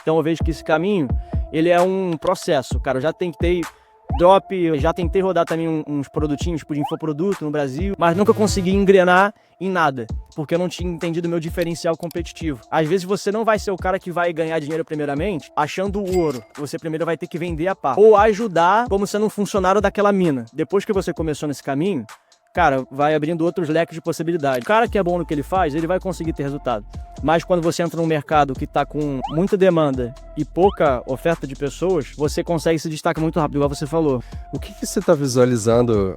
Então eu vejo que esse caminho, ele é um processo, cara. Eu já tentei drop, já tentei rodar também uns produtinhos tipo de infoproduto no Brasil, mas nunca consegui engrenar em nada, porque eu não tinha entendido o meu diferencial competitivo. Às vezes você não vai ser o cara que vai ganhar dinheiro primeiramente achando o ouro. Você primeiro vai ter que vender a pá. Ou ajudar como sendo um funcionário daquela mina. Depois que você começou nesse caminho, cara, vai abrindo outros leques de possibilidades. O cara que é bom no que ele faz, ele vai conseguir ter resultado. Mas quando você entra num mercado que está com muita demanda e pouca oferta de pessoas, você consegue se destacar muito rápido, igual você falou. O que você está visualizando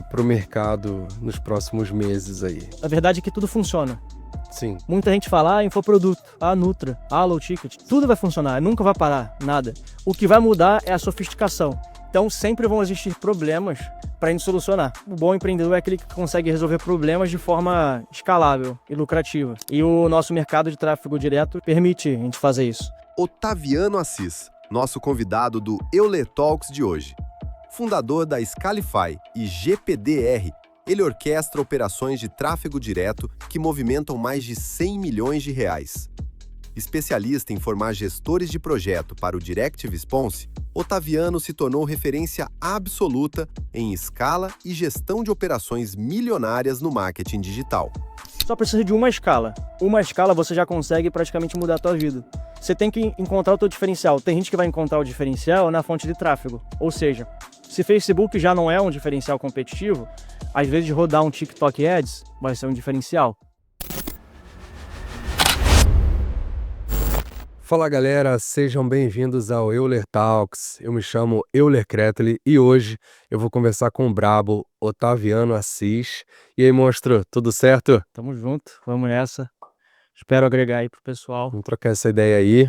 para o mercado nos próximos meses aí? A verdade é que tudo funciona. Sim. Muita gente fala, infoproduto, Nutra, low ticket. Tudo vai funcionar, nunca vai parar, nada. O que vai mudar é a sofisticação. Então sempre vão existir problemas para a gente solucionar. O bom empreendedor é aquele que consegue resolver problemas de forma escalável e lucrativa. E o nosso mercado de tráfego direto permite a gente fazer isso. Otaviano Assis, nosso convidado do Euler Talks de hoje. Fundador da Scalify e GPDR, ele orquestra operações de tráfego direto que movimentam mais de 100 milhões de reais. Especialista em formar gestores de projeto para o Direct Response, Otaviano se tornou referência absoluta em escala e gestão de operações milionárias no marketing digital. Só precisa de uma escala. Uma escala você já consegue praticamente mudar a tua vida. Você tem que encontrar o teu diferencial. Tem gente que vai encontrar o diferencial na fonte de tráfego. Ou seja, se Facebook já não é um diferencial competitivo, às vezes rodar um TikTok Ads vai ser um diferencial. Fala galera, sejam bem-vindos ao Euler Talks. Eu me chamo Euler Kretli e hoje eu vou conversar com o brabo Otaviano Assis. E aí, monstro, tudo certo? Tamo junto, vamos nessa. Espero agregar aí pro pessoal. Vamos trocar essa ideia aí.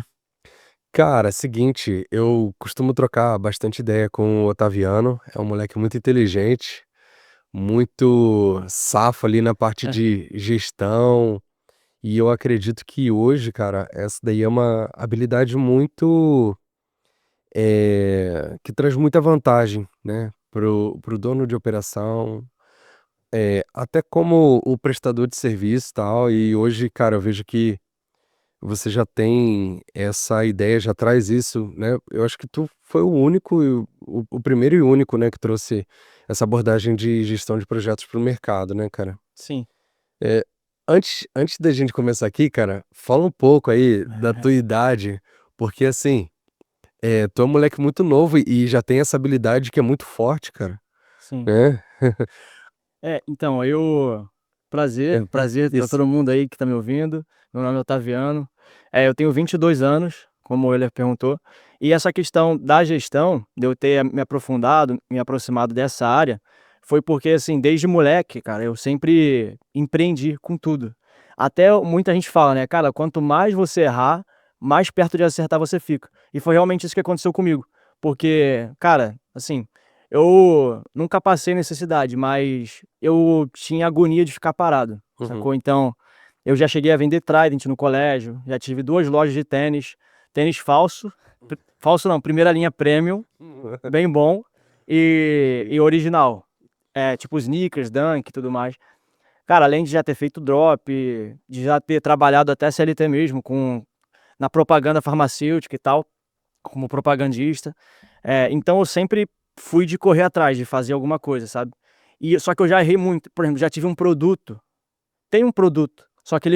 Cara, seguinte, eu costumo trocar bastante ideia com o Otaviano. É um moleque muito inteligente, muito safo ali na parte de gestão. E eu acredito que hoje, cara, essa daí é uma habilidade muito, que traz muita vantagem, né, pro dono de operação, até como o prestador de serviço e tal. E hoje, cara, eu vejo que você já tem essa ideia, já traz isso, né? Eu acho que tu foi o único, o primeiro e único, né, que trouxe essa abordagem de gestão de projetos pro mercado, né, cara? Sim. É, antes da gente começar aqui, cara, fala um pouco aí da tua idade, porque assim, tu é um moleque muito novo e já tem essa habilidade que é muito forte, cara, Sim. né? Então, prazer pra Isso. todo mundo aí que tá me ouvindo. Meu nome é Otaviano. Eu tenho 22 anos, como o Euler perguntou. E essa questão da gestão, de eu ter me aprofundado, me aproximado dessa área, foi porque, assim, desde moleque, cara, eu sempre empreendi com tudo. Até muita gente fala, né, cara, quanto mais você errar, mais perto de acertar você fica. E foi realmente isso que aconteceu comigo. Porque, cara, assim, eu nunca passei necessidade, mas eu tinha agonia de ficar parado, sacou? Então, eu já cheguei a vender Trident no colégio, já tive 2 lojas de tênis falso, falso não, primeira linha premium, bem bom, e original, tipo sneakers, Dunk e tudo mais. Cara, além de já ter feito drop, de já ter trabalhado até CLT mesmo, na propaganda farmacêutica e tal, como propagandista, então eu sempre fui de correr atrás, de fazer alguma coisa, sabe? Só que eu já errei muito. Por exemplo, já tive um produto. Tem um produto, só que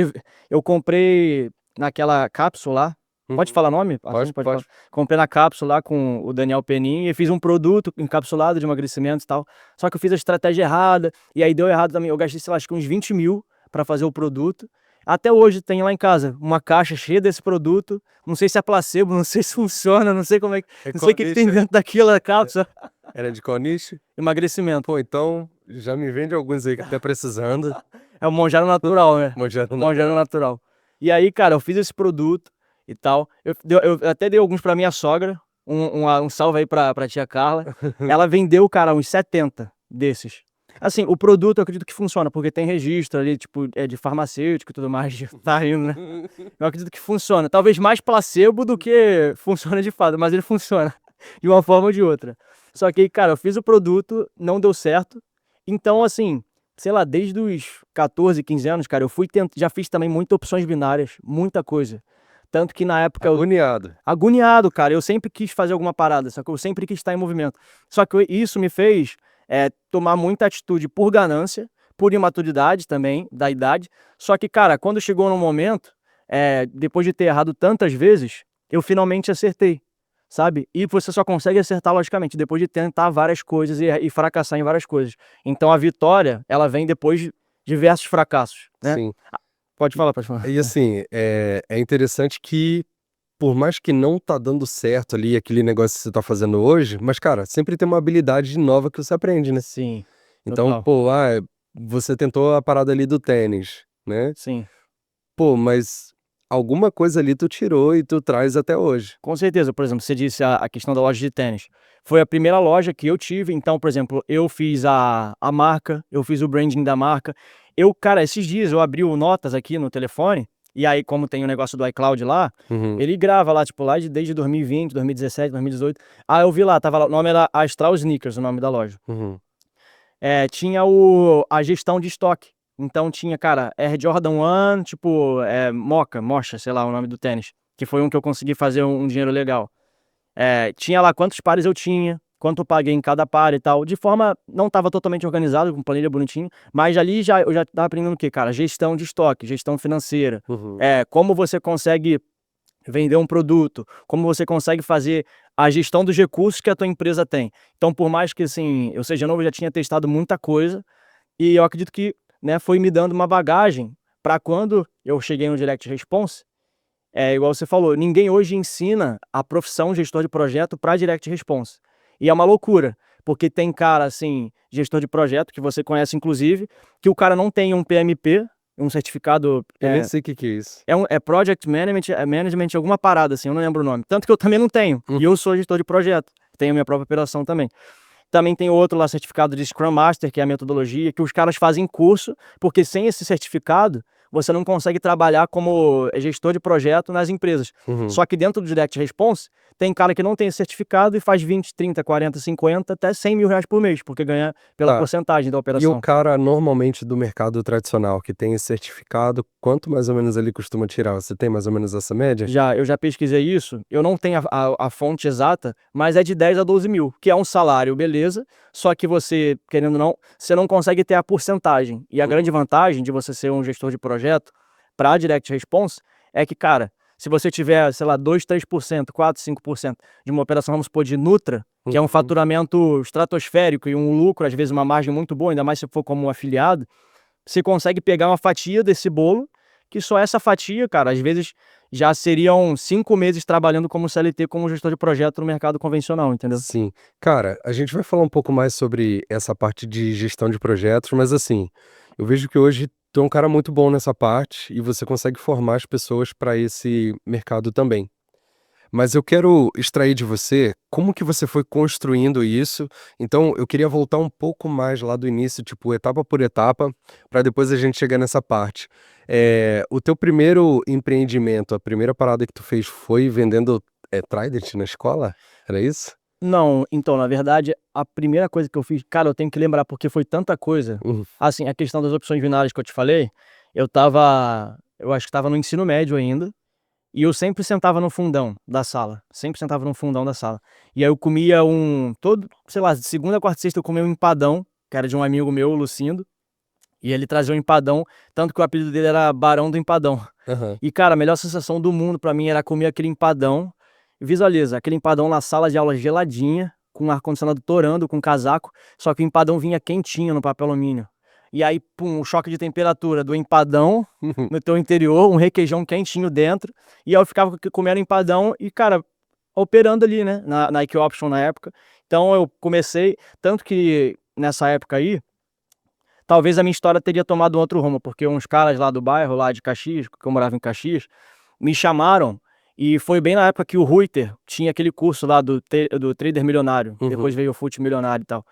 eu comprei naquela cápsula lá. Pode falar nome? Pode. Falar. Comprei na cápsula lá com o Daniel Penin e fiz um produto encapsulado de emagrecimento e tal. Só que eu fiz a estratégia errada e aí deu errado também. Eu gastei, sei lá, acho que uns 20 mil para fazer o produto. Até hoje tem lá em casa uma caixa cheia desse produto. Não sei se é placebo, não sei se funciona, não sei como é que. Não sei o que tem dentro daquela cápsula. Era de qual nicho? Emagrecimento. Pô, então já me vende alguns aí que tá precisando. É o Monjaro natural, né? Monjaro natural. E aí, cara, eu fiz esse produto e tal. Eu até dei alguns pra minha sogra. Um salve aí pra tia Carla. Ela vendeu, cara, uns 70 desses. Assim, o produto eu acredito que funciona, porque tem registro ali, tipo, de farmacêutico e tudo mais. Tá rindo, né? Eu acredito que funciona. Talvez mais placebo do que funciona de fato, mas ele funciona de uma forma ou de outra. Só que, cara, eu fiz o produto, não deu certo. Então, assim, sei lá, desde os 14, 15 anos, cara, já fiz também muitas opções binárias, muita coisa. Tanto que na época agoniado, cara. Eu sempre quis fazer alguma parada, só que eu sempre quis estar em movimento. Só que isso me fez tomar muita atitude por ganância, por imaturidade também, da idade. Só que, cara, quando chegou no momento, depois de ter errado tantas vezes, eu finalmente acertei, sabe? E você só consegue acertar, logicamente, depois de tentar várias coisas e fracassar em várias coisas. Então a vitória, ela vem depois de diversos fracassos, né? Sim. Pode falar, pode falar. E assim, é interessante que, por mais que não tá dando certo ali aquele negócio que você tá fazendo hoje, mas, cara, sempre tem uma habilidade nova que você aprende, né? Sim, Então, total. pô, você tentou a parada ali do tênis, né? Sim. Pô, mas alguma coisa ali tu tirou e tu traz até hoje. Com certeza, por exemplo, você disse a questão da loja de tênis. Foi a primeira loja que eu tive, então, por exemplo, eu fiz a marca, eu fiz o branding da marca. Cara, esses dias eu abri o Notas aqui no telefone, e aí, como tem o negócio do iCloud lá, Uhum. ele grava lá, tipo, desde 2020, 2017, 2018. Ah, eu vi lá, tava lá, o nome era Astral Sneakers, o nome da loja. Uhum. Tinha a gestão de estoque. Então tinha, cara, Air Jordan 1, tipo, Mocha, sei lá o nome do tênis, que foi um que eu consegui fazer um dinheiro legal. Tinha lá quantos pares eu tinha, quanto eu paguei em cada par e tal. De forma, não estava totalmente organizado, com planilha bonitinha, mas ali eu já estava aprendendo o quê, cara? Gestão de estoque, gestão financeira. Uhum. Como você consegue vender um produto, como você consegue fazer a gestão dos recursos que a tua empresa tem. Então, por mais que, assim, eu seja novo, eu já tinha testado muita coisa, e eu acredito que, né, foi me dando uma bagagem para quando eu cheguei no Direct Response, igual você falou, ninguém hoje ensina a profissão gestor de projeto para Direct Response. E é uma loucura, porque tem cara, assim, gestor de projeto, que você conhece inclusive, que o cara não tem um PMP, um certificado... Eu nem sei o que é isso. É Project Management, alguma parada assim, eu não lembro o nome. Tanto que eu também não tenho, e eu sou gestor de projeto, tenho a minha própria operação também. Também tem outro lá, certificado de Scrum Master, que é a metodologia, que os caras fazem curso, porque sem esse certificado, você não consegue trabalhar como gestor de projeto nas empresas. Uhum. Só que dentro do Direct Response, tem cara que não tem esse certificado e faz 20, 30, 40, 50, até 100 mil reais por mês, porque ganha pela Tá. porcentagem da E o operação. cara, normalmente, do mercado tradicional, que tem esse certificado, quanto mais ou menos ele costuma tirar? Você tem mais ou menos essa média? Eu já pesquisei isso, eu não tenho a fonte exata, mas é de 10 a 12 mil, que é um salário, beleza, só que você, querendo ou não, você não consegue ter a porcentagem. E a grande vantagem de você ser um gestor de projeto para Direct Response é que, cara, se você tiver, sei lá, 2, 3%, 4, 5% de uma operação, vamos supor, de Nutra, que é um faturamento estratosférico e um lucro, às vezes uma margem muito boa, ainda mais se for como um afiliado, você consegue pegar uma fatia desse bolo, que só essa fatia, cara, às vezes já seriam 5 meses trabalhando como CLT, como gestor de projeto no mercado convencional, entendeu? Sim. Cara, a gente vai falar um pouco mais sobre essa parte de gestão de projetos, mas assim, eu vejo que hoje tu é um cara muito bom nessa parte e você consegue formar as pessoas para esse mercado também. Mas eu quero extrair de você como que você foi construindo isso. Então, eu queria voltar um pouco mais lá do início, tipo, etapa por etapa, para depois a gente chegar nessa parte. O teu primeiro empreendimento, a primeira parada que tu fez foi vendendo Trident na escola? Era isso? Não, então, na verdade, a primeira coisa que eu fiz, cara, eu tenho que lembrar porque foi tanta coisa. Uhum. Assim, a questão das opções binárias que eu te falei, eu acho que estava no ensino médio ainda, e eu sempre sentava no fundão da sala, sempre sentava no fundão da sala. E aí eu comia sei lá, de segunda, quarta e sexta eu comia um empadão, que era de um amigo meu, o Lucindo, e ele trazia um empadão, tanto que o apelido dele era Barão do Empadão. Aham. E, cara, a melhor sensação do mundo pra mim era comer aquele empadão. Visualiza, aquele empadão na sala de aula geladinha, com o ar-condicionado torando, com casaco, só que o empadão vinha quentinho no papel alumínio. E aí, pum, o choque de temperatura do empadão no teu interior, um requeijão quentinho dentro, e aí eu ficava comendo empadão e, cara, operando ali, né, na Nike Option na época. Então eu comecei, tanto que nessa época aí, talvez a minha história teria tomado outro rumo, porque uns caras lá do bairro, lá de Caxias, que eu morava em Caxias, me chamaram, e foi bem na época que o Ruiter tinha aquele curso lá do Trader Milionário, Uhum. depois veio o Fute Milionário e tal.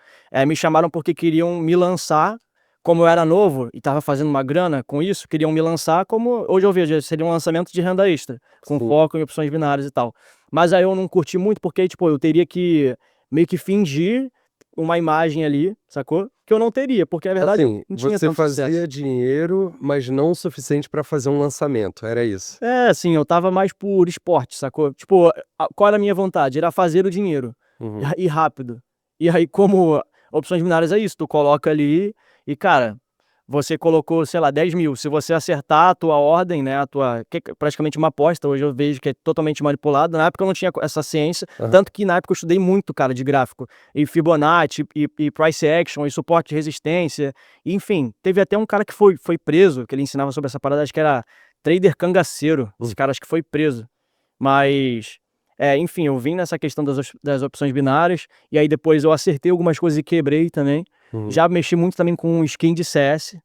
Me chamaram porque queriam me lançar, como eu era novo e estava fazendo uma grana com isso, queriam me lançar como, hoje eu vejo, seria um lançamento de renda extra, com Sim. foco em opções binárias e tal. Mas aí eu não curti muito, porque, tipo, eu teria que meio que fingir uma imagem ali, sacou? Que eu não teria, porque na verdade Assim, não tinha você tanto fazia sucesso. dinheiro, mas não o suficiente pra fazer um lançamento, era isso? É, assim, eu tava mais por esporte, sacou? Tipo, qual era a minha vontade? Era fazer o dinheiro Uhum. e rápido. E aí, como opções binárias é isso, tu coloca ali e, cara, você colocou, sei lá, 10.000. Se você acertar a tua ordem, né, que é praticamente uma aposta, hoje eu vejo que é totalmente manipulado. Na época eu não tinha essa ciência, Aham. tanto que na época eu estudei muito, cara, de gráfico. E Fibonacci, e price action, e suporte de resistência. E, enfim, teve até um cara que foi preso, que ele ensinava sobre essa parada, acho que era trader cangaceiro. Esse cara acho que foi preso. Mas, enfim, eu vim nessa questão das opções binárias, e aí depois eu acertei algumas coisas e quebrei também. Uhum. Já mexi muito também com skin de CS,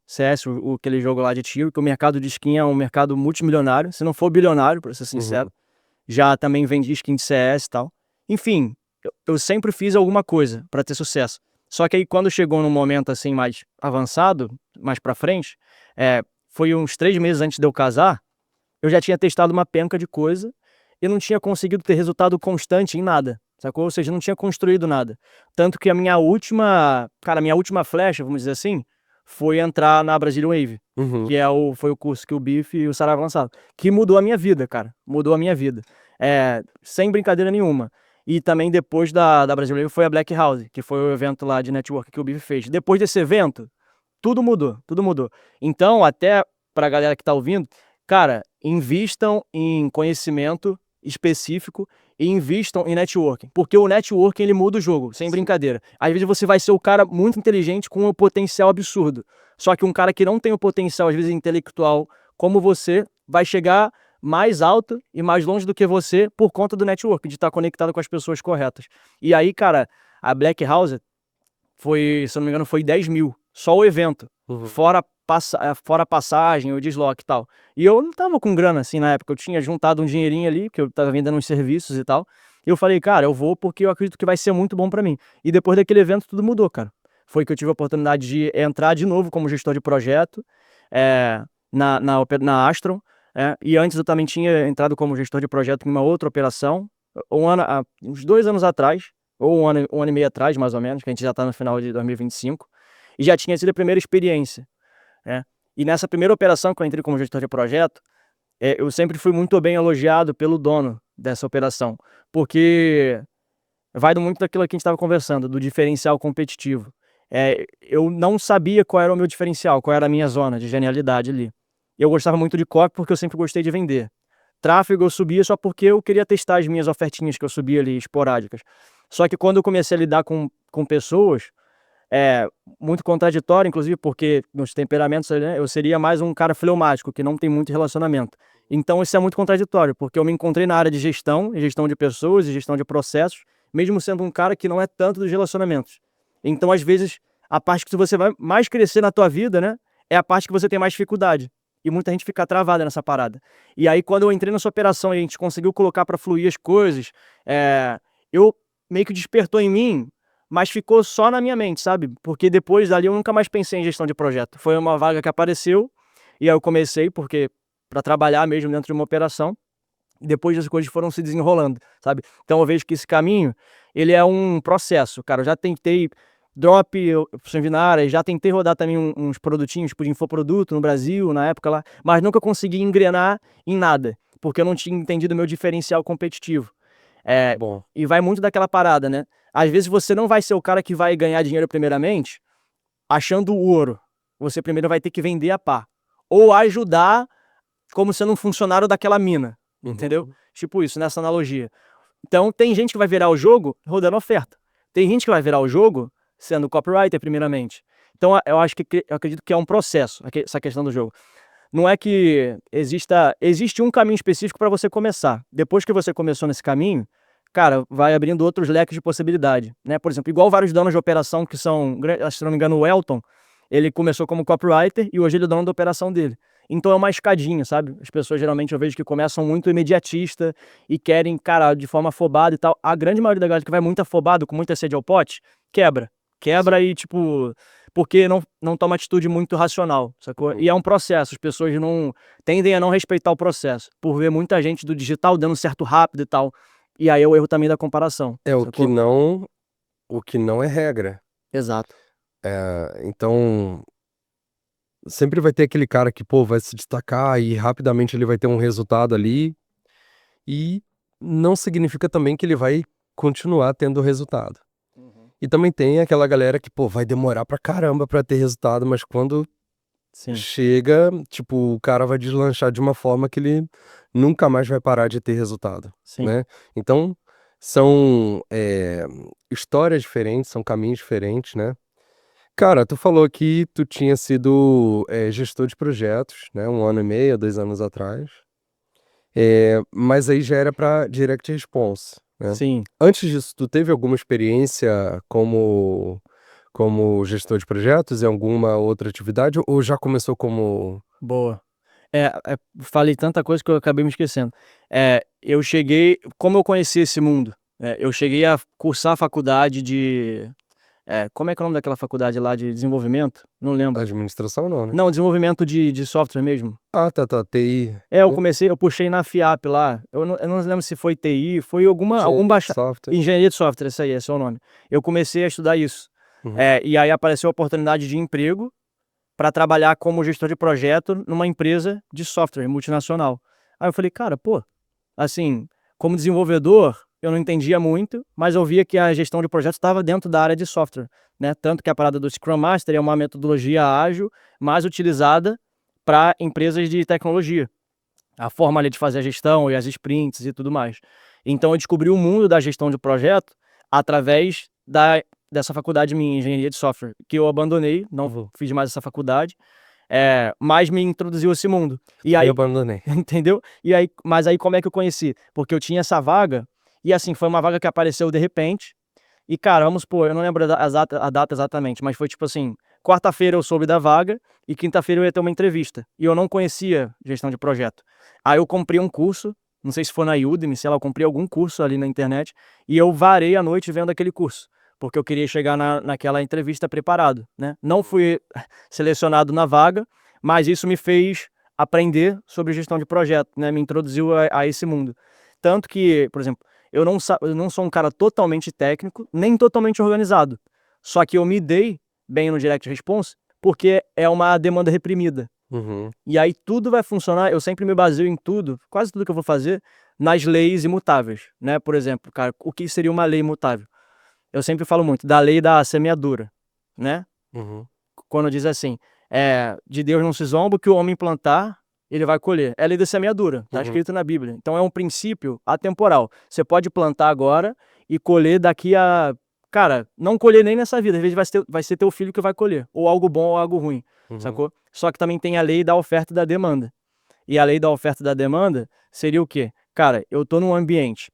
aquele jogo lá de tiro, que o mercado de skin é um mercado multimilionário, se não for bilionário, pra ser sincero. Já também vendi skin de CS e tal. Enfim, eu sempre fiz alguma coisa pra ter sucesso. Só que aí quando chegou num momento assim mais avançado, mais pra frente, foi uns 3 meses antes de eu casar, eu já tinha testado uma penca de coisa e não tinha conseguido ter resultado constante em nada, sacou? Ou seja, não tinha construído nada. Tanto que a minha última flecha, vamos dizer assim, foi entrar na Brazilian Wave, Uhum. que foi o curso que o Biff e o Saraiva lançaram, que mudou a minha vida, cara, mudou a minha vida. Sem brincadeira nenhuma. E também depois da Brazilian Wave foi a Black House, que foi o evento lá de network que o Biff fez. Depois desse evento, tudo mudou, tudo mudou. Então, até pra galera que tá ouvindo, cara, invistam em conhecimento específico e invistam em networking, porque o networking ele muda o jogo, sem brincadeira. Às vezes você vai ser o cara muito inteligente com um potencial absurdo, só que um cara que não tem o potencial, às vezes intelectual, como você, vai chegar mais alto e mais longe do que você por conta do network, de estar conectado com as pessoas corretas. E aí, cara, a Black House foi, se eu não me engano, foi 10.000, só o evento, Uhum. fora a passagem, o desloque e tal. E eu não tava com grana assim na época, eu tinha juntado um dinheirinho ali, que eu tava vendendo uns serviços e tal. E eu falei, cara, eu vou porque eu acredito que vai ser muito bom pra mim. E depois daquele evento tudo mudou, cara. Foi que eu tive a oportunidade de entrar de novo como gestor de projeto, na Astron, e antes eu também tinha entrado como gestor de projeto em uma outra operação, uns 2 anos atrás, ou um ano e meio atrás, mais ou menos, que a gente já tá no final de 2025, e já tinha sido a primeira experiência, né? E nessa primeira operação que eu entrei como gestor de projeto, eu sempre fui muito bem elogiado pelo dono dessa operação, porque vai muito daquilo que a gente estava conversando, do diferencial competitivo. Eu não sabia qual era o meu diferencial, qual era a minha zona de genialidade ali. Eu gostava muito de copy porque eu sempre gostei de vender. Tráfego eu subia só porque eu queria testar as minhas ofertinhas que eu subia ali, esporádicas. Só que quando eu comecei a lidar com pessoas, muito contraditório, inclusive, porque nos temperamentos, né, eu seria mais um cara fleumático, que não tem muito relacionamento. Então isso é muito contraditório, porque eu me encontrei na área de gestão de pessoas e gestão de processos, mesmo sendo um cara que não é tanto dos relacionamentos. Então, às vezes, a parte que você vai mais crescer na tua vida, né, é a parte que você tem mais dificuldade. E muita gente fica travada nessa parada. E aí, quando eu entrei nessa operação e a gente conseguiu colocar para fluir as coisas, eu meio que despertou em mim, mas ficou só na minha mente, sabe? Porque depois dali eu nunca mais pensei em gestão de projeto. Foi uma vaga que apareceu e aí eu comecei porque para trabalhar mesmo dentro de uma operação. E depois as coisas foram se desenrolando, sabe? Então eu vejo que esse caminho, ele é um processo, cara. Eu já tentei drop, opções binárias, já tentei rodar também uns produtinhos tipo de infoproduto no Brasil, na época lá, mas nunca consegui engrenar em nada, porque eu não tinha entendido o meu diferencial competitivo. Bom. E vai muito daquela parada, né? Às vezes você não vai ser o cara que vai ganhar dinheiro primeiramente achando o ouro. Você primeiro vai ter que vender a pá. Ou ajudar como sendo um funcionário daquela mina, entendeu? Uhum. Tipo isso, nessa analogia. Então tem gente que vai virar o jogo rodando oferta. Tem gente que vai virar o jogo sendo copywriter primeiramente. Então eu acredito que é um processo, essa questão do jogo. Não é que existe um caminho específico para você começar. Depois que você começou nesse caminho, cara, vai abrindo outros leques de possibilidade, né? Por exemplo, igual vários donos de operação que são, se não me engano, o Elton, ele começou como copywriter e hoje ele é dono da operação dele. Então é uma escadinha, sabe? As pessoas geralmente eu vejo que começam muito imediatista e querem, cara, de forma afobada e tal. A grande maioria da galera que vai muito afobado, com muita sede ao pote, quebra. Quebra e, tipo, porque não toma atitude muito racional, sacou? E é um processo, as pessoas tendem a não respeitar o processo, por ver muita gente do digital dando certo rápido e tal. E aí é o erro também da comparação, É o que sacou? não o que não é regra. Exato. Então, sempre vai ter aquele cara que, pô, vai se destacar e rapidamente ele vai ter um resultado ali, e não significa também que ele vai continuar tendo resultado. E também tem aquela galera que, pô, vai demorar pra caramba pra ter resultado, mas quando Sim, chega, tipo, o cara vai deslanchar de uma forma que ele nunca mais vai parar de ter resultado, sim. né? Então, são histórias diferentes, são caminhos diferentes, né? Cara, tu falou que tu tinha sido gestor de projetos, né? 1 ano e meio, 2 anos atrás. Mas aí já era pra Direct Response, né? Sim. Antes disso, tu teve alguma experiência como gestor de projetos em alguma outra atividade ou já começou como... Boa. Falei tanta coisa que eu acabei me esquecendo. Eu cheguei, como eu conheci esse mundo? Eu cheguei a cursar a faculdade de, como é que é o nome daquela faculdade lá de desenvolvimento? Não lembro. Administração não, né? Não, desenvolvimento de software mesmo. Ah, tá, TI. Eu puxei na FIAP lá. Eu não lembro se foi TI, foi algum Software. engenharia de software, esse é o nome. Eu comecei a estudar isso. Uhum. E aí apareceu a oportunidade de emprego para trabalhar como gestor de projeto numa empresa de software multinacional. Aí eu falei, cara, pô, assim, como desenvolvedor, eu não entendia muito, mas eu via que a gestão de projetos estava dentro da área de software, né? Tanto que a parada do Scrum Master é uma metodologia ágil, mais utilizada para empresas de tecnologia. A forma ali de fazer a gestão e as sprints e tudo mais. Então eu descobri o mundo da gestão de projeto através dessa faculdade minha, engenharia de software, que eu abandonei, não fiz mais essa faculdade, mas me introduziu esse mundo. E aí, Eu abandonei. entendeu? Mas aí como é que eu conheci? Porque eu tinha essa vaga, e assim, foi uma vaga que apareceu de repente, e cara, vamos pôr, eu não lembro a data exatamente, mas foi tipo assim, quarta-feira eu soube da vaga, e quinta-feira eu ia ter uma entrevista, e eu não conhecia gestão de projeto. Aí eu comprei um curso, não sei se foi na Udemy, sei lá, eu comprei algum curso ali na internet, e eu varei a noite vendo aquele curso, porque eu queria chegar naquela entrevista preparado, né? Não fui selecionado na vaga, mas isso me fez aprender sobre gestão de projeto, né? Me introduziu a esse mundo. Tanto que, por exemplo, eu não sou um cara totalmente técnico, nem totalmente organizado. Só que eu me dei bem no Direct Response porque é uma demanda reprimida. Uhum. E aí tudo vai funcionar, eu sempre me baseio em tudo, quase tudo que eu vou fazer, nas leis imutáveis, né? Por exemplo, cara, o que seria uma lei imutável? Eu sempre falo muito da lei da semeadura, né? Uhum. Quando diz assim, de Deus não se zomba, o que o homem plantar, ele vai colher. É a lei da semeadura, tá escrito na Bíblia. Então é um princípio atemporal. Você pode plantar agora e colher daqui a... Cara, não colher nem nessa vida, às vezes vai ser teu filho que vai colher, ou algo bom ou algo ruim, sacou? Só que também tem a lei da oferta e da demanda. E a lei da oferta e da demanda seria o quê? Cara, eu tô num ambiente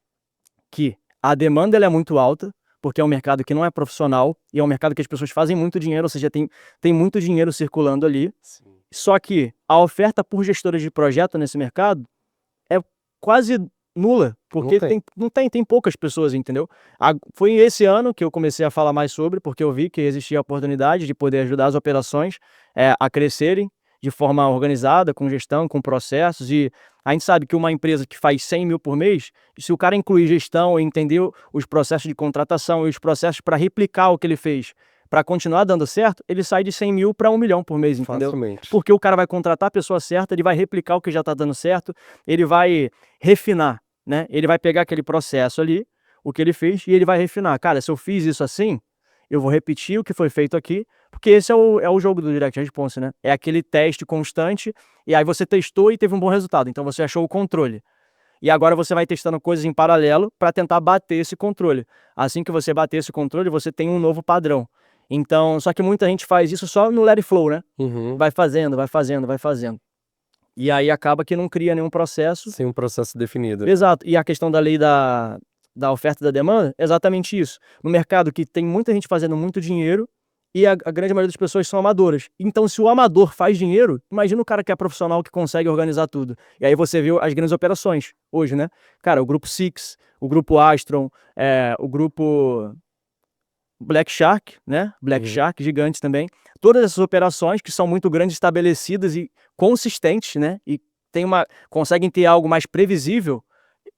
que a demanda ela é muito alta, porque é um mercado que não é profissional, e é um mercado que as pessoas fazem muito dinheiro, ou seja, tem muito dinheiro circulando ali. Sim. Só que a oferta por gestores de projeto nesse mercado é quase nula, porque tem poucas pessoas, entendeu? Foi esse ano que eu comecei a falar mais sobre, porque eu vi que existia a oportunidade de poder ajudar as operações a crescerem de forma organizada, com gestão, com processos, e a gente sabe que uma empresa que faz 100 mil por mês, se o cara incluir gestão e entender os processos de contratação e os processos para replicar o que ele fez, para continuar dando certo, ele sai de 100 mil para 1 milhão por mês, entendeu? Facilmente. Porque o cara vai contratar a pessoa certa, ele vai replicar o que já está dando certo, ele vai refinar, né? Ele vai pegar aquele processo ali, o que ele fez, e ele vai refinar. Cara, se eu fiz isso assim, eu vou repetir o que foi feito aqui, porque esse é o jogo do Direct Response, né? É aquele teste constante, e aí você testou e teve um bom resultado, então você achou o controle. E agora você vai testando coisas em paralelo para tentar bater esse controle. Assim que você bater esse controle, você tem um novo padrão. Então, só que muita gente faz isso só no let it flow, né? Vai fazendo, vai fazendo, vai fazendo. E aí acaba que não cria nenhum processo. Sem um processo definido. Exato. E a questão da lei da oferta e da demanda, exatamente isso. No mercado que tem muita gente fazendo muito dinheiro e a grande maioria das pessoas são amadoras. Então, se o amador faz dinheiro, imagina o cara que é profissional que consegue organizar tudo. E aí você viu as grandes operações hoje, né? Cara, o grupo Six, o grupo Astron, o grupo Black Shark, né? Black Shark, gigantes também. Todas essas operações que são muito grandes, estabelecidas e consistentes, né? E conseguem ter algo mais previsível.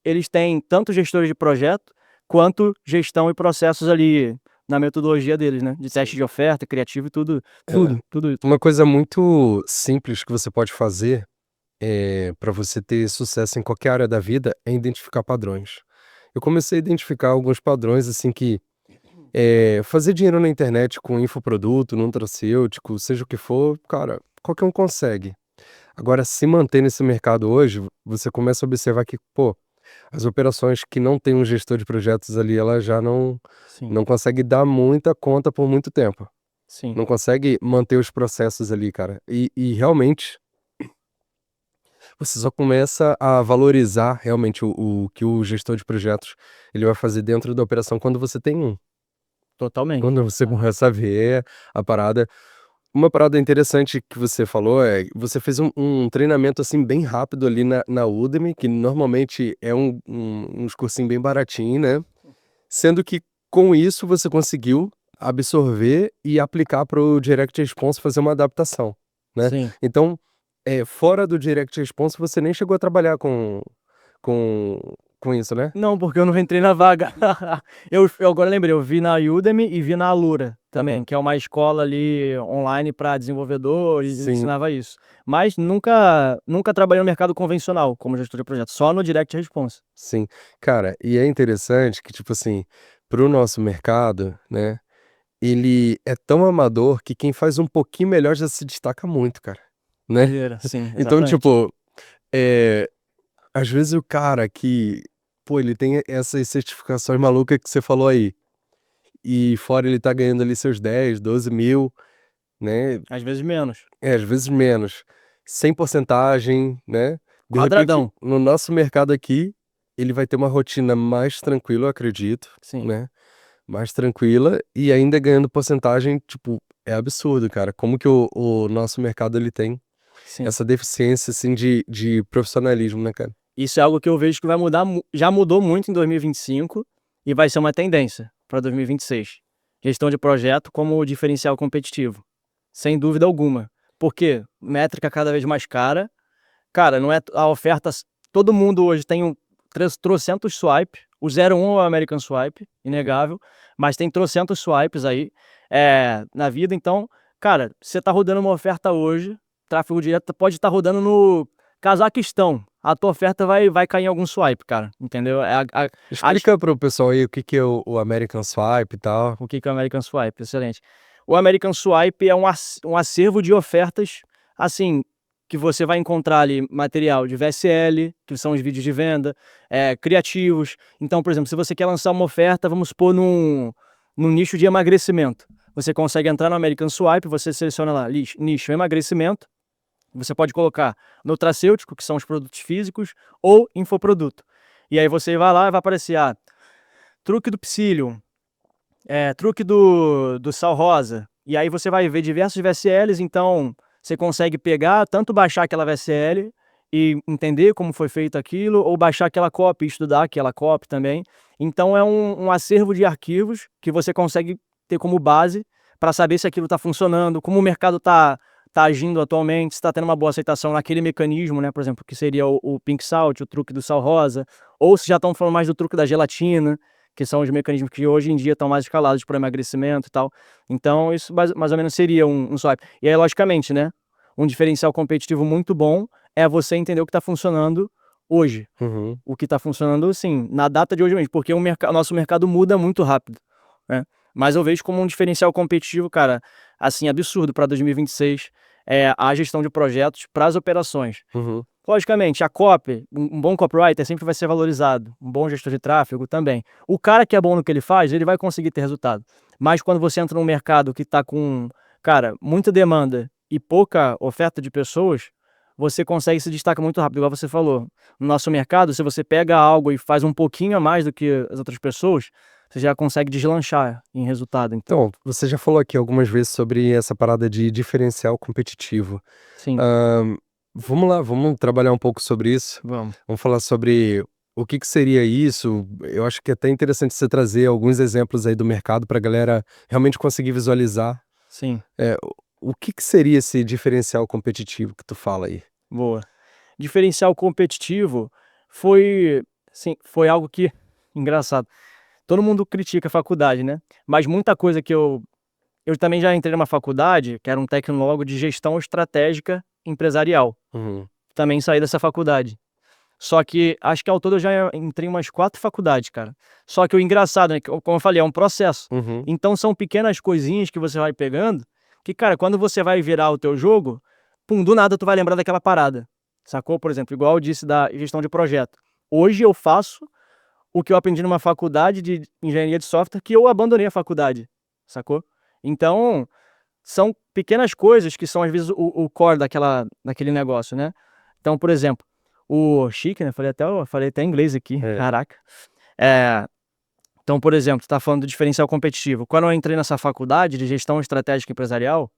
Eles têm tanto gestores de projeto quanto gestão e processos ali na metodologia deles, né? De teste de oferta, criativo e tudo isso. Uma coisa muito simples que você pode fazer para você ter sucesso em qualquer área da vida é identificar padrões. Eu comecei a identificar alguns padrões assim que fazer dinheiro na internet com infoproduto, nutracêutico, seja o que for, cara, qualquer um consegue. Agora, se manter nesse mercado hoje, você começa a observar que, pô, as operações que não tem um gestor de projetos ali, ela já não Sim, não consegue dar muita conta por muito tempo. sim. Não consegue manter os processos ali, cara. E realmente, você só começa a valorizar realmente o que o gestor de projetos ele vai fazer dentro da operação quando você tem um. Totalmente. Quando você começa a ver a parada. Uma parada interessante que você falou você fez um treinamento, assim, bem rápido ali na Udemy, que normalmente é uns cursinhos bem baratinho, né, sendo que com isso você conseguiu absorver e aplicar para o Direct Response fazer uma adaptação, né. Sim. Então, fora do Direct Response você nem chegou a trabalhar com com isso, né? Não, porque eu não entrei na vaga. Eu agora lembrei, eu vi na Udemy e vi na Alura também, que é uma escola ali online para desenvolvedores, e Sim, ensinava isso. Mas nunca trabalhei no mercado convencional como gestor de projeto, só no Direct Response. sim. Cara, e é interessante que, tipo assim, para o nosso mercado, né, ele é tão amador que quem faz um pouquinho melhor já se destaca muito, cara, né. Doideira, sim, Então, exatamente. tipo, eh, às vezes o cara que, pô, ele tem essas certificações malucas que você falou aí, e fora ele tá ganhando ali seus 10, 12 mil, né, Às vezes menos. às vezes menos, sem porcentagem, né. De repente, Quadradão. no nosso mercado aqui, ele vai ter uma rotina mais tranquila, eu acredito, Sim, né. Mais tranquila e ainda ganhando porcentagem, tipo, é absurdo, cara, como que o nosso mercado ele tem sim. essa deficiência, assim, de profissionalismo, né, cara. Isso é algo que eu vejo que vai mudar já mudou muito em 2025 e vai ser uma tendência para 2026. Gestão de projeto como diferencial competitivo, sem dúvida alguma. Por quê? Métrica cada vez mais cara. Cara, não é a oferta todo mundo hoje tem trocentos swipe, o 01 é o American Swipe, inegável, mas tem trocentos swipes aí, na vida, então, cara, você tá rodando uma oferta hoje, tráfego direto pode estar rodando no Cazaquistão, a tua oferta vai cair em algum swipe, cara, entendeu? Explica para o pessoal aí o que que é o American Swipe e tal. O que que é o American Swipe? Excelente. O American Swipe é um acervo de ofertas, assim, que você vai encontrar ali material de VSL, que são os vídeos de venda, criativos. Então, por exemplo, se você quer lançar uma oferta, vamos supor num nicho de emagrecimento. Você consegue entrar no American Swipe, você seleciona lá nicho emagrecimento, você pode colocar nutracêutico, que são os produtos físicos, ou infoproduto. E aí você vai lá e vai aparecer, truque do Psyllium, truque do sal rosa. E aí você vai ver diversos VSLs, então você consegue pegar, tanto baixar aquela VSL e entender como foi feito aquilo, ou baixar aquela copy e estudar aquela copy também. Então é um acervo de arquivos que você consegue ter como base para saber se aquilo está funcionando, como o mercado tá agindo atualmente, se está tendo uma boa aceitação naquele mecanismo, né? Por exemplo, que seria o Pink Salt, o truque do sal rosa, ou se já estão falando mais do truque da gelatina, que são os mecanismos que hoje em dia estão mais escalados para emagrecimento e tal. Então, isso mais ou menos seria um swipe. E aí, logicamente, né, um diferencial competitivo muito bom é você entender o que está funcionando hoje. Uhum. O que está funcionando, assim, na data de hoje mesmo, porque o nosso mercado muda muito rápido, né? Mas eu vejo como um diferencial competitivo, cara, assim, absurdo para 2026, a gestão de projetos para as operações. Uhum. Logicamente, a copy, um bom copywriter sempre vai ser valorizado, um bom gestor de tráfego também. O cara que é bom no que ele faz, ele vai conseguir ter resultado. Mas quando você entra num mercado que está com, cara, muita demanda e pouca oferta de pessoas, você consegue se destacar muito rápido, igual você falou. No nosso mercado, se você pega algo e faz um pouquinho a mais do que as outras pessoas, você já consegue deslanchar em resultado. Então, Então, você já falou aqui algumas vezes sobre essa parada de diferencial competitivo. sim, Vamos lá, vamos trabalhar um pouco sobre isso. vamos. Vamos falar sobre o que que seria isso. Eu acho que é até interessante você trazer alguns exemplos aí do mercado para a galera realmente conseguir visualizar. Sim, O que que seria esse diferencial competitivo que tu fala aí? boa. Diferencial competitivo foi, sim, foi algo que, engraçado. todo mundo critica a faculdade, né? Mas muita coisa que eu também já entrei numa faculdade, que era um tecnólogo de gestão estratégica empresarial. Uhum. Também saí dessa faculdade. Só que acho que ao todo eu já entrei em umas 4 faculdades, cara. Só que o engraçado, né, como eu falei, é um processo. Uhum. Então são pequenas coisinhas que você vai pegando, que, cara, quando você vai virar o teu jogo, pum, do nada tu vai lembrar daquela parada. Sacou? Por exemplo, igual eu disse da gestão de projeto. Hoje eu faço o que eu aprendi numa faculdade de engenharia de software que eu abandonei a faculdade. Sacou? Então, são pequenas coisas que são às vezes o core daquele negócio, né? Então, por exemplo, o chique, né? Falei até inglês aqui, É. caraca. Então, por exemplo, tu tá falando do diferencial competitivo. Quando eu entrei nessa faculdade de gestão estratégica empresarial,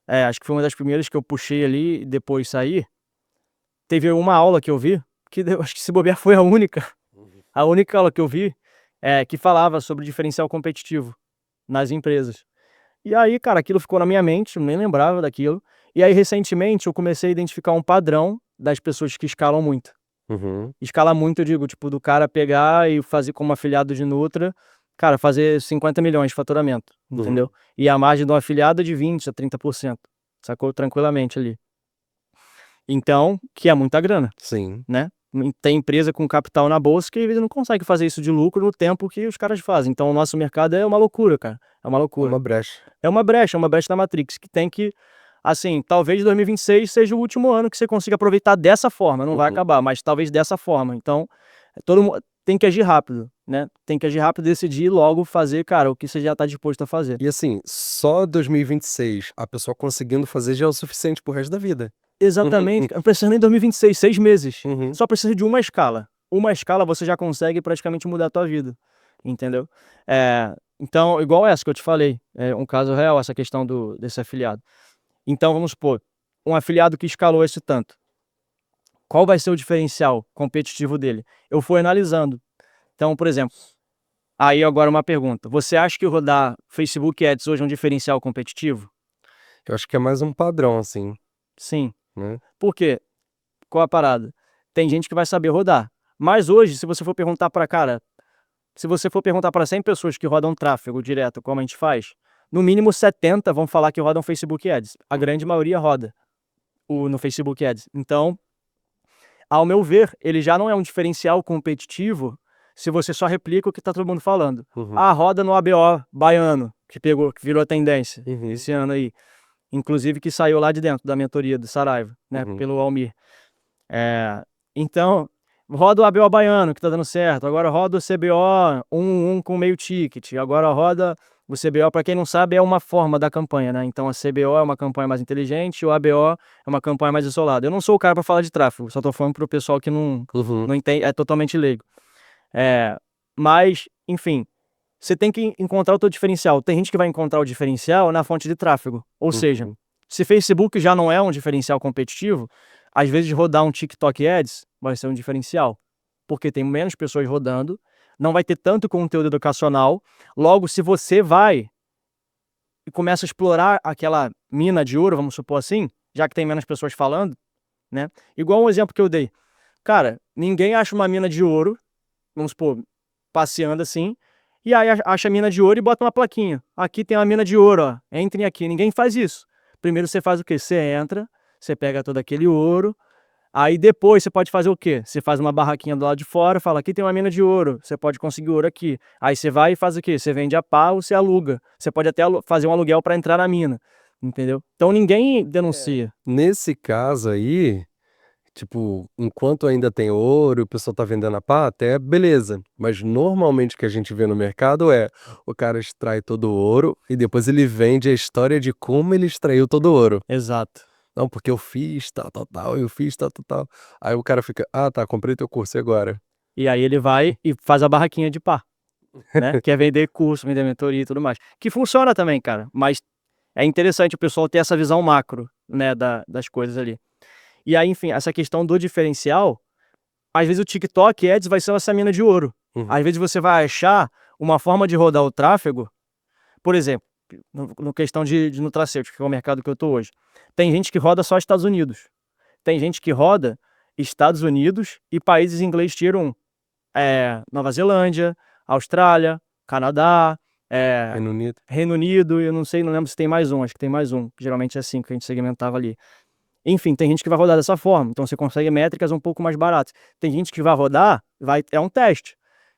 acho que foi uma das primeiras que eu puxei ali e depois saí. Teve uma aula que eu vi, acho que se bobear foi a única aula que eu vi, que falava sobre diferencial competitivo nas empresas. E aí, cara, aquilo ficou na minha mente, eu nem lembrava daquilo. E aí, recentemente, eu comecei a identificar um padrão das pessoas que escalam muito. Uhum. Escala muito, eu digo, tipo, do cara pegar e fazer como afiliado de Nutra, cara, fazer 50 milhões de faturamento, entendeu? E a margem do afiliado é de 20% a 30%, sacou? Tranquilamente ali. Então, que é muita grana, Sim. né? Tem empresa com capital na bolsa que às vezes não consegue fazer isso de lucro no tempo que os caras fazem. Então, o nosso mercado é uma loucura, cara. É uma É loucura. uma brecha. É uma brecha da Matrix, que tem que, assim, talvez 2026 seja o último ano que você consiga aproveitar dessa forma, não vai Uhum. acabar, mas talvez dessa forma. Então, todo mundo tem que agir rápido, né? Tem que agir rápido, decidir e logo fazer, cara, o que você já tá disposto a fazer. E assim, só 2026 a pessoa conseguindo fazer já é o suficiente pro resto da vida. Exatamente, não precisa nem 2026, 6 meses. Uhum. Só precisa de uma escala. Uma escala você já consegue praticamente mudar a tua vida, entendeu? Então, igual essa que eu te falei, é um caso real, essa questão desse afiliado. Então, vamos supor, um afiliado que escalou esse tanto. Qual vai ser o diferencial competitivo dele? Eu fui analisando. Então, por exemplo, aí agora uma pergunta. Você acha que rodar Facebook Ads hoje é um diferencial competitivo? Eu acho que é mais um padrão, assim, Sim. né? Por quê? Qual a parada? Tem gente que vai saber rodar. Mas hoje, se você for perguntar se você for perguntar para 100 pessoas que rodam tráfego direto, como a gente faz, no mínimo 70 vão falar que rodam Facebook Ads. A grande maioria roda no Facebook Ads. Então, ao meu ver, ele já não é um diferencial competitivo se você só replica o que tá todo mundo falando. Uhum. Roda no ABO baiano, que virou a tendência Uhum. esse ano aí. Inclusive que saiu lá de dentro da mentoria do Saraiva, né, Uhum. pelo Almir. Então, roda o ABO baiano, que tá dando certo. Agora roda o CBO 1 com meio ticket. Agora roda o CBO, para quem não sabe, é uma forma da campanha, né? Então a CBO é uma campanha mais inteligente, o ABO é uma campanha mais isolada. Eu não sou o cara para falar de tráfego, só tô falando pro pessoal que não Uhum. entende, é totalmente leigo. Mas, enfim, você tem que encontrar o teu diferencial. Tem gente que vai encontrar o diferencial na fonte de tráfego. Ou seja, se Facebook já não é um diferencial competitivo, às vezes rodar um TikTok Ads vai ser um diferencial. Porque tem menos pessoas rodando, não vai ter tanto conteúdo educacional. Logo, se você vai e começa a explorar aquela mina de ouro, vamos supor assim, já que tem menos pessoas falando, né? Igual um exemplo que eu dei. Cara, ninguém acha uma mina de ouro, vamos supor, passeando assim, e aí acha a mina de ouro e bota uma plaquinha. Aqui tem uma mina de ouro, ó. Entrem aqui. Ninguém faz isso. Primeiro você faz o quê? Você entra, você pega todo aquele ouro, aí depois você pode fazer o quê? Você faz uma barraquinha do lado de fora, fala, aqui tem uma mina de ouro, você pode conseguir ouro aqui. Aí você vai e faz o quê? Você vende a pá ou você aluga. Você pode até fazer um aluguel para entrar na mina, entendeu? Então ninguém denuncia. Nesse caso aí, tipo, enquanto ainda tem ouro, o pessoal tá vendendo a pá, até beleza. Mas normalmente o que a gente vê no mercado é o cara extrai todo o ouro e depois ele vende a história de como ele extraiu todo o ouro. Exato. Não, porque eu fiz tal, eu fiz tal. Aí o cara fica, tá, comprei teu curso e agora? E aí ele vai e faz a barraquinha de pá, né? Quer vender curso, vender mentoria e tudo mais. Que funciona também, cara, mas é interessante o pessoal ter essa visão macro, né, das coisas ali. E aí, enfim, essa questão do diferencial, às vezes o TikTok Ads vai ser essa mina de ouro. Às vezes você vai achar uma forma de rodar o tráfego, por exemplo, no questão de nutracêutico, que é o mercado que eu tô hoje. Tem gente que roda só Estados Unidos. Tem gente que roda Estados Unidos e países em inglês tier 1. Nova Zelândia, Austrália, Canadá, Reino Unido. eu não sei, não lembro se tem mais um, acho que tem mais um, que geralmente é 5 que a gente segmentava ali. Enfim, tem gente que vai rodar dessa forma, então você consegue métricas um pouco mais baratas. Tem gente que vai rodar, é um teste.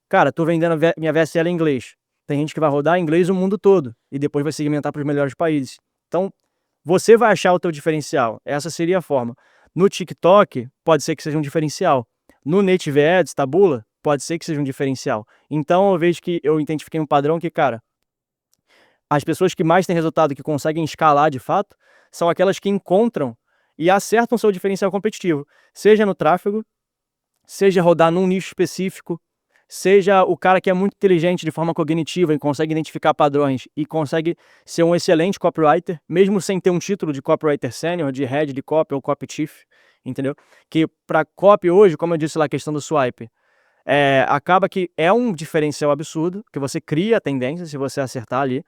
Cara, tô vendendo minha VSL em inglês. Tem gente que vai rodar em inglês o mundo todo, e depois vai segmentar para os melhores países. Então, você vai achar o teu diferencial, essa seria a forma. No TikTok, pode ser que seja um diferencial. No Native Ads, Taboola, pode ser que seja um diferencial. Então, eu vejo que eu identifiquei um padrão que, cara, as pessoas que mais têm resultado, que conseguem escalar de fato, são aquelas que encontram e acertam seu diferencial competitivo. Seja no tráfego, seja rodar num nicho específico, seja o cara que é muito inteligente de forma cognitiva e consegue identificar padrões e consegue ser um excelente copywriter, mesmo sem ter um título de copywriter sênior, de head de copy ou copy chief, entendeu? Que para copy hoje, como eu disse lá, a questão do swipe, acaba que é um diferencial absurdo, que você cria a tendência se você acertar ali.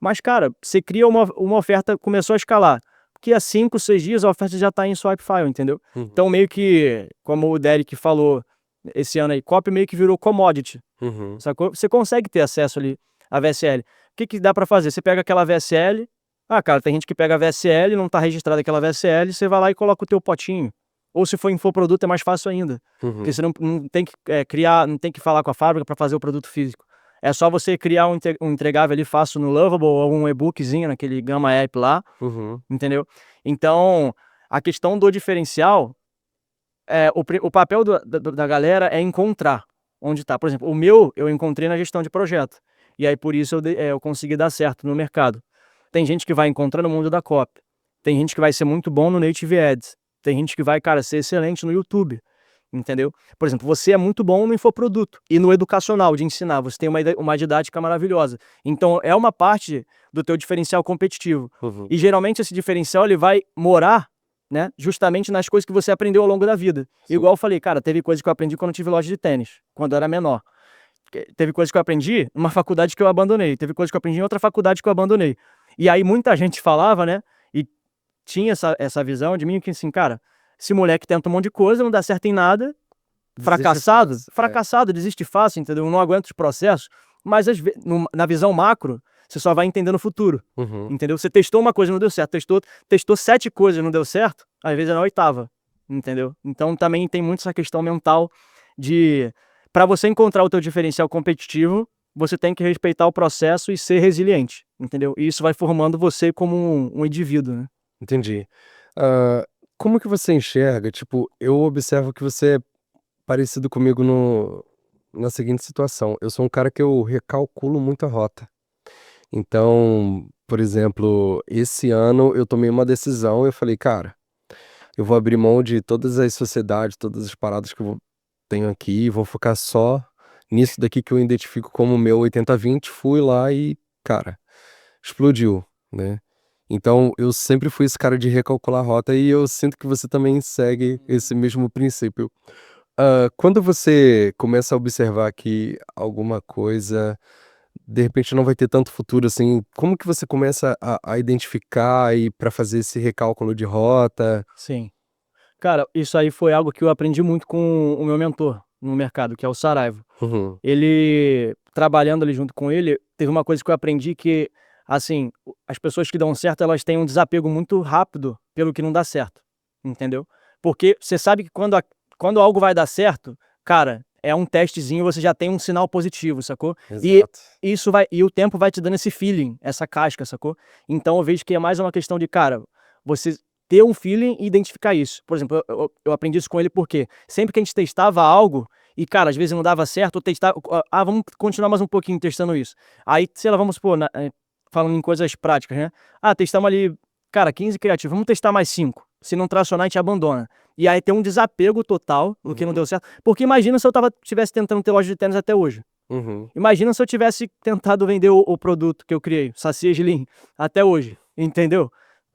Mas, cara, você cria uma oferta, começou a escalar. Porque há 5, 6 dias a oferta já está em swipe file, entendeu? Então, meio que, como o Derek falou esse ano aí, copy meio que virou commodity, sacou? Você consegue ter acesso ali à VSL. O que dá para fazer? Você pega aquela VSL, cara, tem gente que pega a VSL, não está registrada aquela VSL, você vai lá e coloca o teu potinho. Ou se for infoproduto é mais fácil ainda, porque você não tem que criar, não tem que falar com a fábrica para fazer o produto físico. É só você criar um entregável ali fácil no Lovable ou um e-bookzinho naquele Gamma App lá, entendeu? Então, a questão do diferencial, o papel da galera é encontrar onde está. Por exemplo, o meu eu encontrei na gestão de projeto. E aí por isso eu consegui dar certo no mercado. Tem gente que vai encontrar no mundo da copy. Tem gente que vai ser muito bom no Native Ads. Tem gente que vai, cara, ser excelente no YouTube. Entendeu? Por exemplo, você é muito bom no infoproduto e no educacional, de ensinar. Você tem uma didática maravilhosa. Então, é uma parte do teu diferencial competitivo. E, geralmente, esse diferencial ele vai morar, né, justamente nas coisas que você aprendeu ao longo da vida. Sim. Igual eu falei, cara, teve coisas que eu aprendi quando eu tive loja de tênis, quando eu era menor. Teve coisas que eu aprendi numa faculdade que eu abandonei. Teve coisas que eu aprendi em outra faculdade que eu abandonei. E aí, muita gente falava, né, e tinha essa visão de mim que, assim, cara, esse moleque tenta um monte de coisa, não dá certo em nada, fracassado, desiste fácil, entendeu? Não aguenta os processos, mas na visão macro, você só vai entender no futuro, entendeu? Você testou uma coisa e não deu certo, testou 7 coisas e não deu certo, às vezes é na 8ª, entendeu? Então também tem muito essa questão mental de, para você encontrar o teu diferencial competitivo, você tem que respeitar o processo e ser resiliente, entendeu? E isso vai formando você como um indivíduo, né? Entendi. Como que você enxerga? Tipo, eu observo que você é parecido comigo na seguinte situação. Eu sou um cara que eu recalculo muito a rota. Então, por exemplo, esse ano eu tomei uma decisão e eu falei, cara, eu vou abrir mão de todas as sociedades, todas as paradas que eu tenho aqui, vou focar só nisso daqui que eu identifico como meu 80-20. Fui lá e, cara, explodiu, né? Então, eu sempre fui esse cara de recalcular a rota e eu sinto que você também segue esse mesmo princípio. Quando você começa a observar que alguma coisa, de repente, não vai ter tanto futuro assim, como que você começa a identificar e para fazer esse recálculo de rota? Sim. Cara, isso aí foi algo que eu aprendi muito com o meu mentor no mercado, que é o Saraiva. Ele, trabalhando ali junto com ele, teve uma coisa que eu aprendi que, assim, as pessoas que dão certo, elas têm um desapego muito rápido pelo que não dá certo, entendeu? Porque você sabe que quando algo vai dar certo, cara, é um testezinho, você já tem um sinal positivo, sacou? E o tempo vai te dando esse feeling, essa casca, sacou? Então eu vejo que é mais uma questão de, cara, você ter um feeling e identificar isso. Por exemplo, eu aprendi isso com ele porque sempre que a gente testava algo, e, cara, às vezes não dava certo, ou testava, vamos continuar mais um pouquinho testando isso. Aí, sei lá, vamos supor, falando em coisas práticas, né? Testamos ali, cara, 15 criativos, vamos testar mais 5. Se não tracionar, a gente abandona. E aí tem um desapego total do que não deu certo. Porque imagina se eu tivesse tentando ter loja de tênis até hoje. Imagina se eu tivesse tentado vender o produto que eu criei, Saci Slim, até hoje, entendeu?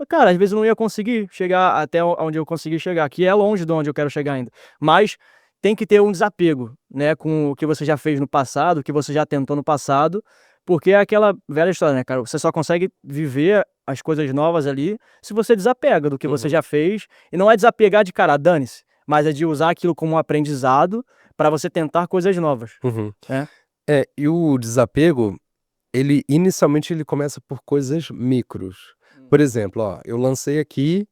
Cara, às vezes eu não ia conseguir chegar até onde eu consegui chegar, que é longe de onde eu quero chegar ainda. Mas tem que ter um desapego, né, com o que você já fez no passado, o que você já tentou no passado, porque é aquela velha história, né, cara? Você só consegue viver as coisas novas ali se você desapega do que você já fez. E não é desapegar de, cara, dane-se, mas é de usar aquilo como um aprendizado para você tentar coisas novas. Uhum. Né? E o desapego, ele inicialmente ele começa por coisas micros. Por exemplo, ó, eu lancei aqui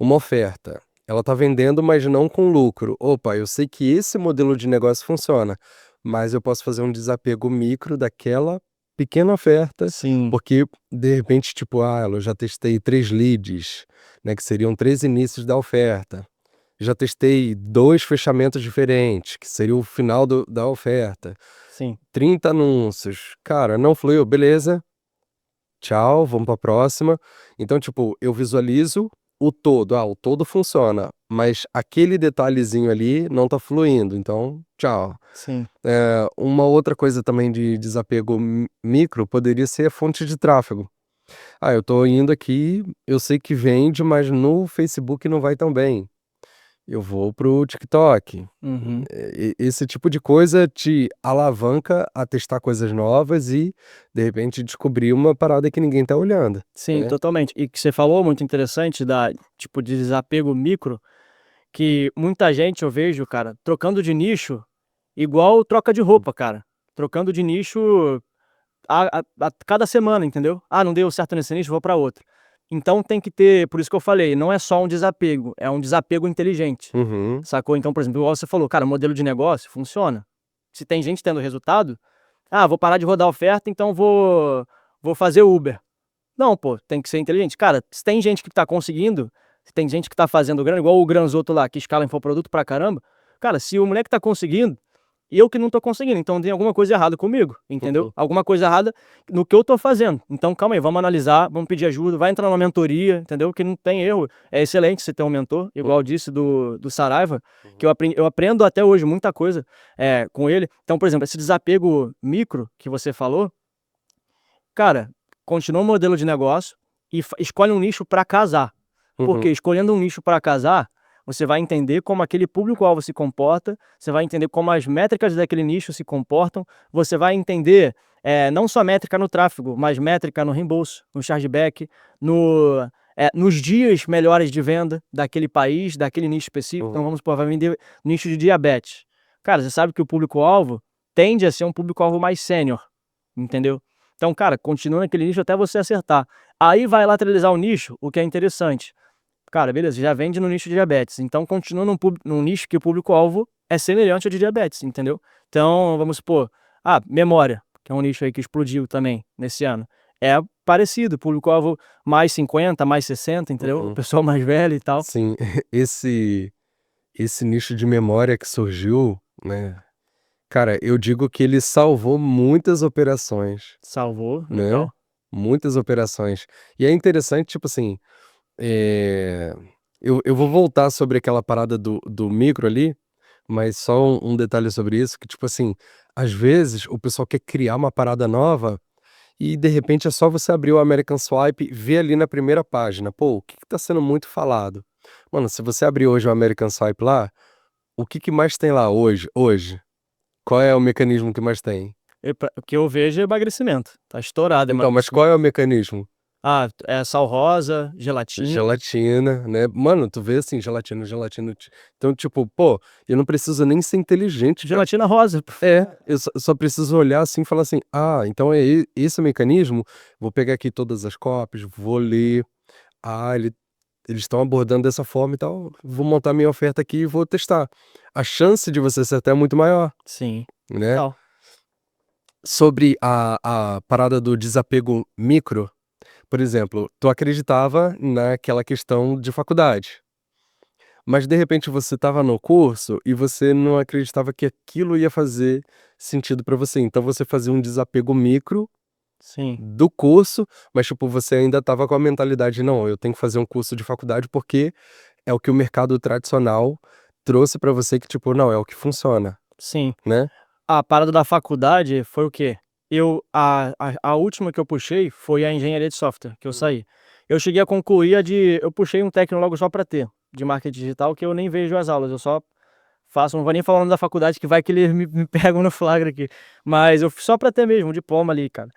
uma oferta. Ela tá vendendo, mas não com lucro. Opa, eu sei que esse modelo de negócio funciona, mas eu posso fazer um desapego micro daquela pequena oferta, Sim, porque de repente, tipo, eu já testei 3 leads, né, que seriam 3 inícios da oferta. Já testei 2 fechamentos diferentes, que seria o final da oferta. sim, 30 anúncios. Cara, não fluiu, beleza. Tchau, vamos pra próxima. Então, tipo, eu visualizo o todo. O todo funciona, mas aquele detalhezinho ali não tá fluindo, então, tchau. sim, Uma outra coisa também de desapego micro poderia ser a fonte de tráfego. Eu tô indo aqui, eu sei que vende, mas no Facebook não vai tão bem. Eu vou pro TikTok. uhum. Esse tipo de coisa te alavanca a testar coisas novas e, de repente, descobrir uma parada que ninguém tá olhando, Sim, né. totalmente. E que você falou muito interessante da tipo, de desapego micro, que muita gente eu vejo, cara, trocando de nicho, igual troca de roupa, cara. Trocando de nicho a cada semana, entendeu? "Ah, não deu certo nesse nicho, vou pra outro". Então tem que ter, por isso que eu falei, não é só um desapego, é um desapego inteligente, Uhum. sacou? Então, por exemplo, igual você falou, cara, modelo de negócio funciona. Se tem gente tendo resultado: "Ah, vou parar de rodar oferta, então vou fazer Uber". Não, pô, tem que ser inteligente. Cara, se tem gente que tá conseguindo, se tem gente que tá fazendo grana, igual o Granzoto lá, que escala infoproduto pra caramba, cara, se o moleque tá conseguindo, eu que não tô conseguindo, então tem alguma coisa errada comigo, entendeu? Uhum. Alguma coisa errada no que eu tô fazendo. Então calma aí, vamos analisar, vamos pedir ajuda, vai entrar numa mentoria, entendeu? Que não tem erro. É excelente você ter um mentor, igual eu disse do Saraiva, que Uhum. eu aprendo até hoje muita coisa, com ele. Então, por exemplo, esse desapego micro que você falou, cara, continua o modelo de negócio e escolhe um nicho para casar. Porque Uhum. escolhendo um nicho para casar, você vai entender como aquele público-alvo se comporta, você vai entender como as métricas daquele nicho se comportam, você vai entender, não só métrica no tráfego, mas métrica no reembolso, no chargeback, nos dias melhores de venda daquele país, daquele nicho específico. Então Uhum. vamos supor, vai vender nicho de diabetes. Cara, você sabe que o público-alvo tende a ser um público-alvo mais sênior, entendeu? Então, cara, continua naquele nicho até você acertar. Aí vai lateralizar o nicho, o que é interessante. Cara, beleza, já vende no nicho de diabetes, então continua num nicho que o público-alvo é semelhante ao de diabetes, entendeu? Então, vamos supor, memória, que é um nicho aí que explodiu também nesse ano. É parecido, público-alvo mais 50, mais 60, entendeu? O Uhum. pessoal mais velho e tal. Sim, esse nicho de memória que surgiu, né, cara, eu digo que ele salvou muitas operações, Salvou, né, legal. muitas operações. E é interessante, tipo assim, eh, eu vou voltar sobre aquela parada do micro ali, mas só um detalhe sobre isso, que tipo assim, às vezes o pessoal quer criar uma parada nova e de repente é só você abrir o American Swipe e ver ali na primeira página, pô, o que que tá sendo muito falado? Mano, se você abrir hoje o American Swipe lá, o que que mais tem lá hoje? Qual é o mecanismo que mais tem? O que eu vejo é emagrecimento. Tá estourado Então, mas qual emagrecimento. é o mecanismo? É sal rosa, gelatina. Gelatina, né. Mano, tu vê assim, gelatina, gelatina, então tipo, pô, eu não preciso nem ser inteligente pra Gelatina rosa. eu só preciso olhar assim e falar assim: "Ah, então é esse o mecanismo? Vou pegar aqui todas as cópias, vou ler. Ah, eles estão abordando dessa forma e tal, vou montar minha oferta aqui e vou testar". A chance de você acertar é muito maior, Sim, né. total. Sobre a parada do desapego micro, por exemplo, tu acreditava naquela questão de faculdade, mas de repente você estava no curso e você não acreditava que aquilo ia fazer sentido pra você, então você fazia um desapego micro Sim, do curso, mas tipo, você ainda estava com a mentalidade: "Não, eu tenho que fazer um curso de faculdade, porque é o que o mercado tradicional trouxe pra você que tipo, não, é o que funciona", sim. né. A parada da faculdade foi o quê? A última que eu puxei foi a engenharia de software, que eu saí. Eu cheguei a concluir eu puxei um técnico logo só pra ter, de marketing digital, que eu nem vejo as aulas, eu só faço, não vou nem falar o nome da faculdade que vai que eles me pegam no flagra aqui. Mas eu fiz só pra ter mesmo um diploma ali, cara.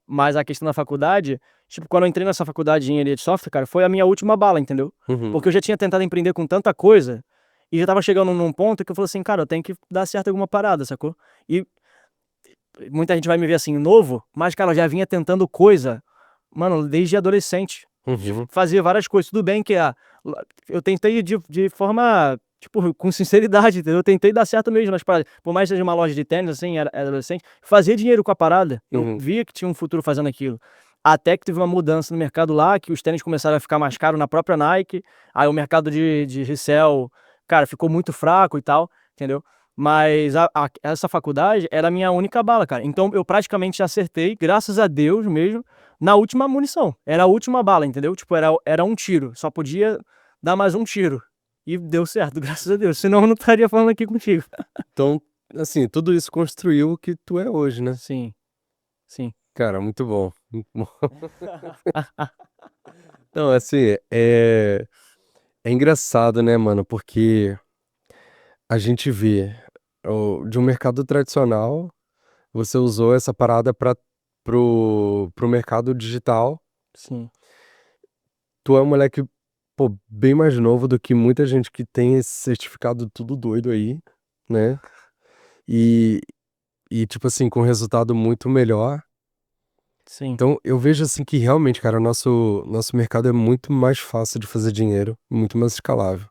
Mas a questão da faculdade, tipo, quando eu entrei nessa faculdade de engenharia de software, cara, foi a minha última bala, entendeu? Uhum. Porque eu já tinha tentado empreender com tanta coisa, e já estava chegando num ponto que eu falei assim: "Cara, eu tenho que dar certo em alguma parada", sacou? E muita gente vai me ver assim, novo, mas, cara, eu já vinha tentando coisa, mano, desde adolescente. Uhum. Fazia várias coisas. Tudo bem que eu tentei de forma, tipo, com sinceridade, entendeu? Eu tentei dar certo mesmo nas paradas. Por mais que seja uma loja de tênis, assim, era adolescente, fazia dinheiro com a parada. Eu Uhum. via que tinha um futuro fazendo aquilo. Até que teve uma mudança no mercado lá, que os tênis começaram a ficar mais caros na própria Nike. Aí o mercado de resell, cara, ficou muito fraco e tal, entendeu? Mas essa faculdade era a minha única bala, cara. Então eu praticamente acertei, graças a Deus mesmo, na última munição. Era a última bala, entendeu? Tipo, era um tiro. Só podia dar mais um tiro. E deu certo, graças a Deus. Senão eu não estaria falando aqui contigo. Então, assim, tudo isso construiu o que tu é hoje, né? Sim, sim. Cara, muito bom. Muito bom. Não, assim, é engraçado, né, mano? Porque a gente vê de um mercado tradicional, você usou essa parada pro mercado digital. Sim, Tu é um moleque, pô, bem mais novo do que muita gente que tem esse certificado tudo doido aí, né? E, e tipo assim, com resultado muito melhor. sim. Então, eu vejo assim que realmente, cara, o nosso mercado é muito mais fácil de fazer dinheiro, muito mais escalável,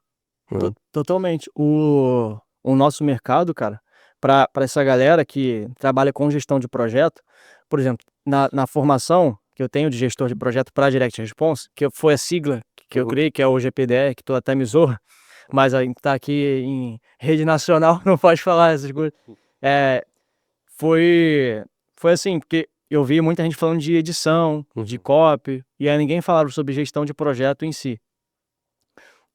né? Totalmente. O nosso mercado, cara, para essa galera que trabalha com gestão de projeto, por exemplo, na formação que eu tenho de gestor de projeto para Direct Response, que foi a sigla que eu Uhum. criei, que é o GPDR, que tu até me zoa, mas a gente tá aqui em rede nacional, não pode falar essas coisas. É, foi, foi assim, porque eu vi muita gente falando de edição, de Uhum. copy, e aí ninguém falava sobre gestão de projeto em si.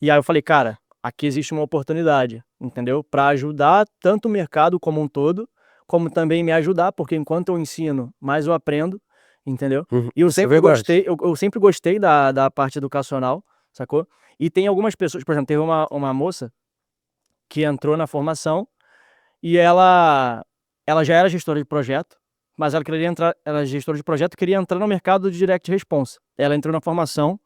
E aí eu falei, cara, aqui existe uma oportunidade, entendeu? Para ajudar tanto o mercado como um todo, como também me ajudar, porque enquanto eu ensino, mais eu aprendo, entendeu? Uhum. E eu Isso é sempre verdade. gostei, eu sempre gostei da parte educacional, sacou? E tem algumas pessoas, por exemplo, teve uma moça que entrou na formação e ela já era gestora de projeto, mas ela queria entrar, ela é gestora de projeto, queria entrar no mercado de Direct Response. Ela entrou na formação,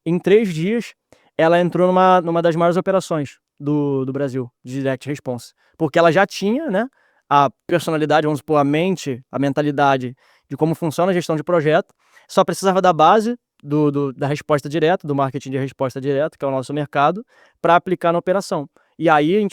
em 3 dias, ela entrou numa das maiores operações do Brasil, de Direct Response. Porque ela já tinha, né, a personalidade, vamos supor, a mente, a mentalidade de como funciona a gestão de projeto, só precisava da base da resposta direta, do marketing de resposta direta, que é o nosso mercado, para aplicar na operação. E aí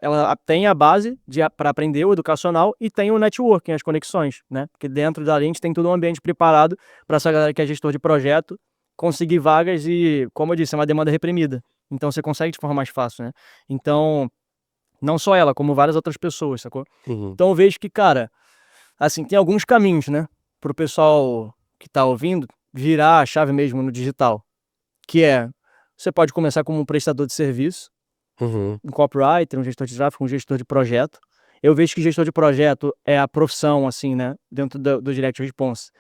ela tem a base para aprender o educacional e tem o networking, as conexões, né? Porque dentro da gente tem todo um ambiente preparado para essa galera que é gestor de projeto conseguir vagas e, como eu disse, é uma demanda reprimida. Então você consegue de forma mais fácil, né? Então, não só ela, como várias outras pessoas, sacou? Uhum. Então eu vejo que, cara, assim, tem alguns caminhos, né? Pro pessoal que tá ouvindo virar a chave mesmo no digital. Que é, você pode começar como um prestador de serviço, Uhum. um copywriter, um gestor de tráfego, um gestor de projeto. Eu vejo que gestor de projeto é a profissão, assim, né? Dentro do Direct Response,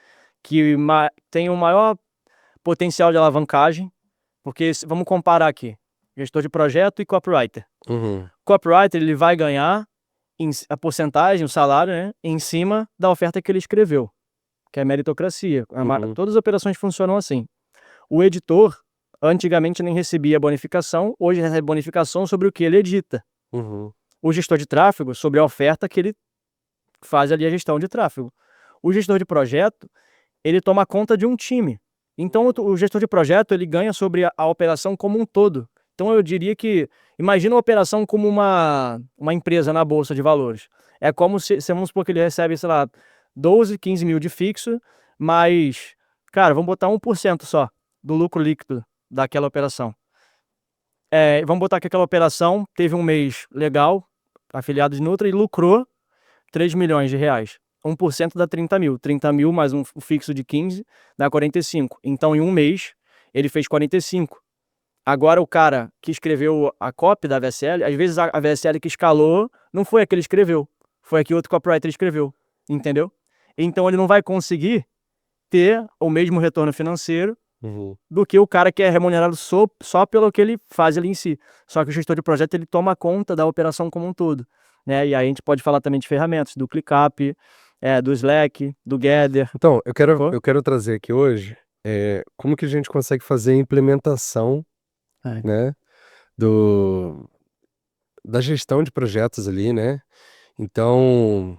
que tem o maior potencial de alavancagem, porque vamos comparar aqui, gestor de projeto e copywriter. Uhum. Copywriter, ele vai ganhar a porcentagem, o salário, né, em cima da oferta que ele escreveu, que é meritocracia. Uhum. Todas as operações funcionam assim. O editor, antigamente nem recebia bonificação, hoje recebe bonificação sobre o que ele edita. Uhum. O gestor de tráfego, sobre a oferta que ele faz ali a gestão de tráfego. O gestor de projeto, ele toma conta de um time. Então, o gestor de projeto, ele ganha sobre a operação como um todo. Então, eu diria que, imagina uma operação como uma empresa na bolsa de valores. É como se vamos supor que ele recebe, sei lá, 12, 15 mil de fixo, mas, cara, vamos botar 1% só do lucro líquido daquela operação. Vamos botar que aquela operação teve um mês legal, afiliado de Nutra, e lucrou 3 milhões de reais. 1% dá 30 mil. 30 mil mais um fixo de 15 dá 45. Então, em um mês, ele fez 45. Agora, o cara que escreveu a copy da VSL, às vezes a VSL que escalou não foi a que ele escreveu, foi a que outro copywriter escreveu, entendeu? Então, ele não vai conseguir ter o mesmo retorno financeiro Uhum. do que o cara que é remunerado só pelo que ele faz ali em si. Só que o gestor de projeto, ele toma conta da operação como um todo, né? E aí a gente pode falar também de ferramentas, do ClickUp, do Slack, do Gather. Então, Sacou? eu quero trazer aqui hoje como que a gente consegue fazer a implementação, É. né, da gestão de projetos ali, né? Então,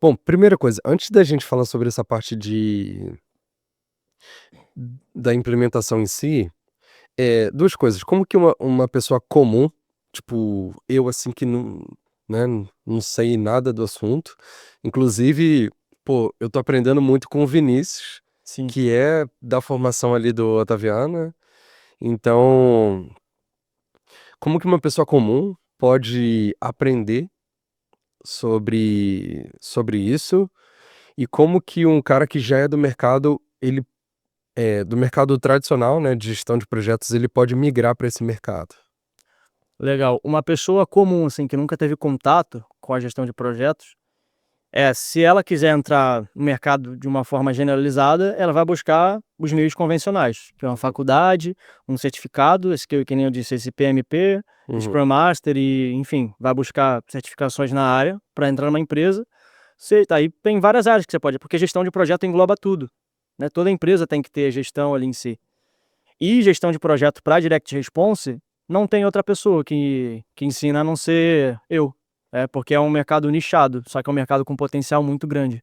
Bom, primeira coisa, antes da gente falar sobre essa parte da implementação em si, duas coisas. Como que uma pessoa comum, tipo, eu assim que não, né, não sei nada do assunto, inclusive, pô, eu tô aprendendo muito com o Vinícius, Sim. que é da formação ali do Otaviano. Então, como que uma pessoa comum pode aprender sobre isso e como que um cara que já é do mercado, ele do mercado tradicional, né, de gestão de projetos, ele pode migrar para esse mercado? Legal. Uma pessoa comum, assim, que nunca teve contato com a gestão de projetos, se ela quiser entrar no mercado de uma forma generalizada, ela vai buscar os meios convencionais, que é uma faculdade, um certificado, esse que nem eu disse, esse PMP, Uhum, Scrum Master e, enfim, vai buscar certificações na área para entrar numa empresa. Você tá aí, tem várias áreas que você pode, porque gestão de projeto engloba tudo, né? Toda empresa tem que ter gestão ali em si. E gestão de projeto para Direct Response, não tem outra pessoa que ensina a não ser eu. Porque é um mercado nichado, só que é um mercado com potencial muito grande,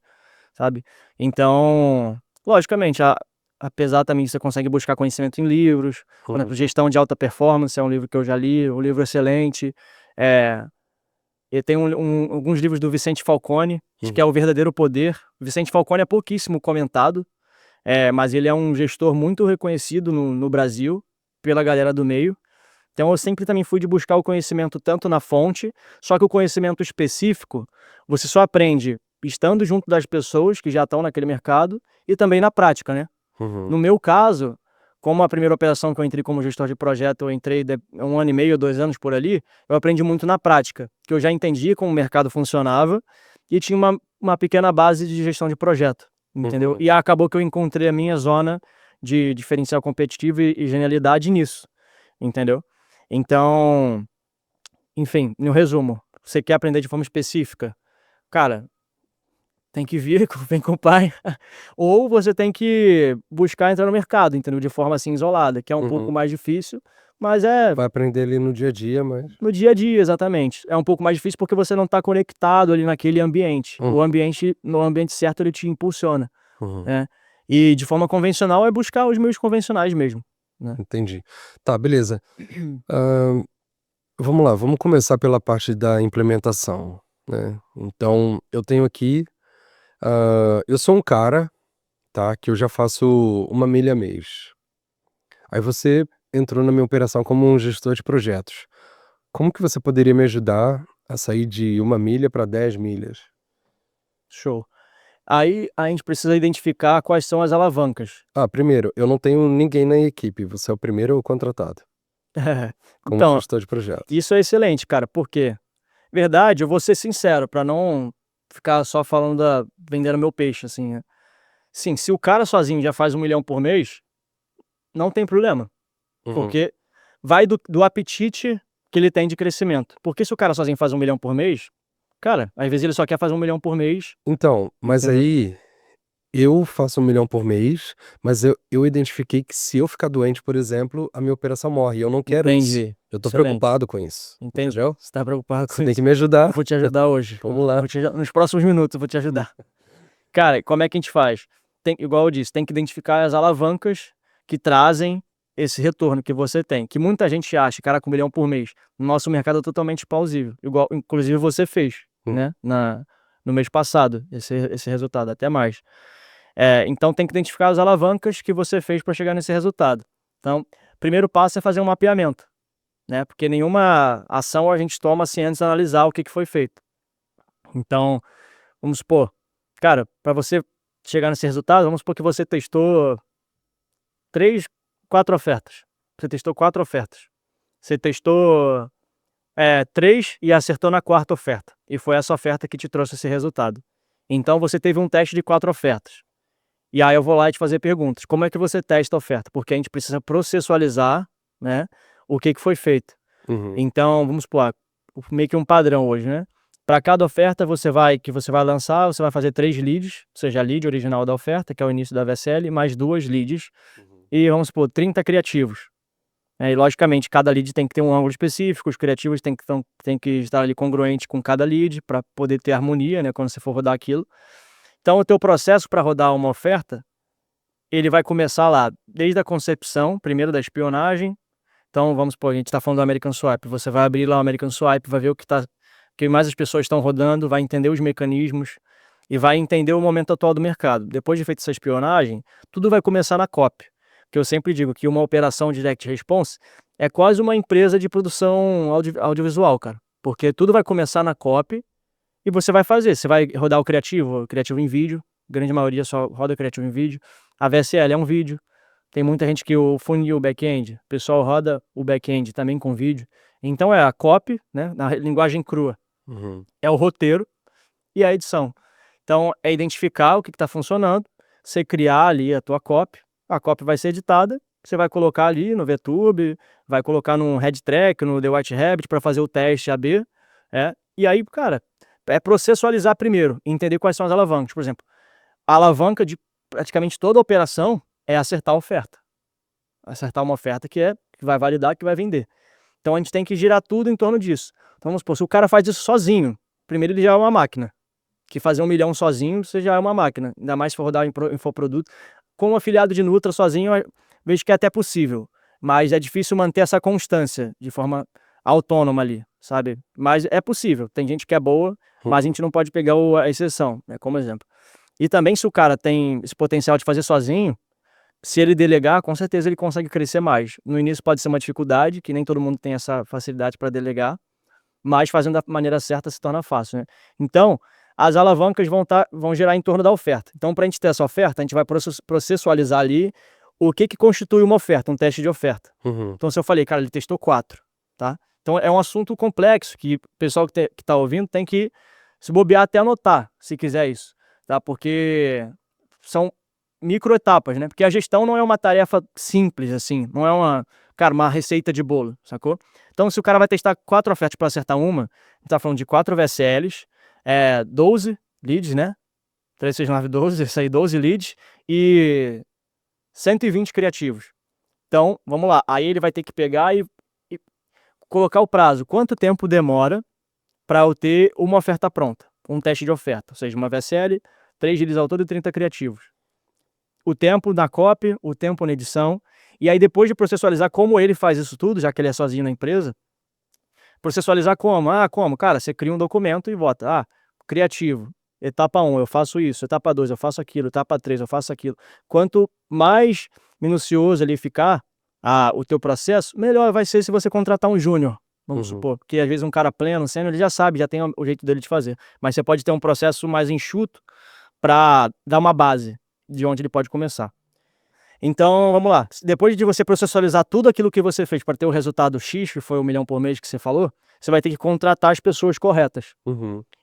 sabe? Então, logicamente, apesar também você consegue buscar conhecimento em livros, por uhum, exemplo, Gestão de Alta Performance é um livro que eu já li, um livro excelente. É, e tem alguns livros do Vicente Falcone, que é uhum, O Verdadeiro Poder. O Vicente Falcone é pouquíssimo comentado, mas ele é um gestor muito reconhecido no Brasil pela galera do meio. Então eu sempre também fui de buscar o conhecimento tanto na fonte, só que o conhecimento específico você só aprende estando junto das pessoas que já estão naquele mercado e também na prática, né? uhum, No meu caso, como a primeira operação que eu entrei como gestor de projeto, eu entrei 1 ano e meio, 2 anos por ali, eu aprendi muito na prática, que eu já entendia como o mercado funcionava e tinha uma pequena base de gestão de projeto, entendeu? uhum. E acabou que eu encontrei a minha zona de diferencial competitivo e genialidade nisso, entendeu? Então, enfim, no resumo, você quer aprender de forma específica? Cara, tem que vir, vem com o pai. Ou você tem que buscar entrar no mercado, entendeu? De forma assim isolada, que é um pouco Uhum. mais difícil, mas é Vai aprender ali no dia a dia, mas no dia a dia, exatamente. É um pouco mais difícil porque você não está conectado ali naquele ambiente. Uhum, O ambiente, no ambiente certo, ele te impulsiona, uhum, né? E de forma convencional é buscar os meios convencionais mesmo, né? entendi. Tá, beleza. Hã, vamos lá, vamos começar pela parte da implementação, né. Então eu tenho aqui, eu sou um cara, tá, que eu já faço 1 milha mês. Aí você entrou na minha operação como um gestor de projetos. Como que você poderia me ajudar a sair de 1 milha para 10 milhas? Show. Aí a gente precisa identificar quais são as alavancas. Ah, primeiro, eu não tenho ninguém na equipe, você é o primeiro contratado, como Então, gestor de projeto. isso é excelente, cara, por quê? Verdade, eu vou ser sincero, pra não ficar só falando vendendo meu peixe, assim, né. Sim, se o cara sozinho já faz 1 milhão por mês, não tem problema, Uhum. porque vai do apetite que ele tem de crescimento. Porque se o cara sozinho faz 1 milhão por mês, cara, às vezes ele só quer fazer 1 milhão por mês, Então, mas entendeu? aí eu faço 1 milhão por mês, mas eu identifiquei que se eu ficar doente, por exemplo, a minha operação morre, e eu não quero isso. Entendi, Eu tô excelente. preocupado com isso, Entendi, entendeu? você tá preocupado Você com tem que isso. me ajudar. Eu vou te ajudar hoje, Vamos lá. nos próximos minutos eu vou te ajudar. Cara, como é que a gente faz? Igual eu disse, tem que identificar as alavancas que trazem esse retorno que você tem, que muita gente acha, cara, com 1 milhão por mês. No nosso mercado é totalmente plausível, igual inclusive você fez, Hum, né, no mês passado, esse resultado, até mais. Então tem que identificar as alavancas que você fez para chegar nesse resultado. Então, primeiro passo é fazer um mapeamento, né, porque nenhuma ação a gente toma sem antes analisar o que foi feito. Então, vamos supor, cara, para você chegar nesse resultado, vamos supor que você testou 3, 4 ofertas. Você testou 4 ofertas. Você testou, 3 e acertou na quarta oferta. E foi essa oferta que te trouxe esse resultado. Então você teve um teste de 4 ofertas. E aí eu vou lá e te fazer perguntas. Como é que você testa a oferta? Porque a gente precisa processualizar, né, o que foi feito. uhum, Então, vamos supor, meio que um padrão hoje, né? Para cada oferta que você vai lançar, você vai fazer 3 leads, ou seja, a lead original da oferta, que é o início da VSL, mais 2 leads, uhum, e vamos supor, 30 criativos. E logicamente cada lead tem que ter um ângulo específico, os criativos tem que estar ali congruente com cada lead para poder ter harmonia, né, quando você for rodar aquilo. Então o teu processo para rodar uma oferta, ele vai começar lá, desde a concepção, primeiro da espionagem. Então vamos supor, a gente está falando do American Swipe, você vai abrir lá o American Swipe, vai ver o que mais as pessoas estão rodando, vai entender os mecanismos e vai entender o momento atual do mercado. Depois de feita essa espionagem, tudo vai começar na copy. Que eu sempre digo que uma operação de direct response é quase uma empresa de produção audiovisual, cara. Porque tudo vai começar na copy e você vai rodar o criativo em vídeo, a grande maioria só roda criativo em vídeo. A VSL é um vídeo. Tem muita gente que o funil back-end, o pessoal roda o back-end também com vídeo. Então é a copy, né, na linguagem crua. É o roteiro e a edição. Então é identificar o que está funcionando, você criar ali a tua copy. A copy vai ser editada, você vai colocar ali no VTube, vai colocar no Headtrack, no The White Rabbit para fazer o teste AB. E aí, cara, é processualizar primeiro, entender quais são as alavancas. Por exemplo, a alavanca de praticamente toda a operação é acertar a oferta. Acertar uma oferta que vai validar, que vai vender. Então a gente tem que girar tudo em torno disso. Então vamos supor, se o cara faz isso sozinho, primeiro ele já é uma máquina. Que fazer 1 milhão sozinho, você já é uma máquina. Ainda mais se for rodar infoproduto. Com um afiliado de Nutra sozinho, eu vejo que é até possível. Mas é difícil manter essa constância de forma autônoma ali, sabe? Mas é possível. Tem gente que é boa, mas a gente não pode pegar a exceção, né, como exemplo. E também se o cara tem esse potencial de fazer sozinho, se ele delegar, com certeza ele consegue crescer mais. No início pode ser uma dificuldade, que nem todo mundo tem essa facilidade para delegar, mas fazendo da maneira certa se torna fácil, né? Então, as alavancas vão gerar em torno da oferta. Então, para a gente ter essa oferta, a gente vai processualizar ali o que constitui uma oferta, um teste de oferta. Então, se eu falei, cara, ele testou 4, tá? Então, é um assunto complexo que o pessoal que está ouvindo tem que se bobear até anotar, se quiser isso, tá? Porque são microetapas, né? Porque a gestão não é uma tarefa simples, assim, não é uma receita de bolo, sacou? Então, se o cara vai testar 4 ofertas para acertar uma, a gente tá falando de 4 VSLs, 12 leads, né? 3, 6, 9, 12, isso aí, 12 leads e 120 criativos. Então, vamos lá. Aí ele vai ter que pegar e colocar o prazo. Quanto tempo demora para eu ter uma oferta pronta? Um teste de oferta, ou seja, uma VSL, 3 leads ao todo e 30 criativos. O tempo na copy, o tempo na edição. E aí, depois de processualizar como ele faz isso tudo, já que ele é sozinho na empresa, processualizar como? Como? Cara, você cria um documento e bota, criativo, etapa 1, eu faço isso, etapa 2, eu faço aquilo, etapa 3, eu faço aquilo. Quanto mais minucioso ali ficar o teu processo, melhor vai ser se você contratar um júnior, vamos supor. Porque às vezes um cara pleno, sênior, ele já sabe, já tem o jeito dele de fazer. Mas você pode ter um processo mais enxuto para dar uma base de onde ele pode começar. Então, vamos lá. Depois de você processualizar tudo aquilo que você fez para ter o resultado X, que foi 1 milhão por mês que você falou, você vai ter que contratar as pessoas corretas.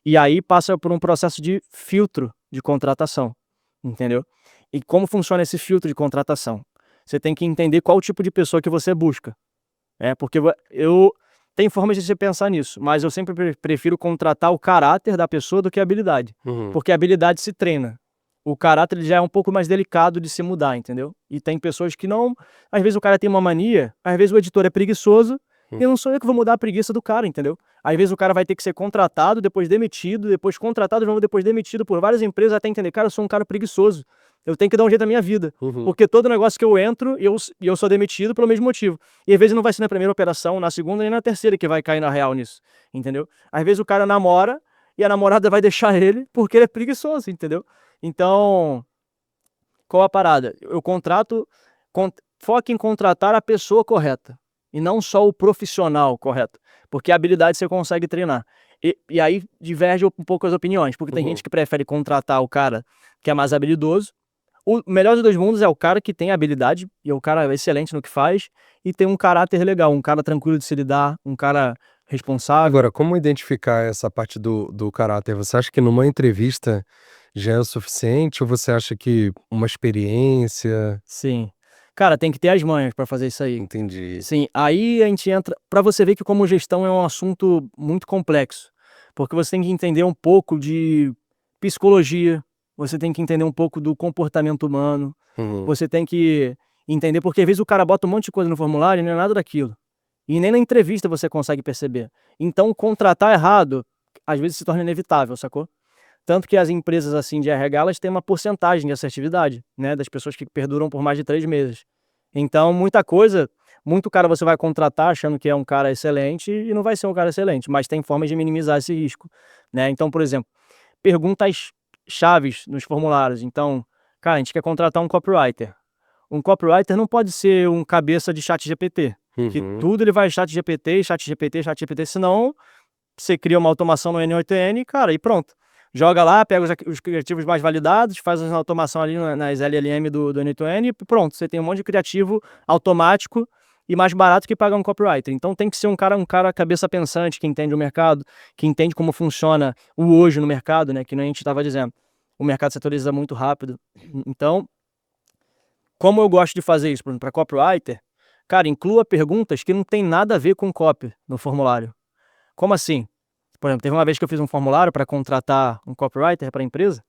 E aí passa por um processo de filtro de contratação, entendeu? E como funciona esse filtro de contratação? Você tem que entender qual tipo de pessoa que você busca. Porque tem formas de você pensar nisso, mas eu sempre prefiro contratar o caráter da pessoa do que a habilidade. Porque a habilidade se treina. O caráter ele já é um pouco mais delicado de se mudar, entendeu? E tem pessoas que não... Às vezes o cara tem uma mania, às vezes o editor é preguiçoso, e não sou eu que vou mudar a preguiça do cara, entendeu? Às vezes o cara vai ter que ser contratado, depois demitido, depois contratado de novo, depois demitido por várias empresas até entender, cara, eu sou um cara preguiçoso, eu tenho que dar um jeito na minha vida. Porque todo negócio que eu entro, eu sou demitido pelo mesmo motivo. E às vezes não vai ser na primeira operação, na segunda nem na terceira que vai cair na real nisso, entendeu? Às vezes o cara namora, e a namorada vai deixar ele porque ele é preguiçoso, entendeu? Então, qual a parada? Eu foco em contratar a pessoa correta, e não só o profissional correto, porque a habilidade você consegue treinar. E aí diverge um pouco as opiniões, porque tem gente que prefere contratar o cara que é mais habilidoso. O melhor dos dois mundos é o cara que tem habilidade, e o cara é excelente no que faz, e tem um caráter legal, um cara tranquilo de se lidar, um cara responsável. Agora, como identificar essa parte do caráter? Você acha que numa entrevista já é o suficiente, ou você acha que uma experiência... Sim. Cara, tem que ter as manhas para fazer isso aí. Entendi. Sim, aí a gente entra... Para você ver que como gestão é um assunto muito complexo, porque você tem que entender um pouco de psicologia, você tem que entender um pouco do comportamento humano, você tem que Entender? Porque às vezes o cara bota um monte de coisa no formulário e não é nada daquilo. E nem na entrevista você consegue perceber. Então, contratar errado, às vezes se torna inevitável, sacou? Tanto que as empresas assim de RH, elas têm uma porcentagem de assertividade, né? Das pessoas que perduram por mais de 3 meses. Então, muita coisa, muito cara você vai contratar achando que é um cara excelente e não vai ser um cara excelente, mas tem formas de minimizar esse risco, né? Então, por exemplo, perguntas chaves nos formulários. Então, cara, a gente quer contratar um copywriter. Um copywriter não pode ser um cabeça de chat GPT, que Uhum. tudo ele vai chat GPT, chat GPT, chat GPT, senão você cria uma automação no N8N, cara, e pronto. Joga lá, pega os criativos mais validados, faz uma automação ali nas LLM do N8N e pronto, você tem um monte de criativo automático e mais barato que pagar um copywriter. Então tem que ser um cara cabeça pensante, que entende o mercado, que entende como funciona o hoje no mercado, né, que nem a gente estava dizendo. O mercado se atualiza muito rápido. Então, como eu gosto de fazer isso, por exemplo, para copywriter, cara, inclua perguntas que não tem nada a ver com copy no formulário. Como assim? Por exemplo, teve uma vez que eu fiz um formulário para contratar um copywriter para a empresa,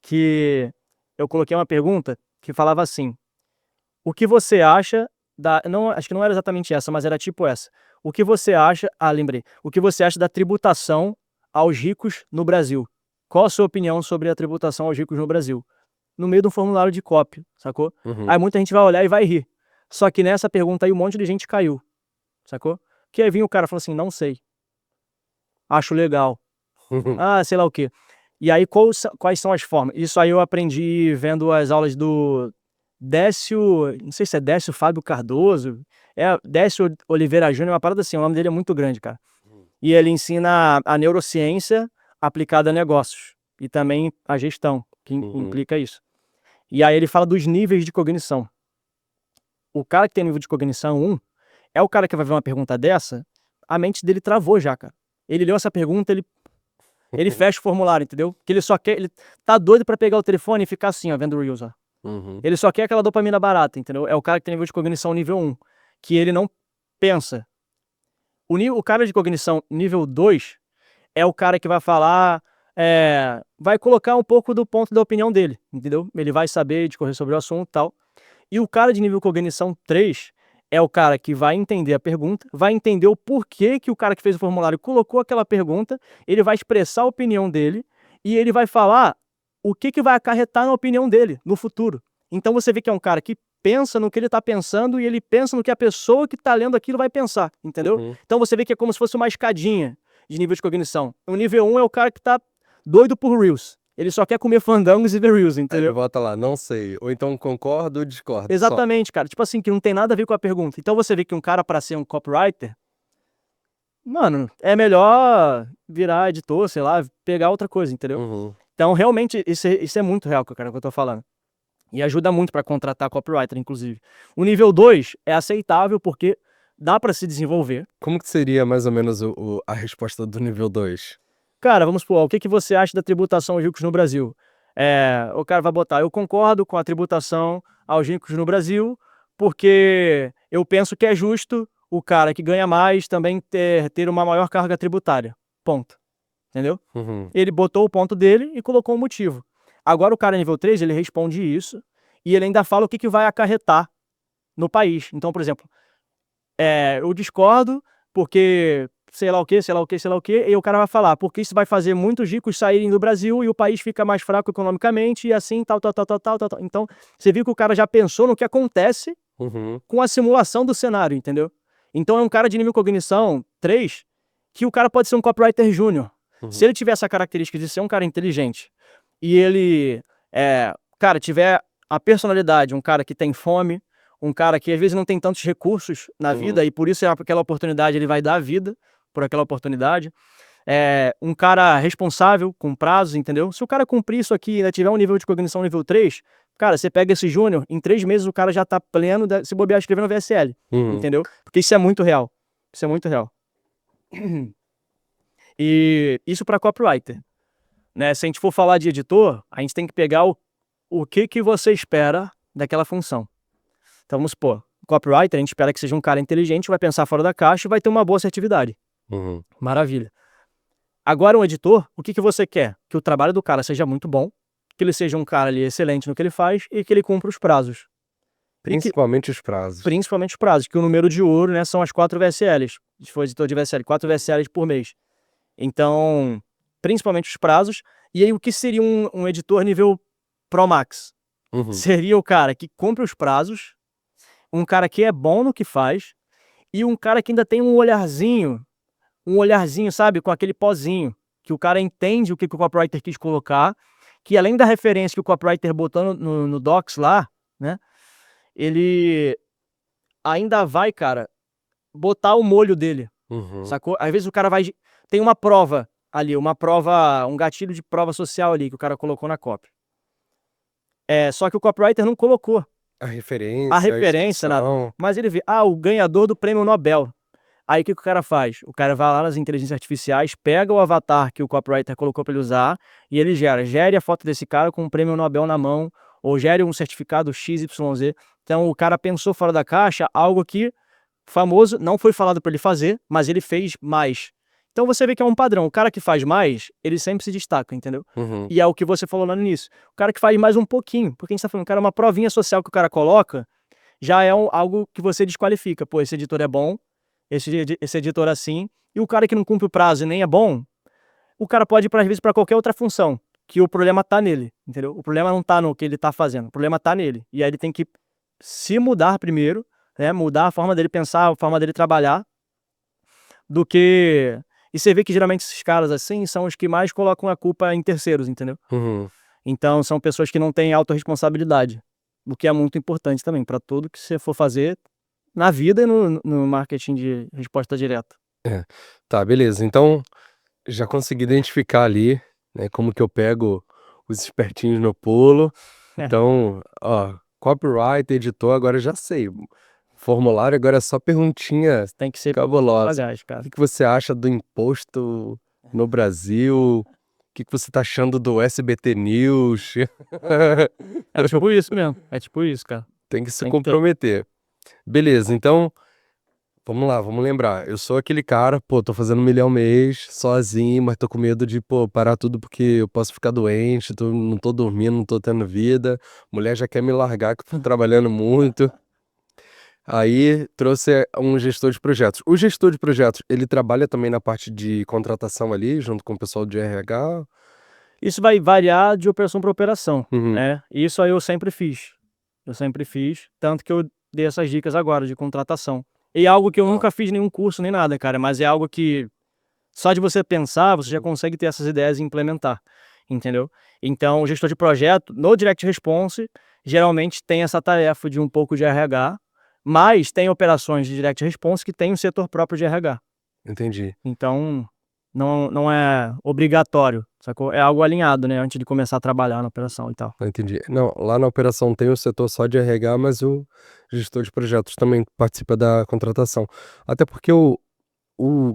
que eu coloquei uma pergunta que falava assim: o que você acha da. Não, acho que não era exatamente essa, mas era tipo essa. O que você acha. Ah, lembrei. O que você acha da tributação aos ricos no Brasil? Qual a sua opinião sobre a tributação aos ricos no Brasil? No meio de um formulário de copy, sacou? Uhum. Aí muita gente vai olhar e vai rir. Só que nessa pergunta aí um monte de gente caiu, sacou? Que aí vinha o cara e falou assim: não sei. Acho legal. Ah, sei lá o quê. E aí, quais são as formas? Isso aí eu aprendi vendo as aulas do Décio, não sei se é Décio Fábio Cardoso, Décio Oliveira Júnior, uma parada assim, o nome dele é muito grande, cara. E ele ensina a neurociência aplicada a negócios e também a gestão, que implica isso. E aí ele fala dos níveis de cognição. O cara que tem nível de cognição 1 é o cara que vai ver uma pergunta dessa, a mente dele travou já, cara. Ele leu essa pergunta, ele fecha o formulário, entendeu? Que ele tá doido pra pegar o telefone e ficar assim, ó, vendo o Reels, ó. Uhum. Ele só quer aquela dopamina barata, entendeu? É o cara que tem nível de cognição nível 1, que ele não pensa. O cara de cognição nível 2 é o cara que vai falar, vai colocar um pouco do ponto da opinião dele, entendeu? Ele vai saber discorrer sobre o assunto e tal. E o cara de nível cognição 3 é o cara que vai entender a pergunta, vai entender o porquê que o cara que fez o formulário colocou aquela pergunta, ele vai expressar a opinião dele e ele vai falar o que vai acarretar na opinião dele no futuro. Então você vê que é um cara que pensa no que ele está pensando e ele pensa no que a pessoa que está lendo aquilo vai pensar, entendeu? Uhum. Então você vê que é como se fosse uma escadinha de nível de cognição. O nível 1 é o cara que tá doido por Reels. Ele só quer comer fandangos e ver Reels, Aí ele entendeu? volta lá, não sei. Ou então concordo ou discordo. Só. Exatamente, cara. Tipo assim, que não tem nada a ver com a pergunta. Então você vê que um cara para ser um copywriter, mano, é melhor virar editor, sei lá, pegar outra coisa, entendeu? Uhum. Então realmente isso é muito real, cara, que eu tô falando. E ajuda muito para contratar copywriter, inclusive. O nível 2 é aceitável porque dá para se desenvolver. Como que seria mais ou menos a resposta do nível 2? Cara, vamos supor, o que você acha da tributação aos ricos no Brasil? O cara vai botar: eu concordo com a tributação aos ricos no Brasil, porque eu penso que é justo o cara que ganha mais também ter uma maior carga tributária. Ponto. Entendeu? Uhum. Ele botou o ponto dele e colocou o motivo. Agora o cara nível 3, ele responde isso e ele ainda fala o que vai acarretar no país. Então, por exemplo, eu discordo porque sei lá o que, sei lá o que, sei lá o que, e o cara vai falar, porque isso vai fazer muitos ricos saírem do Brasil e o país fica mais fraco economicamente e assim, tal. Então, você viu que o cara já pensou no que acontece Uhum. com a simulação do cenário, entendeu? Então é um cara de nível cognição 3 que o cara pode ser um copywriter júnior. Se ele tiver essa característica de ser um cara inteligente e ele, cara, tiver a personalidade, um cara que tem fome, um cara que às vezes não tem tantos recursos na vida e por isso aquela oportunidade ele vai dar a vida por aquela oportunidade. Um cara responsável, com prazos, entendeu? Se o cara cumprir isso aqui e ainda tiver um nível de cognição nível 3, cara, você pega esse júnior, em 3 meses o cara já tá pleno, se bobear escrevendo VSL, entendeu? Porque isso é muito real. Isso é muito real. E isso para copywriter, né? Se a gente for falar de editor, a gente tem que pegar o que você espera daquela função. Então vamos supor, copywriter, a gente espera que seja um cara inteligente, vai pensar fora da caixa e vai ter uma boa assertividade. Maravilha. Agora um editor, o que você quer? Que o trabalho do cara seja muito bom, que ele seja um cara ali excelente no que ele faz e que ele cumpra os prazos. Principalmente os prazos. Principalmente os prazos, que o número de ouro, né, são as 4 VSLs. Se for editor de VSL, 4 VSLs por mês. Então, principalmente os prazos. E aí, o que seria um editor nível Pro Max? Uhum. Seria o cara que cumpre os prazos, um cara que é bom no que faz, e um cara que ainda tem um olharzinho, sabe, com aquele pozinho, que o cara entende o que o copywriter quis colocar, que além da referência que o copywriter botou no Docs lá, né, ele ainda vai, cara, botar o molho dele, Uhum. sacou? Às vezes o cara vai... Tem uma prova ali, um gatilho de prova social ali, que o cara colocou na copy. Só que o copywriter não colocou A a referência, a referência, nada. instituição. Mas ele vê, o ganhador do prêmio Nobel. Aí o que o cara faz? O cara vai lá nas inteligências artificiais, pega o avatar que o copywriter colocou para ele usar e ele gere a foto desse cara com um prêmio Nobel na mão, ou gere um certificado XYZ. Então o cara pensou fora da caixa, algo que famoso não foi falado para ele fazer, mas ele fez mais. Então você vê que é um padrão. O cara que faz mais, ele sempre se destaca, entendeu? Uhum. E é o que você falou lá no início. O cara que faz mais um pouquinho, porque a gente tá falando, cara, uma provinha social que o cara coloca, já é algo que você desqualifica. Pô, esse editor é bom, esse editor assim, e o cara que não cumpre o prazo e nem é bom, o cara pode ir, às vezes, para qualquer outra função, que o problema tá nele, entendeu? O problema não tá no que ele tá fazendo, o problema tá nele. E aí ele tem que se mudar primeiro, né? Mudar a forma dele pensar, a forma dele trabalhar, do que... E você vê que geralmente esses caras assim são os que mais colocam a culpa em terceiros, entendeu? Uhum. Então são pessoas que não têm autorresponsabilidade, o que é muito importante também para tudo que você for fazer na vida e no marketing de resposta direta. Tá, beleza. Então, já consegui identificar ali, né, como que eu pego os espertinhos no pulo. É. Então, ó, copyright, editor, agora eu já sei. Formulário agora é só perguntinha Tem que ser cabulosa. sagaz, cara. O que você acha do imposto no Brasil? O que você tá achando do SBT News? É tipo isso mesmo. É tipo isso, cara. Tem que se Tem que ter. comprometer. Beleza, então, vamos lá, vamos lembrar. Eu sou aquele cara, tô fazendo 1 milhão mês, sozinho, mas tô com medo de, parar tudo porque eu posso ficar doente, não tô dormindo, não tô tendo vida. Mulher já quer me largar que eu tô trabalhando muito. Aí trouxe um gestor de projetos. O gestor de projetos, ele trabalha também na parte de contratação ali, junto com o pessoal de RH? Isso vai variar de operação para operação, Uhum. né? Isso aí eu sempre fiz. Tanto que eu dei essas dicas agora de contratação. E é algo que eu nunca fiz nenhum curso nem nada, cara, mas é algo que só de você pensar, você já consegue ter essas ideias e implementar, entendeu? Então, o gestor de projeto, no Direct Response, geralmente tem essa tarefa de um pouco de RH, mas tem operações de Direct Response que tem um setor próprio de RH. Entendi. Então, não é obrigatório, sacou? É algo alinhado, né, antes de começar a trabalhar na operação e tal. Entendi. Não, lá na operação tem o setor só de RH, mas o gestor de projetos também participa da contratação. Até porque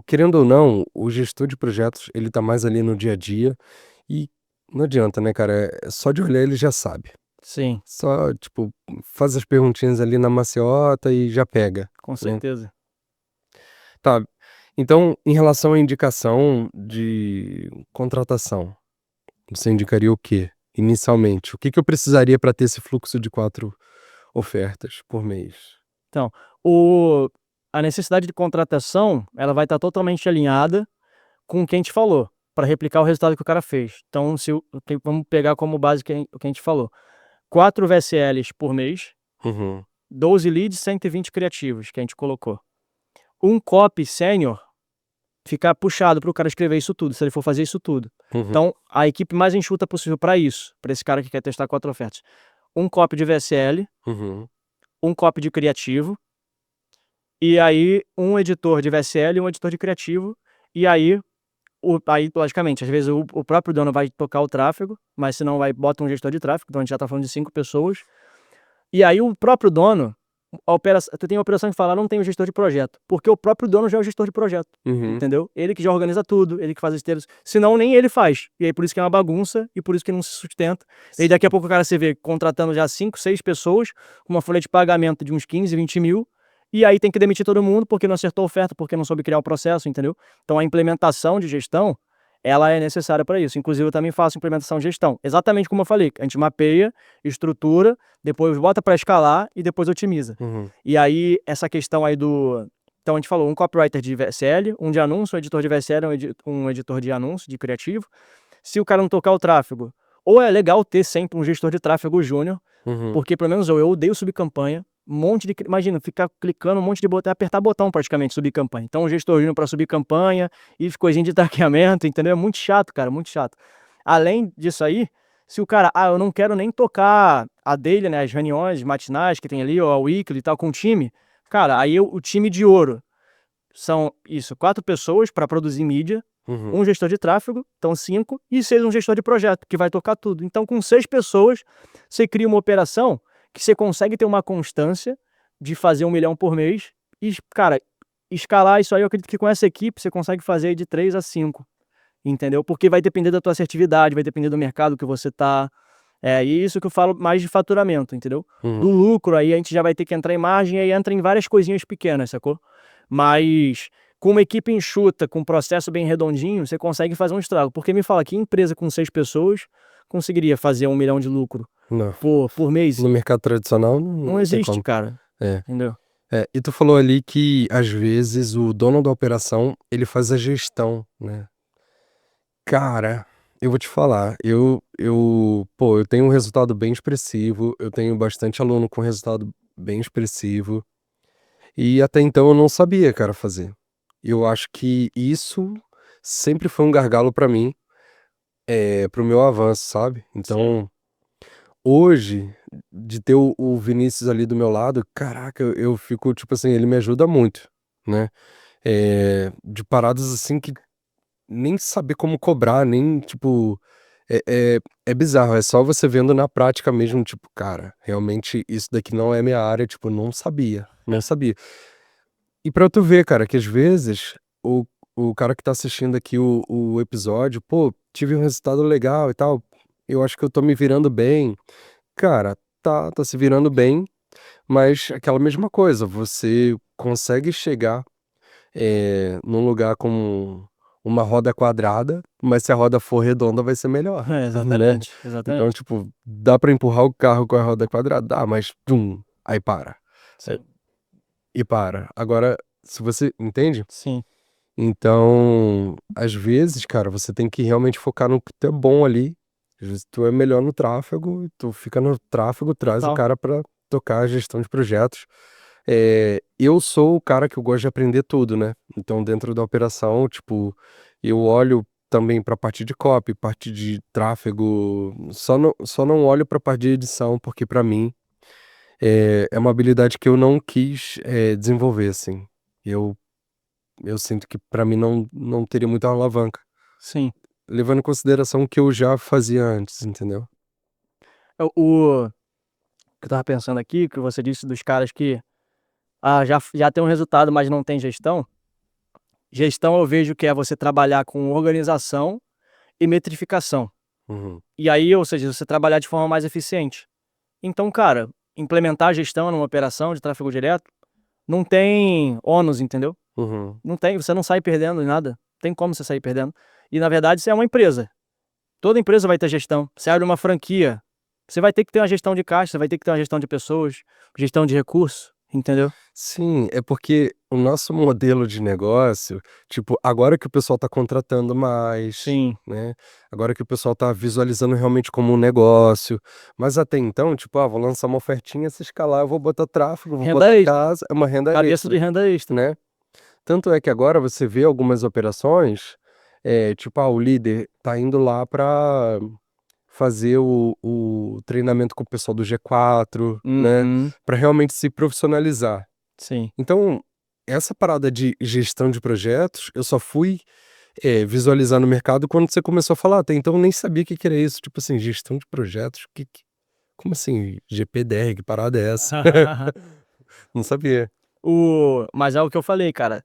querendo ou não, o gestor de projetos, ele tá mais ali no dia a dia e não adianta, né, cara? Só de olhar ele já sabe. Sim, Só, tipo, faz as perguntinhas ali na maciota e já pega. com certeza. Tá. Então, em relação à indicação de contratação, você indicaria o quê? Inicialmente, o que eu precisaria para ter esse fluxo de 4 ofertas por mês? Então, a necessidade de contratação, ela vai estar totalmente alinhada com o que a gente falou, para replicar o resultado que o cara fez. Então, vamos pegar como base o que a gente falou. 4 VSLs por mês, Uhum, 12 leads, 120 criativos, que a gente colocou. Um copy sênior ficar puxado para o cara escrever isso tudo, se ele for fazer isso tudo. uhum, Então, a equipe mais enxuta possível para isso, para esse cara que quer testar 4 ofertas. Um copy de VSL, uhum, um copy de criativo, e aí um editor de VSL e um editor de criativo, e aí, logicamente, às vezes o próprio dono vai tocar o tráfego, mas se não, bota um gestor de tráfego, então a gente já tá falando de 5 pessoas, e aí o próprio dono, tem a operação que fala, não tem o gestor de projeto, porque o próprio dono já é o gestor de projeto, uhum. entendeu? Ele que já organiza tudo, ele que faz os termos, senão nem ele faz, e aí por isso que é uma bagunça, e por isso que não se sustenta, e aí daqui a pouco o cara se vê contratando já 5, 6 pessoas, com uma folha de pagamento de uns 15, 20 mil, e aí tem que demitir todo mundo porque não acertou a oferta, porque não soube criar o processo, entendeu? Então a implementação de gestão ela é necessária para isso. Inclusive, eu também faço implementação de gestão. Exatamente como eu falei, a gente mapeia, estrutura, depois bota para escalar e depois otimiza. E aí, essa questão aí do... Então, a gente falou um copywriter de VSL, um de anúncio, um editor de VSL, um editor de anúncio, de criativo. Se o cara não tocar o tráfego, ou é legal ter sempre um gestor de tráfego júnior, porque pelo menos eu odeio subir campanha, imagina, ficar clicando um monte de botão, apertar botão praticamente, subir campanha. Então, um gestor júnior para subir campanha e coisinha de traqueamento, entendeu? É muito chato, cara, muito chato. Além disso aí, se o cara, eu não quero nem tocar a daily, né, as reuniões matinais que tem ali, ou a weekly e tal, com o time, cara, aí o time de ouro são 4 pessoas para produzir mídia, um gestor de tráfego, então 5, e 6 um gestor de projeto, que vai tocar tudo. Então, com 6 pessoas, você cria uma operação que você consegue ter uma constância de fazer 1 milhão por mês e, cara, escalar isso aí, eu acredito que com essa equipe você consegue fazer de 3 a 5, entendeu? Porque vai depender da tua assertividade, vai depender do mercado que você tá. E isso que eu falo mais de faturamento, entendeu? Do lucro, aí a gente já vai ter que entrar em margem, aí entra em várias coisinhas pequenas, sacou? Mas com uma equipe enxuta, com um processo bem redondinho, você consegue fazer um estrago. Porque me fala, que empresa com 6 pessoas conseguiria fazer 1 milhão de lucro Não. por mês? No mercado tradicional Não tem existe, como. cara. Entendeu? E tu falou ali que às vezes o dono da operação, ele faz a gestão, né? Cara, eu vou te falar, eu tenho um resultado bem expressivo, eu tenho bastante aluno com resultado bem expressivo, e até então eu não sabia, cara, fazer. Eu acho que isso sempre foi um gargalo pra mim, pro meu avanço, sabe? Então, hoje, de ter o Vinícius ali do meu lado, caraca, eu fico, tipo assim, ele me ajuda muito, né? De paradas assim que nem saber como cobrar, nem, tipo, é bizarro, é só você vendo na prática mesmo, tipo, cara, realmente isso daqui não é minha área, tipo, não sabia, não sabia. E pra tu ver, cara, que às vezes o cara que tá assistindo aqui o episódio, pô, tive um resultado legal e tal, eu acho que eu tô me virando bem. Cara, tá se virando bem, mas aquela mesma coisa, você consegue chegar num lugar com uma roda quadrada, mas se a roda for redonda vai ser melhor, né? Exatamente, Então, exatamente. tipo, dá pra empurrar o carro com a roda quadrada? Dá, mas aí para. Sim. E para. Agora, se você entende? Sim. Então, às vezes, cara, você tem que realmente focar no que tu é bom ali. Às vezes tu é melhor no tráfego, tu fica no tráfego, traz o Total. cara pra tocar a gestão de projetos. Eu sou o cara que eu gosto de aprender tudo, né? Então, dentro da operação, tipo, eu olho também pra parte de copy, parte de tráfego, só não olho pra parte de edição, porque pra mim é uma habilidade que eu não quis desenvolver, assim. Eu sinto que pra mim não teria muita alavanca, Sim. levando em consideração o que eu já fazia antes, entendeu? O que eu tava pensando aqui, que você disse dos caras que já tem um resultado, mas não tem gestão. Gestão eu vejo que é você trabalhar com organização e metrificação. Uhum, E aí, ou seja, você trabalhar de forma mais eficiente. Então, cara, implementar a gestão numa operação de tráfego direto não tem ônus, entendeu? uhum. Não tem, você não sai perdendo em nada. Não tem como você sair perdendo. E na verdade, você é uma empresa. Toda empresa vai ter gestão. Você abre uma franquia, você vai ter que ter uma gestão de caixa, você vai ter que ter uma gestão de pessoas, gestão de recursos, entendeu? Sim, é porque o nosso modelo de negócio, tipo, agora que o pessoal tá contratando mais, Sim. né? Agora que o pessoal tá visualizando realmente como um negócio. Mas até então, tipo, vou lançar uma ofertinha, se escalar, eu vou botar tráfego, vou Renda botar extra. casa, é uma renda Cabeça de extra, renda extra. né? Tanto é que agora você vê algumas operações, tipo, o líder tá indo lá pra fazer o treinamento com o pessoal do G4, né? Uhum. Pra realmente se profissionalizar. Sim. Então, essa parada de gestão de projetos, eu só fui visualizar no mercado quando você começou a falar. Até então eu nem sabia o que que era isso. Tipo assim, gestão de projetos? Como assim? GPDR, que parada é essa? Não sabia. Mas é o que eu falei, cara.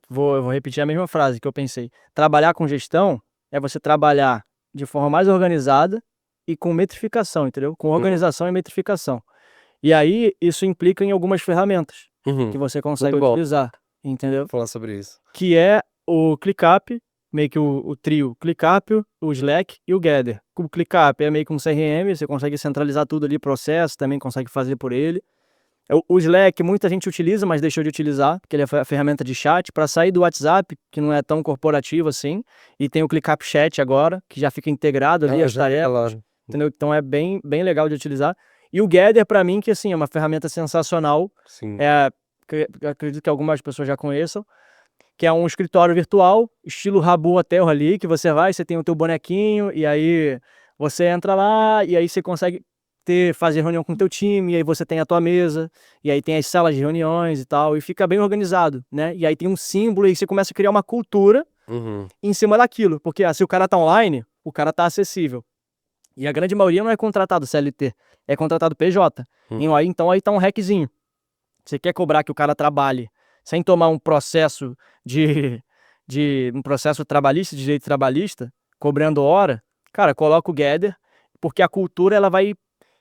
Eu vou repetir a mesma frase que eu pensei. Trabalhar com gestão é você trabalhar de forma mais organizada e com metrificação, entendeu? Com organização e metrificação. E aí, isso implica em algumas ferramentas que Uhum. você consegue Muito bom utilizar, entendeu? falar sobre isso. Que é o ClickUp, meio que o trio ClickUp, o Slack e o Gather. O ClickUp é meio que um CRM, você consegue centralizar tudo ali, processo, também consegue fazer por ele. O Slack muita gente utiliza, mas deixou de utilizar, porque ele é a ferramenta de chat, para sair do WhatsApp, que não é tão corporativo assim, e tem o ClickUp Chat agora, que já fica integrado ali as já tarefas, falaram. entendeu? Então é bem legal de utilizar. E o Gather, para mim, que assim, é uma ferramenta sensacional, Sim. que eu acredito que algumas pessoas já conheçam, que é um escritório virtual, estilo Rabu Hotel ali, que você vai, você tem o teu bonequinho, e aí você entra lá, e aí você consegue fazer reunião com o teu time, e aí você tem a tua mesa, e aí tem as salas de reuniões e tal, e fica bem organizado, né? E aí tem um símbolo, e você começa a criar uma cultura Uhum. em cima daquilo, porque se o cara tá online, o cara tá acessível. E a grande maioria não é contratado CLT, é contratado PJ. Então aí tá um hackzinho. Você quer cobrar que o cara trabalhe sem tomar um processo um processo trabalhista, de direito trabalhista, cobrando hora, cara, coloca o Gather, porque a cultura ela vai,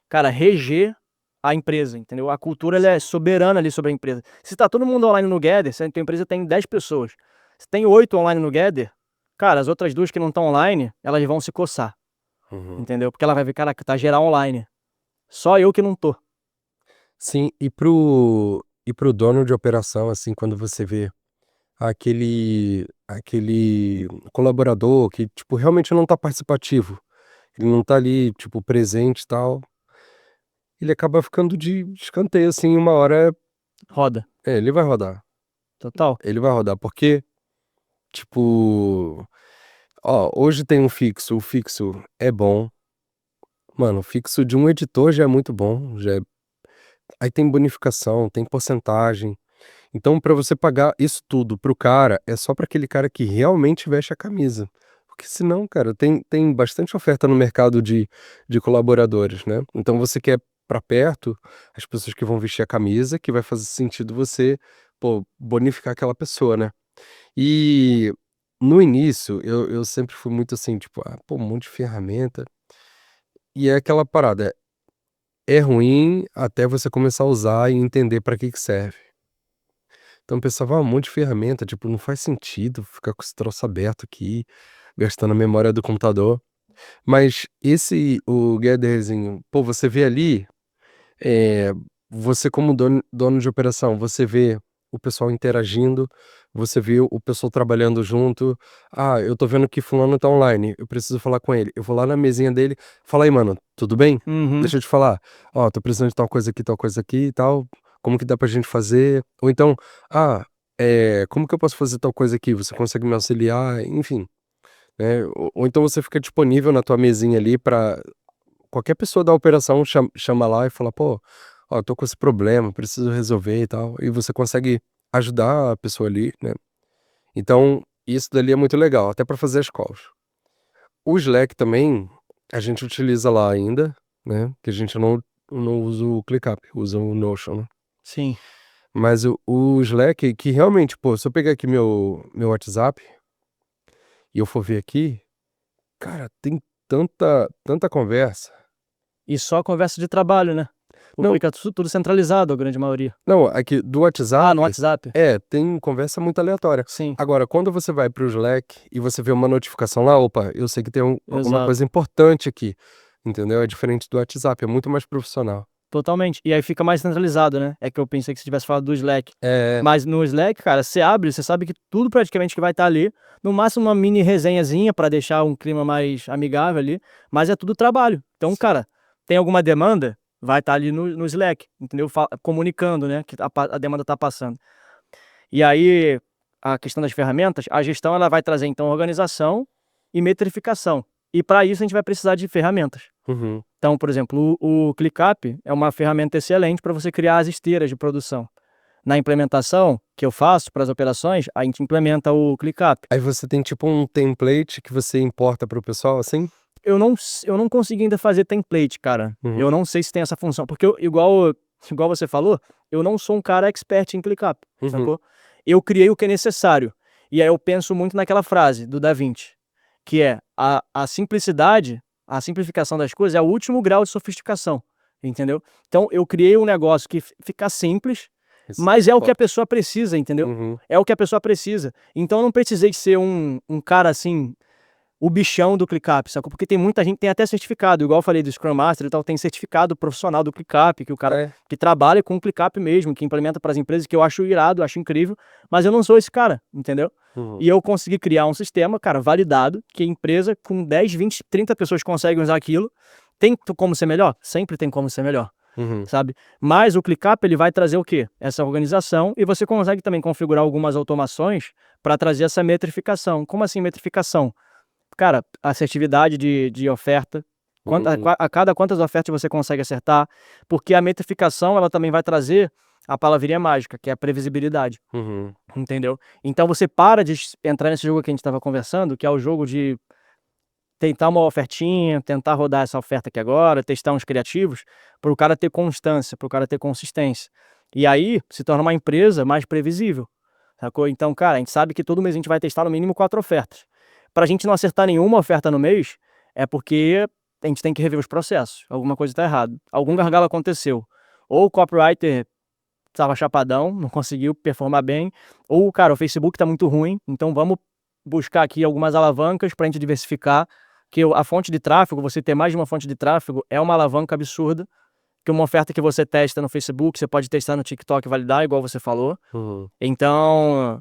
cara, reger a empresa, entendeu? A cultura ela é soberana ali sobre a empresa. Se tá todo mundo online no Gather, se a tua empresa tem 10 pessoas, se tem 8 online no Gather, cara, as outras 2 que não estão online, elas vão se coçar, entendeu? Porque ela vai ver, cara, que tá geral online. Só eu que não tô. Sim, e pro dono de operação, assim, quando você vê aquele colaborador que, tipo, realmente não tá participativo, ele não tá ali, tipo, presente e tal, ele acaba ficando de escanteio, assim, uma hora Roda. ele vai rodar. Total. Ele vai rodar, porque, tipo, ó, hoje tem um fixo, o fixo é bom. Mano, o fixo de um editor já é muito bom, aí tem bonificação, tem porcentagem. Então, pra você pagar isso tudo pro cara, é só pra aquele cara que realmente veste a camisa. Porque senão, cara, tem bastante oferta no mercado de colaboradores, né? Então você quer pra perto as pessoas que vão vestir a camisa, que vai fazer sentido você, pô, bonificar aquela pessoa, né? E no início, eu sempre fui muito assim, tipo, pô, um monte de ferramenta. E é aquela parada, é ruim até você começar a usar e entender pra que serve. Então eu pensava, um monte de ferramenta, tipo, não faz sentido ficar com esse troço aberto aqui, gastando a memória do computador. Mas o Gatherzinho, pô, você vê ali, eh, você como dono de operação, você vê o pessoal interagindo, você vê o pessoal trabalhando junto. Eu tô vendo que fulano tá online, eu preciso falar com ele. Eu vou lá na mesinha dele, fala aí, mano, tudo bem? Uhum. Deixa eu te falar, ó, tô precisando de tal coisa aqui e tal, como que dá pra gente fazer? Ou então, como que eu posso fazer tal coisa aqui? Você consegue me auxiliar? Enfim, né? Ou então você fica disponível na tua mesinha ali pra qualquer pessoa da operação chama lá e fala, pô, ó, eu tô com esse problema, preciso resolver e tal. E você consegue ajudar a pessoa ali, né? Então, isso dali é muito legal, até pra fazer as calls. O Slack também, a gente utiliza lá ainda, né? Que a gente não usa o ClickUp, usa o Notion, né? Sim. Mas o Slack, que realmente, pô, se eu pegar aqui meu WhatsApp e eu for ver aqui, cara, tem tanta conversa. E só conversa de trabalho, né? Não, Fica tudo centralizado, a grande maioria. não, aqui do No WhatsApp, WhatsApp? tem conversa muito aleatória. Sim, Agora, quando você vai pro Slack e você vê uma notificação lá, opa, eu sei que tem alguma exato. coisa importante aqui, entendeu? É diferente do WhatsApp, é muito mais profissional. Totalmente. E aí fica mais centralizado, né? É que eu pensei que você tivesse falado do Slack. É, Mas no Slack, cara, você abre, você sabe que tudo praticamente que vai estar ali. No máximo uma mini resenhazinha pra deixar um clima mais amigável ali. Mas é tudo trabalho. Então, cara, tem alguma demanda? Vai estar ali no Slack, entendeu? Comunicando, né? Que a demanda tá passando. E aí, a questão das ferramentas, a gestão ela vai trazer então organização e metrificação. E para isso a gente vai precisar de ferramentas. uhum, Então, por exemplo, o ClickUp é uma ferramenta excelente para você criar as esteiras de produção. Na implementação que eu faço para as operações, a gente implementa o ClickUp. Aí você tem tipo um template que você importa pro pessoal, assim? Eu não consegui ainda fazer template, cara. Uhum. Eu não sei se tem essa função, porque igual você falou, eu não sou um cara expert em ClickUp, Uhum. sacou? Eu criei o que é necessário. E aí eu penso muito naquela frase do Da Vinci, que é a simplicidade, a simplificação das coisas é o último grau de sofisticação, entendeu? Então eu criei um negócio que fica simples, Mas é o que a pessoa precisa, entendeu? Uhum. É o que a pessoa precisa. Então eu não precisei ser um cara assim, o bichão do ClickUp, sacou? Porque tem muita gente, tem até certificado, igual eu falei do Scrum Master e tal, tem certificado profissional do ClickUp, que o cara É. que trabalha com o ClickUp mesmo, que implementa para as empresas, que eu acho irado, acho incrível, mas eu não sou esse cara, entendeu? Uhum. E eu consegui criar um sistema, cara, validado, que a empresa com 10, 20, 30 pessoas conseguem usar aquilo. Tem como ser melhor? Sempre tem como ser melhor, Uhum. sabe? Mas o ClickUp, ele vai trazer o quê? Essa organização, e você consegue também configurar algumas automações para trazer essa metrificação. Como assim metrificação? Cara, assertividade de oferta, a cada quantas ofertas você consegue acertar, porque a metrificação, ela também vai trazer a palavrinha mágica, que é a previsibilidade, Uhum. entendeu? Então você para de entrar nesse jogo que a gente estava conversando, que é o jogo de tentar uma ofertinha, tentar rodar essa oferta aqui agora, testar uns criativos, para o cara ter constância, para o cara ter consistência. E aí se torna uma empresa mais previsível, sacou? Então, cara, a gente sabe que todo mês a gente vai testar no mínimo 4 ofertas. Pra gente não acertar nenhuma oferta no mês, é porque a gente tem que rever os processos. Alguma coisa tá errada. Algum gargalo aconteceu. Ou o copywriter estava chapadão, não conseguiu performar bem, ou, cara, o Facebook tá muito ruim, então vamos buscar aqui algumas alavancas pra gente diversificar, que a fonte de tráfego, você ter mais de uma fonte de tráfego, é uma alavanca absurda, que uma oferta que você testa no Facebook, você pode testar no TikTok e validar, igual você falou. Uhum. Então,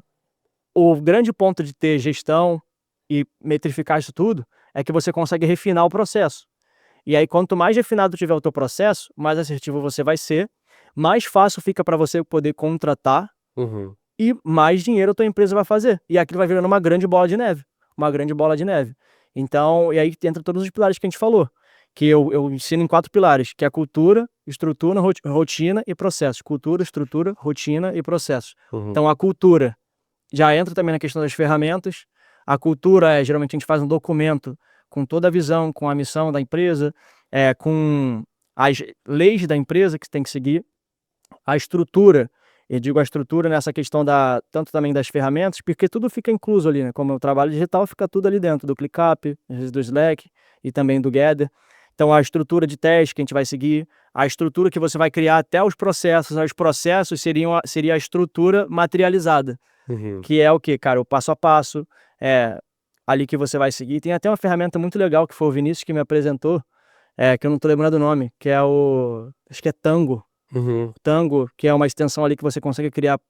o grande ponto de ter gestão e metrificar isso tudo é que você consegue refinar o processo. E aí, quanto mais refinado tiver o teu processo, mais assertivo você vai ser, mais fácil fica para você poder contratar Uhum. e mais dinheiro a tua empresa vai fazer. E aquilo vai virando uma grande bola de neve. Uma grande bola de neve. Então, e aí entra todos os pilares que a gente falou. Que eu ensino em 4 pilares, que é a cultura, estrutura, rotina e processos. Cultura, estrutura, rotina e processos. Uhum. Então, a cultura já entra também na questão das ferramentas. A cultura geralmente a gente faz um documento com toda a visão, com a missão da empresa, com as leis da empresa que tem que seguir. A estrutura, eu digo a estrutura nessa questão tanto também das ferramentas, porque tudo fica incluso ali, né? Como o trabalho digital, fica tudo ali dentro do ClickUp, às vezes do Slack e também do Gather. Então, a estrutura de teste que a gente vai seguir, a estrutura que você vai criar até os processos seria a estrutura materializada, Uhum. que é o quê, cara? O passo a passo, ali que você vai seguir. Tem até uma ferramenta muito legal que foi o Vinícius que me apresentou, que eu não tô lembrando o nome, que é acho que é Tango. Uhum. Tango, que é uma extensão ali que você consegue criar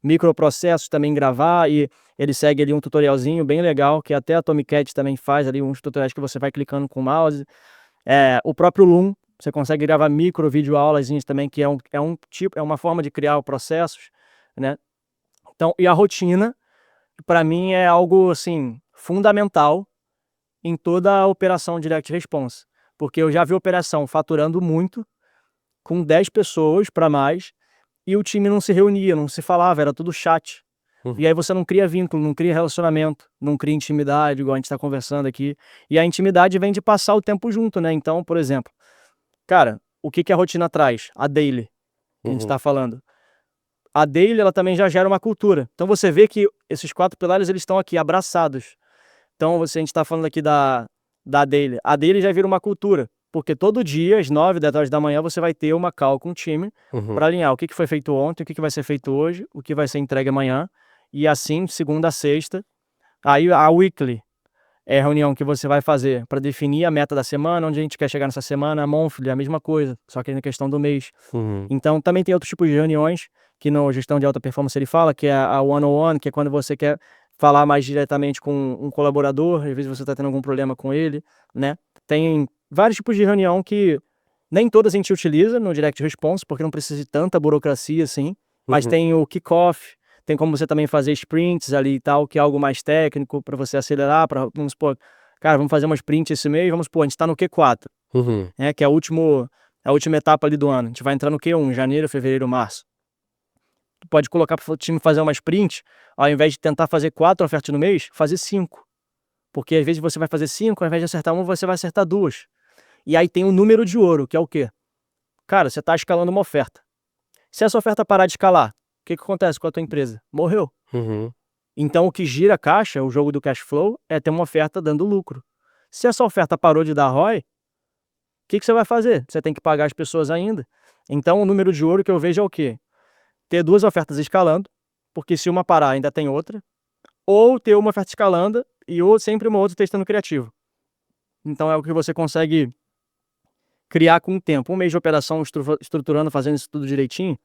microprocessos, também gravar, e ele segue ali um tutorialzinho bem legal, que até a Tomcat também faz ali uns tutoriais que você vai clicando com o mouse. O próprio Loom, você consegue gravar micro vídeo aulazinhas também, que é uma forma de criar processos, né? Então, e a rotina, para mim é algo assim fundamental em toda a operação Direct Response, porque eu já vi operação faturando muito com 10 pessoas para mais, e o time não se reunia, não se falava, era tudo chat. Uhum. E aí você não cria vínculo, não cria relacionamento, não cria intimidade, igual a gente tá conversando aqui. E a intimidade vem de passar o tempo junto, né? Então, por exemplo, cara, o que a rotina traz? A daily, que a gente Uhum. tá falando. A daily, ela também já gera uma cultura. Então você vê que esses 4 pilares, eles estão aqui abraçados. Então, a gente tá falando aqui da daily. A daily já vira uma cultura, porque todo dia, às 9, 10 horas da manhã, você vai ter uma call com o time Uhum. para alinhar o que foi feito ontem, o que vai ser feito hoje, o que vai ser entregue amanhã, e assim, segunda a sexta. Aí a weekly é a reunião que você vai fazer para definir a meta da semana, onde a gente quer chegar nessa semana. A monthly é a mesma coisa, só que na questão do mês. Uhum. Então, também tem outros tipos de reuniões, que no gestão de alta performance ele fala, que é a one-on-one, que é quando você quer falar mais diretamente com um colaborador, às vezes você está tendo algum problema com ele, né? Tem vários tipos de reunião que nem todas a gente utiliza no Direct Response, porque não precisa de tanta burocracia assim, mas Uhum. tem o kickoff, tem como você também fazer sprints ali e tal, que é algo mais técnico para você acelerar, vamos supor, cara, vamos fazer uma sprint esse mês, vamos supor, a gente está no Q4, Uhum. que é a última etapa ali do ano, a gente vai entrar no Q1, janeiro, fevereiro, março. Tu pode colocar para o time fazer uma sprint, ao invés de tentar fazer 4 ofertas no mês, fazer 5. Porque às vezes você vai fazer 5, ao invés de acertar uma, você vai acertar 2. E aí tem o número de ouro, que é o quê? Cara, você está escalando uma oferta. Se essa oferta parar de escalar, o que acontece com a tua empresa? Morreu. Uhum. Então o que gira a caixa, o jogo do cash flow, é ter uma oferta dando lucro. Se essa oferta parou de dar ROI, o que você vai fazer? Você tem que pagar as pessoas ainda. Então o número de ouro que eu vejo é o quê? ter 2 ofertas escalando, porque se uma parar ainda tem outra, ou ter uma oferta escalando ou sempre uma outra testando criativo. Então é o que você consegue criar com o tempo. 1 mês de operação estruturando, fazendo isso tudo direitinho,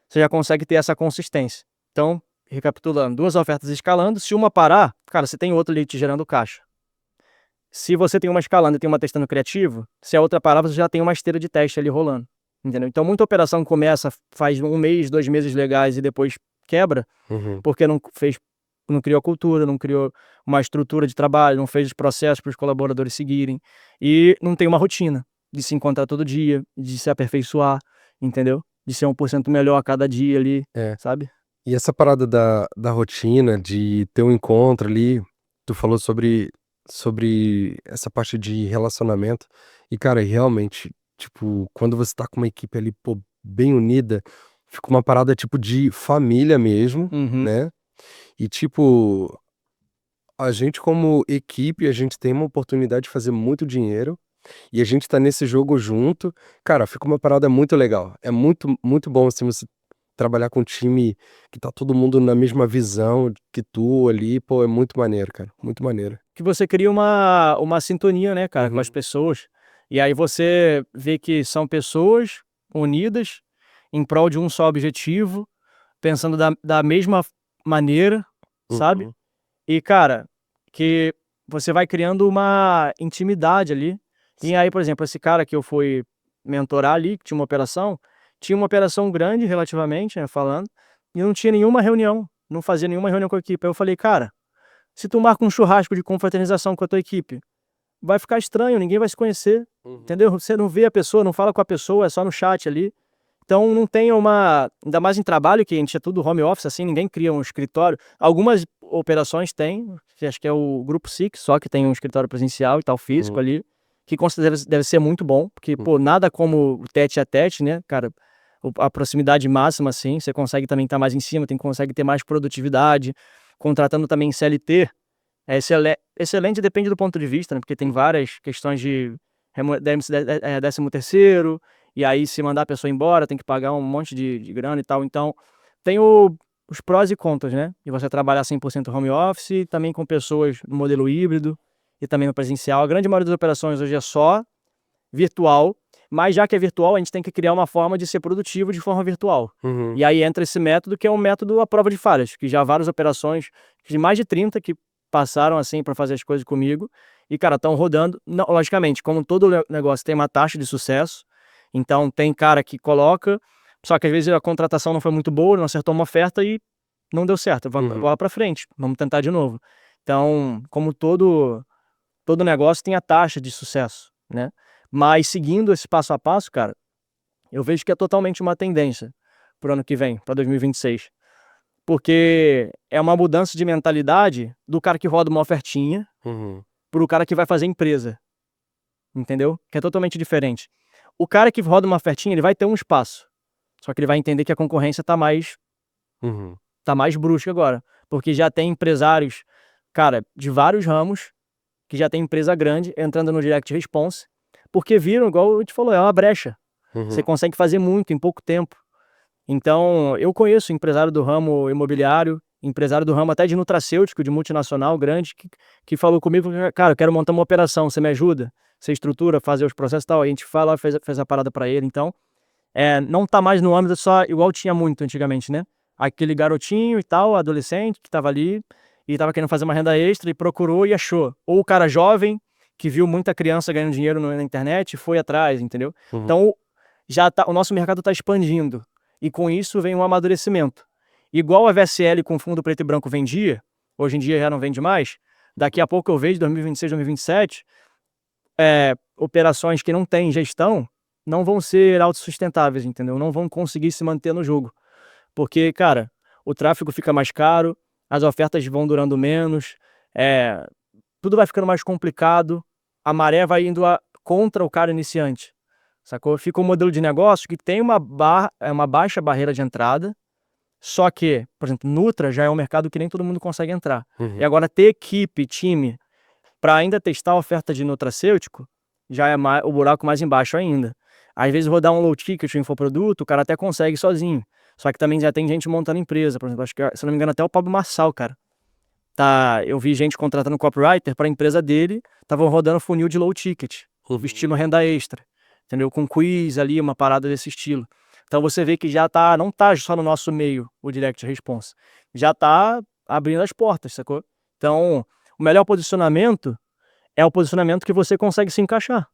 você já consegue ter essa consistência. Então, recapitulando, 2 ofertas escalando, se uma parar, cara, você tem outra ali te gerando caixa. Se você tem uma escalando e tem uma testando criativo, se a outra parar, você já tem uma esteira de teste ali rolando, entendeu? Então, muita operação começa, faz 1 mês, 2 meses legais e depois quebra, porque não criou cultura, não criou uma estrutura de trabalho, não fez os processos para os colaboradores seguirem e não tem uma rotina de se encontrar todo dia, de se aperfeiçoar, entendeu? De ser 1% melhor a cada dia ali, sabe? E essa parada da rotina, de ter um encontro ali, tu falou sobre essa parte de relacionamento. E, cara, realmente, tipo, quando você tá com uma equipe ali, pô, bem unida, fica uma parada tipo de família mesmo, né? E, tipo, a gente como equipe, a gente tem uma oportunidade de fazer muito dinheiro e a gente tá nesse jogo junto. Cara, fica uma parada muito legal. É muito, muito bom, assim, você trabalhar com um time que tá todo mundo na mesma visão que tu ali, pô, é muito maneiro, cara, muito maneiro. Que você cria uma sintonia, né, cara, com as pessoas. E aí você vê que são pessoas unidas em prol de um só objetivo, pensando da mesma maneira, sabe? E, cara, que você vai criando uma intimidade ali. E aí, por exemplo, esse cara que eu fui mentorar ali, que tinha uma operação grande relativamente, né, falando, e não tinha nenhuma reunião, não fazia nenhuma reunião com a equipe. Aí eu falei, cara, se tu marca um churrasco de confraternização com a tua equipe, vai ficar estranho, ninguém vai se conhecer, entendeu? Você não vê a pessoa, não fala com a pessoa, é só no chat ali. Então não tem ainda mais em trabalho, que a gente é tudo home office, assim, ninguém cria um escritório. Algumas operações tem, acho que é o Grupo Six, só que tem um escritório presencial e tal, físico ali, que com certeza deve ser muito bom, porque, pô, nada como o tete a tete, né, cara? A proximidade máxima, assim, você consegue também estar mais em cima, consegue ter mais produtividade. Contratando também CLT, é excelente, depende do ponto de vista, né? Porque tem várias questões de 13º, e aí se mandar a pessoa embora, tem que pagar um monte de grana e tal. Então, tem os prós e contras, né? E você trabalhar 100% home office, também com pessoas no modelo híbrido e também no presencial. A grande maioria das operações hoje é só virtual, mas já que é virtual, a gente tem que criar uma forma de ser produtivo de forma virtual. E aí entra esse método, que é um método à prova de falhas, que já várias operações, de mais de 30 que passaram assim para fazer as coisas comigo, e, cara, estão rodando. Não, logicamente, como todo negócio tem uma taxa de sucesso, então tem cara que coloca, só que às vezes a contratação não foi muito boa, não acertou uma oferta e não deu certo, bola para frente, vamos tentar de novo. Então, como todo negócio tem a taxa de sucesso, né? Mas seguindo esse passo a passo, cara, eu vejo que é totalmente uma tendência pro ano que vem, para 2026. Porque é uma mudança de mentalidade do cara que roda uma ofertinha pro cara que vai fazer empresa, entendeu? Que é totalmente diferente. O cara que roda uma ofertinha, ele vai ter um espaço, só que ele vai entender que a concorrência tá mais brusca agora, porque já tem empresários, cara, de vários ramos, que já tem empresa grande entrando no direct response, porque viram, igual a gente falou, é uma brecha. Você consegue fazer muito em pouco tempo. Então, eu conheço empresário do ramo imobiliário, empresário do ramo até de nutracêutico, de multinacional grande, que falou comigo, cara, eu quero montar uma operação, você me ajuda? Você estrutura, fazer os processos e tal. A gente fala, fez a parada para ele. Então, não tá mais no âmbito só igual tinha muito antigamente, né? Aquele garotinho e tal, adolescente, que tava ali e tava querendo fazer uma renda extra e procurou e achou. Ou o cara jovem, que viu muita criança ganhando dinheiro na internet e foi atrás, entendeu? Então, o nosso mercado tá expandindo. E com isso vem um amadurecimento. Igual a VSL com fundo preto e branco vendia, hoje em dia já não vende mais, daqui a pouco eu vejo, 2026, 2027, operações que não têm gestão não vão ser autossustentáveis, entendeu? Não vão conseguir se manter no jogo. Porque, cara, o tráfego fica mais caro, as ofertas vão durando menos, tudo vai ficando mais complicado, a maré vai indo contra o cara iniciante, sacou? Fica um modelo de negócio que tem uma baixa barreira de entrada, só que, por exemplo, Nutra já é um mercado que nem todo mundo consegue entrar. E agora ter equipe, time, para ainda testar a oferta de nutracêutico, já é o buraco mais embaixo ainda. Às vezes rodar um low ticket, um infoproduto, o cara até consegue sozinho. Só que também já tem gente montando empresa, por exemplo, acho que, se eu não me engano, até o Pablo Marçal, cara. Tá, eu vi gente contratando copywriter para a empresa dele, estavam rodando funil de low ticket, vestindo renda extra, entendeu? Com quiz ali, uma parada desse estilo. Então você vê que já tá, não tá só no nosso meio o direct response, já tá abrindo as portas, sacou? Então, o melhor posicionamento é o posicionamento que você consegue se encaixar.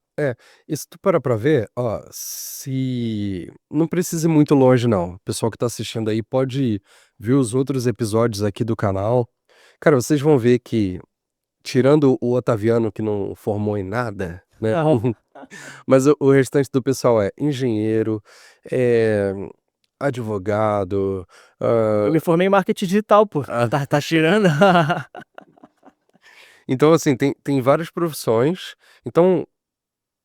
E se tu parar pra ver, ó, se não precisa ir muito longe não, o pessoal que tá assistindo aí pode ver os outros episódios aqui do canal. Cara, vocês vão ver que, tirando o Otaviano que não formou em nada, né, mas o restante do pessoal é engenheiro, é advogado, Eu me formei em marketing digital, pô. Tá tirando? então assim, tem várias profissões, então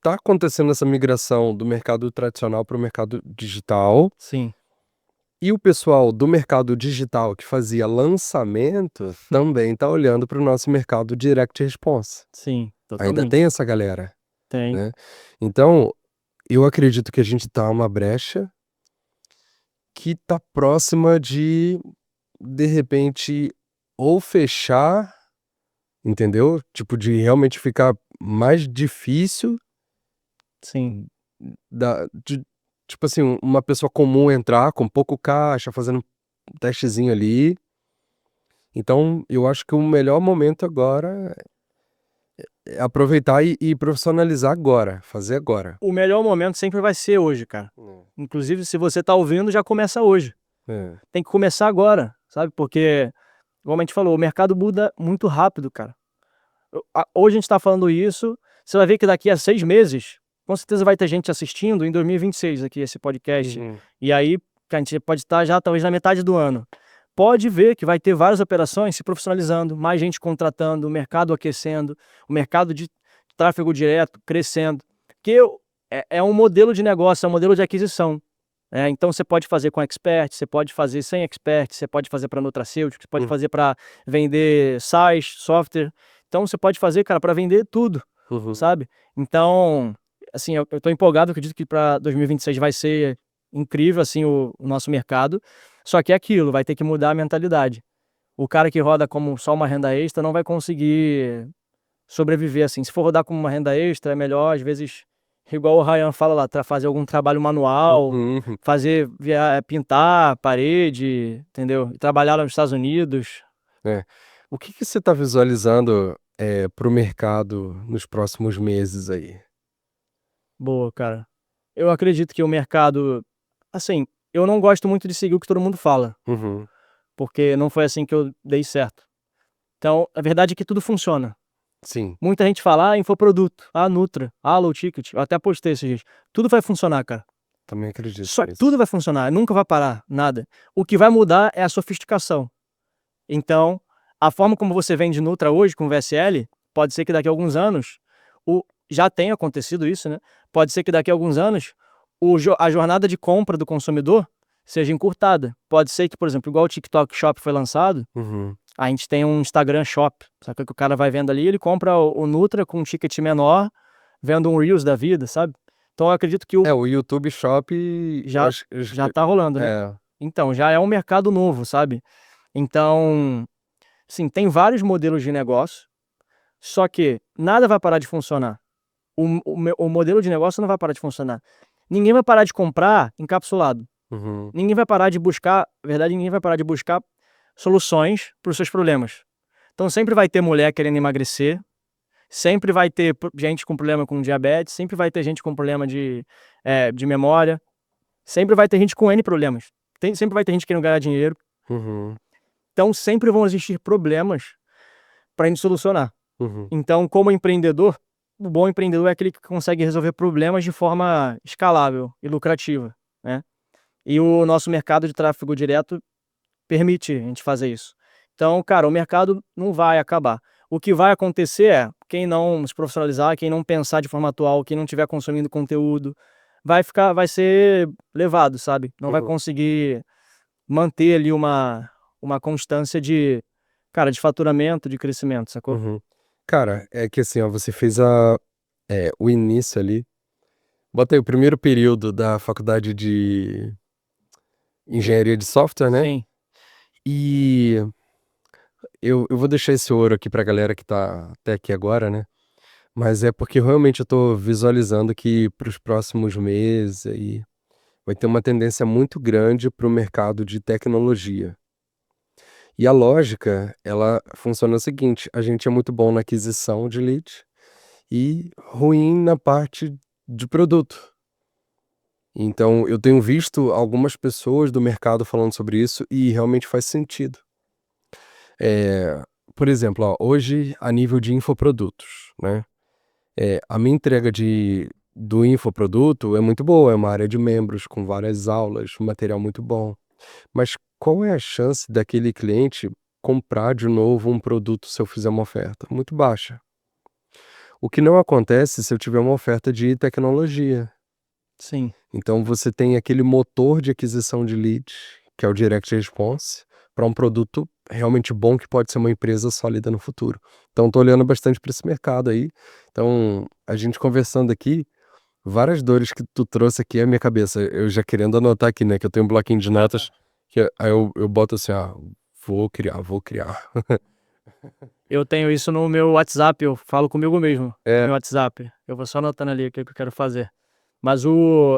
tá acontecendo essa migração do mercado tradicional para o mercado digital, Sim, e o pessoal do mercado digital que fazia lançamento também tá olhando para o nosso mercado direct response. sim, Ainda totalmente. tem essa galera, Tem. né? Então, eu acredito que a gente tá uma brecha que tá próxima de repente, ou fechar, entendeu? Tipo, de realmente ficar mais difícil Sim. tipo assim, uma pessoa comum entrar com pouco caixa, fazendo um testezinho ali. Então, eu acho que o melhor momento agora é aproveitar e profissionalizar agora, fazer agora. O melhor momento sempre vai ser hoje, cara. Inclusive, se você tá ouvindo, já começa hoje. É. Tem que começar agora, sabe? Porque, como a gente falou, o mercado muda muito rápido, cara. Hoje a gente tá falando isso, você vai ver que daqui a 6 meses, com certeza vai ter gente assistindo em 2026 aqui esse podcast. Uhum. E aí, que a gente pode estar já talvez na metade do ano. Pode ver que vai ter várias operações se profissionalizando, mais gente contratando, o mercado aquecendo, o mercado de tráfego direto crescendo. Porque é um modelo de negócio, é um modelo de aquisição. Então você pode fazer com expert, você pode fazer sem expert, você pode fazer para nutracêutico, você pode fazer para vender SaaS, software. Então você pode fazer, cara, para vender tudo, Uhum. sabe? Então, assim, eu tô empolgado, acredito que para 2026 vai ser incrível, assim, o nosso mercado. Só que é aquilo, vai ter que mudar a mentalidade. O cara que roda como só uma renda extra não vai conseguir sobreviver, assim. Se for rodar como uma renda extra, é melhor, às vezes, igual o Ryan fala lá, fazer algum trabalho manual, Uhum. fazer, pintar parede, entendeu? E trabalhar lá nos Estados Unidos. O que você tá visualizando pro mercado nos próximos meses aí? Boa, cara. Eu acredito que o mercado, assim, eu não gosto muito de seguir o que todo mundo fala, Uhum. porque não foi assim que eu dei certo. Então, a verdade é que tudo funciona. Sim, Muita gente fala, infoproduto, Nutra, low ticket, eu até postei esses dias. Tudo vai funcionar, cara. também acredito Só que nisso. tudo vai funcionar, nunca vai parar, nada. O que vai mudar é a sofisticação. Então, a forma como você vende Nutra hoje com VSL, pode ser que daqui a alguns anos, já tenha acontecido isso, né? Pode ser que daqui a alguns anos, a jornada de compra do consumidor seja encurtada. Pode ser que, por exemplo, igual o TikTok Shop foi lançado, Uhum. a gente tem um Instagram Shop, sabe? Que o cara vai vendo ali, ele compra o Nutra com um ticket menor, vendo um Reels da vida, sabe? Então eu acredito que O YouTube Shop, eu já, acho, já tá rolando, né? é, Então, já é um mercado novo, sabe? Então, sim, tem vários modelos de negócio, só que nada vai parar de funcionar. O modelo de negócio não vai parar de funcionar. Ninguém vai parar de comprar encapsulado. uhum. Ninguém vai parar de buscar, na verdade, ninguém vai parar de buscar soluções para os seus problemas. Então sempre vai ter mulher querendo emagrecer, sempre vai ter gente com problema com diabetes, sempre vai ter gente com problema de memória, sempre vai ter gente com N problemas. Sempre vai ter gente querendo ganhar dinheiro. Uhum. Então sempre vão existir problemas para a gente solucionar. Uhum. Então, como empreendedor, o bom empreendedor é aquele que consegue resolver problemas de forma escalável e lucrativa, né? E o nosso mercado de tráfego direto permite a gente fazer isso. Então, cara, o mercado não vai acabar. O que vai acontecer é, quem não se profissionalizar, quem não pensar de forma atual, quem não estiver consumindo conteúdo, vai ser levado, sabe? Não vai Uhum. conseguir manter ali uma constância cara, de faturamento, de crescimento, sacou? Uhum. Cara, é que assim, ó, você fez o início ali. Bota aí o primeiro período da faculdade engenharia de software, né? Sim. E eu vou deixar esse ouro aqui pra galera que tá até aqui agora, né? Mas é porque realmente eu tô visualizando que para os próximos meses aí vai ter uma tendência muito grande para o mercado de tecnologia. E a lógica, ela funciona o seguinte: a gente é muito bom na aquisição de lead e ruim na parte de produto. Então, eu tenho visto algumas pessoas do mercado falando sobre isso e realmente faz sentido. Por exemplo, ó, hoje, a nível de infoprodutos, né? A minha entrega do infoproduto é muito boa, é uma área de membros com várias aulas, um material muito bom. Mas qual é a chance daquele cliente comprar de novo um produto se eu fizer uma oferta? Muito baixa. O que não acontece se eu tiver uma oferta de tecnologia. Sim. Então você tem aquele motor de aquisição de leads, que é o Direct Response, para um produto realmente bom que pode ser uma empresa sólida no futuro. Então estou olhando bastante para esse mercado aí. Então, a gente conversando aqui, várias dores que tu trouxe aqui à minha cabeça. Eu já querendo anotar aqui, né, que eu tenho um bloquinho de notas, aí eu boto assim, vou criar. Eu tenho isso no meu WhatsApp, eu falo comigo mesmo, no É. meu WhatsApp. Eu vou só anotando ali o que eu quero fazer. Mas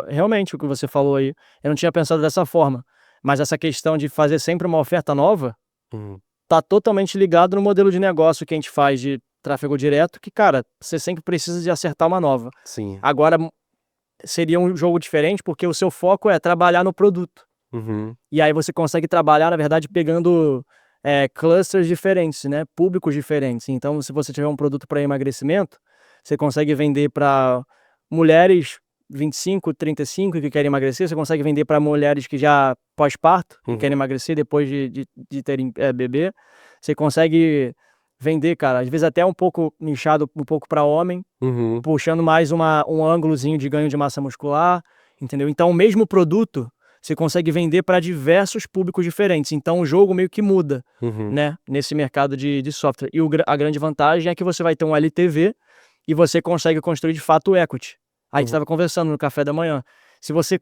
realmente o que você falou aí, eu não tinha pensado dessa forma. Mas essa questão de fazer sempre uma oferta nova, Uhum. tá totalmente ligado no modelo de negócio que a gente faz de tráfego direto, que, cara, você sempre precisa de acertar uma nova. Sim. Agora, seria um jogo diferente porque o seu foco é trabalhar no produto. Uhum. E aí você consegue trabalhar, na verdade, pegando clusters diferentes, né? Públicos diferentes. Então, se você tiver um produto para emagrecimento, você consegue vender para mulheres 25, 35 que querem emagrecer, você consegue vender para mulheres que já pós-parto, que querem emagrecer depois de terem bebê. Você consegue vender, cara, às vezes até um pouco nichado, um pouco para homem, Uhum. puxando mais um ângulozinho de ganho de massa muscular, entendeu? Então, o mesmo produto você consegue vender para diversos públicos diferentes. Então, o jogo meio que muda, Uhum. né? Nesse mercado de software. E a grande vantagem é que você vai ter um LTV e você consegue construir de fato o equity. A gente estava conversando no café da manhã. Se você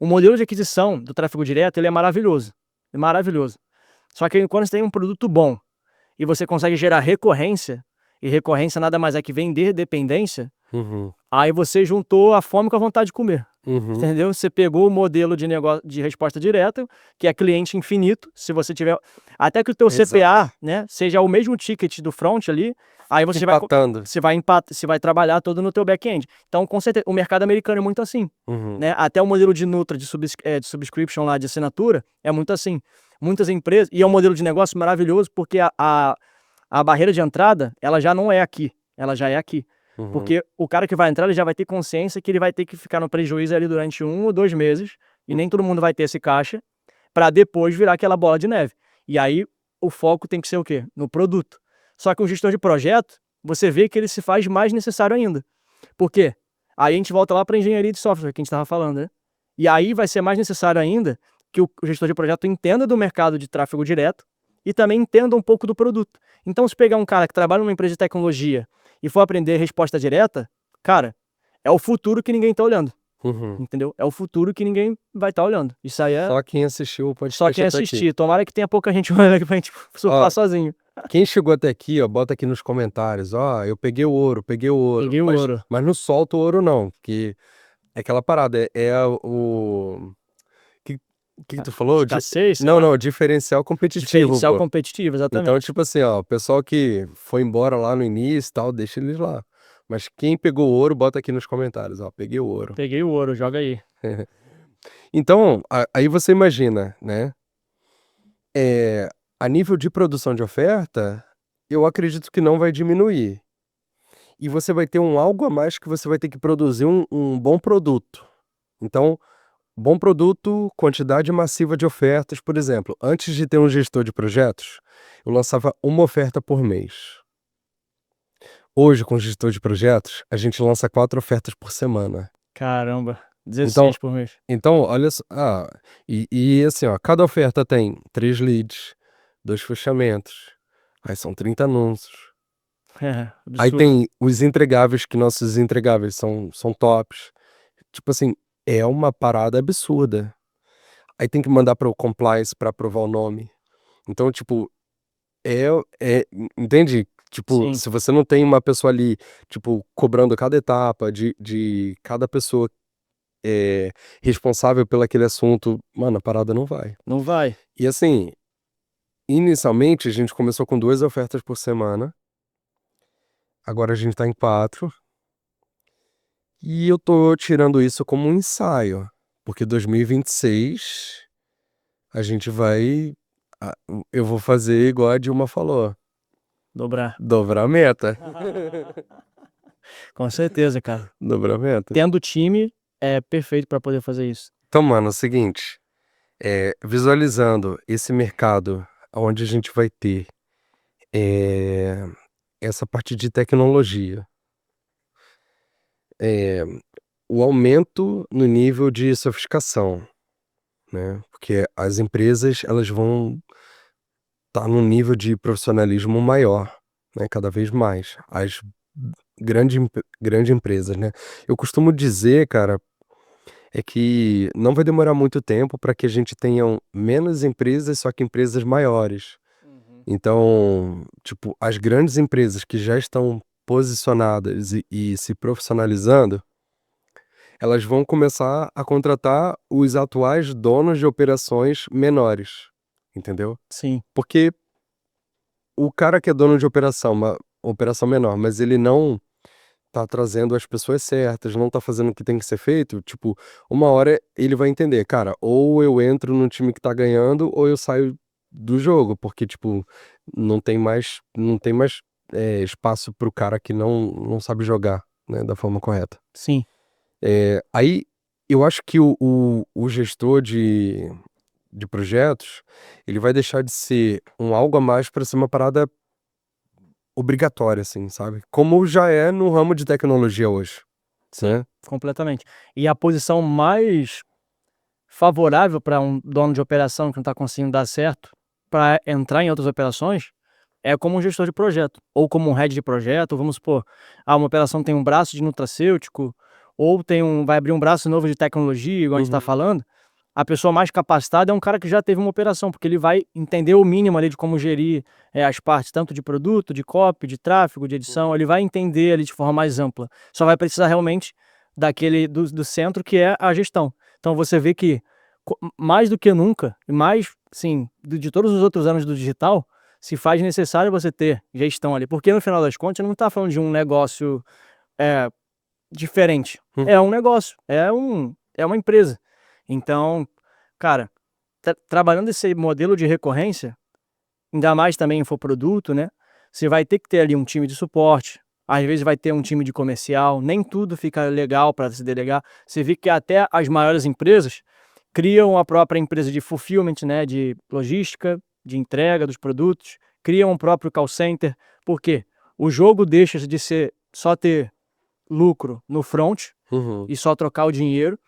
o modelo de aquisição do tráfego direto, ele é maravilhoso. É maravilhoso. Só que quando você tem um produto bom e você consegue gerar recorrência, e recorrência nada mais é que vender dependência, Uhum. aí você juntou a fome com a vontade de comer. Uhum. Entendeu? Você pegou o modelo de negócio de resposta direta, que é cliente infinito. Se você tiver. Até que o teu Exato. CPA, né, seja o mesmo ticket do front ali, aí você Empatando. você vai trabalhar todo no teu back-end. Então, com certeza, o mercado americano é muito assim. Uhum. Né? Até o modelo de Nutra, de subscription lá, de assinatura, é muito assim. Muitas empresas. E é um modelo de negócio maravilhoso, porque a barreira de entrada, ela já não é aqui. Ela já é aqui. Uhum. Porque o cara que vai entrar, ele já vai ter consciência que ele vai ter que ficar no prejuízo ali durante 1 ou 2 meses, e nem todo mundo vai ter esse caixa, para depois virar aquela bola de neve. E aí, o foco tem que ser o quê? No produto. Só que o gestor de projeto, você vê que ele se faz mais necessário ainda. Por quê? Aí a gente volta lá para engenharia de software, que a gente estava falando, né? E aí vai ser mais necessário ainda que o gestor de projeto entenda do mercado de tráfego direto e também entenda um pouco do produto. Então, se pegar um cara que trabalha numa empresa de tecnologia e for aprender resposta direta, cara, é o futuro que ninguém tá olhando, Uhum. entendeu? É o futuro que ninguém vai estar olhando. Isso aí é Só quem assistiu pode só quem assistir. Tomara que tenha pouca gente olhando aqui pra gente surfar sozinho. Quem chegou até aqui, ó, bota aqui nos comentários, eu peguei o ouro. Peguei o ouro. Mas não solta o ouro não, porque é aquela parada, o que tu falou? Escassez, sei Não, lá. não, diferencial competitivo, Diferencial pô. competitivo, exatamente. Então, tipo assim, ó, o pessoal que foi embora lá no início e tal, deixa eles lá. Mas quem pegou o ouro, bota aqui nos comentários, ó, peguei o ouro. Peguei o ouro, joga aí. Então, aí você imagina, né? A nível de produção de oferta, eu acredito que não vai diminuir. E você vai ter um algo a mais que você vai ter que produzir um bom produto. Então, bom produto, quantidade massiva de ofertas. Por exemplo, antes de ter um gestor de projetos, eu lançava uma oferta por mês. Hoje, com o gestor de projetos, a gente lança 4 ofertas por semana. Caramba, Então, 16 por mês. então olha só. E assim, ó, cada oferta tem 3 leads, 2 fechamentos. Aí são 30 anúncios. Aí Absurdo. tem os entregáveis, que nossos entregáveis são tops. Tipo assim, é uma parada absurda. aí tem que mandar para o compliance para aprovar o nome. Então, tipo, entende? Tipo, Sim, se você não tem uma pessoa ali, tipo, cobrando cada etapa de cada pessoa responsável pelo aquele assunto, mano, a parada não vai. não vai. E assim, inicialmente a gente começou com 2 ofertas por semana, agora a gente tá em 4, e eu tô tirando isso como um ensaio, porque 2026 a gente vai, a eu vou fazer igual a Dilma falou, Dobrar. dobrar a meta, Com certeza, cara. dobrar a meta. Tendo time, é perfeito pra poder fazer isso. Então, mano, é o seguinte, visualizando esse mercado onde a gente vai ter, eh, essa parte de tecnologia, eh, o aumento no nível de sofisticação, né, porque as empresas elas vão estar num nível de profissionalismo maior, né, cada vez mais, as grande empresas, né. Eu costumo dizer, cara, é que não vai demorar muito tempo para que a gente tenham menos empresas, só que empresas maiores. Uhum. Então, tipo, as grandes empresas que já estão posicionadas e se profissionalizando, elas vão começar a contratar os atuais donos de operações menores, entendeu? Sim, Porque o cara que é dono de operação, uma operação menor, mas ele não tá trazendo as pessoas certas, não tá fazendo o que tem que ser feito, tipo, uma hora ele vai entender, cara, ou eu entro no time que tá ganhando, ou eu saio do jogo, porque, tipo, não tem mais espaço pro cara que não sabe jogar, né, da forma correta. sim, Aí, eu acho que o gestor de projetos, ele vai deixar de ser um algo a mais para ser uma parada obrigatória, assim, sabe, como já é no ramo de tecnologia hoje, sim, né. completamente. E a posição mais favorável para um dono de operação que não está conseguindo dar certo, para entrar em outras operações, é como um gestor de projeto, ou como um head de projeto, ou vamos supor, uma operação tem um braço de nutracêutico, ou vai abrir um braço novo de tecnologia, igual a gente está Uhum. falando, a pessoa mais capacitada é um cara que já teve uma operação, porque ele vai entender o mínimo ali de como gerir as partes, tanto de produto, de copy, de tráfego, de edição, ele vai entender ali de forma mais ampla. Só vai precisar realmente do centro que é a gestão. Então você vê que mais do que nunca, e mais, sim, de todos os outros anos do digital, se faz necessário você ter gestão ali, porque no final das contas não está falando de um negócio é, diferente, é um Uhum. negócio, é uma empresa. Então, cara, trabalhando esse modelo de recorrência, ainda mais também infoproduto, né, você vai ter que ter ali um time de suporte, às vezes vai ter um time de comercial, nem tudo fica legal para se delegar. Você vê que até as maiores empresas criam a própria empresa de fulfillment, né, de logística, de entrega dos produtos, criam o próprio call center. Por quê? O jogo deixa de ser só ter lucro no front Uhum. e só trocar o dinheiro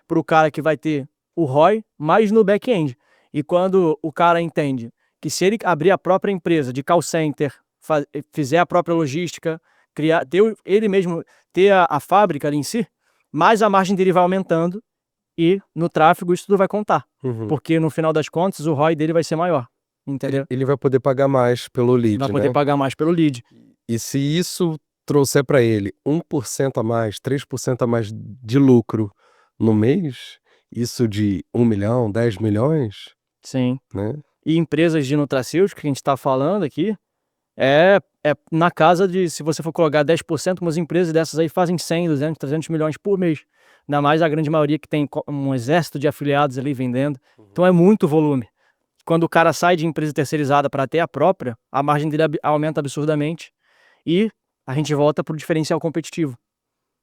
para o cara que vai ter o ROI mais no back-end. E quando o cara entende que se ele abrir a própria empresa de call center, fizer a própria logística, ele mesmo ter a fábrica ali em si, mais a margem dele vai aumentando e no tráfego isso tudo vai contar. Uhum. Porque no final das contas o ROI dele vai ser maior, entendeu? Ele vai poder pagar mais pelo Vai lead, poder né. pagar mais pelo lead. E se isso trouxer para ele 1% a mais, 3% a mais de lucro no mês, isso de 1.000.000, 10.000.000, Sim. né. E empresas de nutracêuticos que a gente está falando aqui, é na casa de, se você for colocar 10%, umas empresas dessas aí fazem 100, 200, 300 milhões por mês. Ainda mais a grande maioria que tem um exército de afiliados ali vendendo. Então é muito volume. Quando o cara sai de empresa terceirizada para ter a própria, a margem dele aumenta absurdamente e a gente volta para o diferencial competitivo,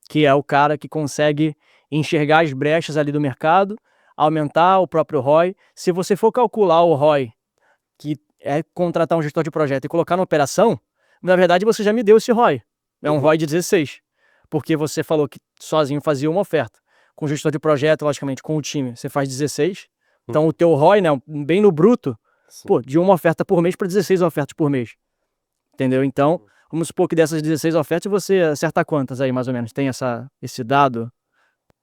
que é o cara que consegue enxergar as brechas ali do mercado, aumentar o próprio ROI. Se você for calcular o ROI, que é contratar um gestor de projeto e colocar na operação, na verdade você já me deu esse ROI. É um Uhum. ROI de 16, porque você falou que sozinho fazia uma oferta. Com o gestor de projeto, logicamente, com o time, você faz 16. Então o teu ROI, né, bem no bruto, Sim. pô, de uma oferta por mês para 16 ofertas por mês. Entendeu? Então, vamos supor que dessas 16 ofertas você acerta quantas aí, mais ou menos? Tem esse dado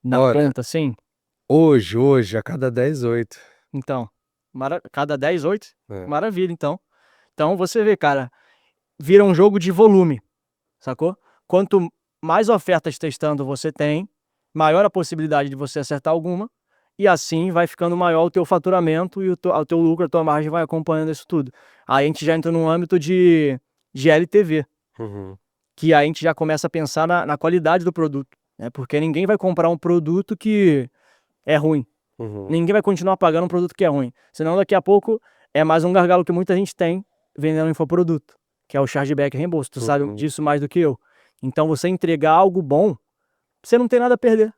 na Olha, ponta, assim? hoje, a cada 10, 8. Então, cada 10, 8, É. maravilha, então. Então você vê, cara, vira um jogo de volume, sacou? Quanto mais ofertas testando você tem, maior a possibilidade de você acertar alguma, e assim vai ficando maior o teu faturamento e o teu lucro, a tua margem vai acompanhando isso tudo. Aí a gente já entra num âmbito de LTV, Uhum. que aí a gente já começa a pensar na qualidade do produto, né? Porque ninguém vai comprar um produto que é ruim. Uhum. Ninguém vai continuar pagando um produto que é ruim. Senão daqui a pouco é mais um gargalo que muita gente tem vendendo infoproduto, que é o chargeback e reembolso. Tu sabe Uhum. disso mais do que eu. Então você entregar algo bom, você não tem nada a perder.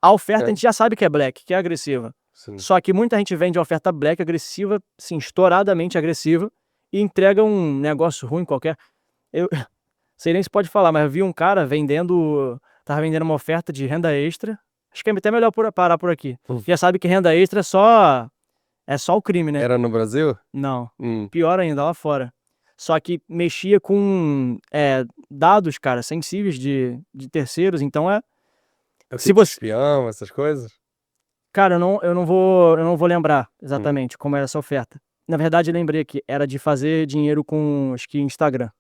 A oferta a gente já sabe que é black, que é agressiva. Sim. Só que muita gente vende oferta black agressiva, sim, estouradamente agressiva, e entrega um negócio ruim qualquer. Eu sei nem se pode falar, mas eu vi um cara tava vendendo uma oferta de renda extra. Acho que é até melhor parar por aqui. Já sabe que renda extra é só o crime, né? Era no Brasil? Não. Hum. Pior ainda, lá fora. Só que mexia com dados, cara, sensíveis de terceiros. Então se você. Espião, essas coisas? Cara, eu não vou lembrar exatamente como era essa oferta. Na verdade, eu lembrei que era de fazer dinheiro com, acho que Instagram.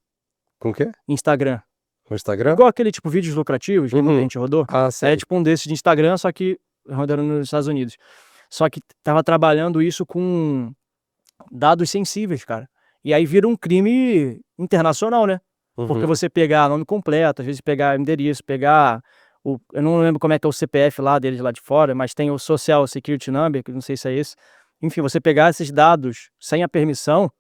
Com o quê? Instagram. Com o Instagram? Igual aquele tipo vídeos lucrativos que muita gente rodou. Ah, sim. É tipo um desses de Instagram, só que rodando nos Estados Unidos. Só que tava trabalhando isso com dados sensíveis, cara. E aí vira um crime internacional, né? Porque você pegar nome completo, às vezes pegar endereço, pegar eu não lembro como é que é o CPF lá deles lá de fora, mas tem o Social Security Number, que não sei se é esse. Enfim, você pegar esses dados sem a permissão,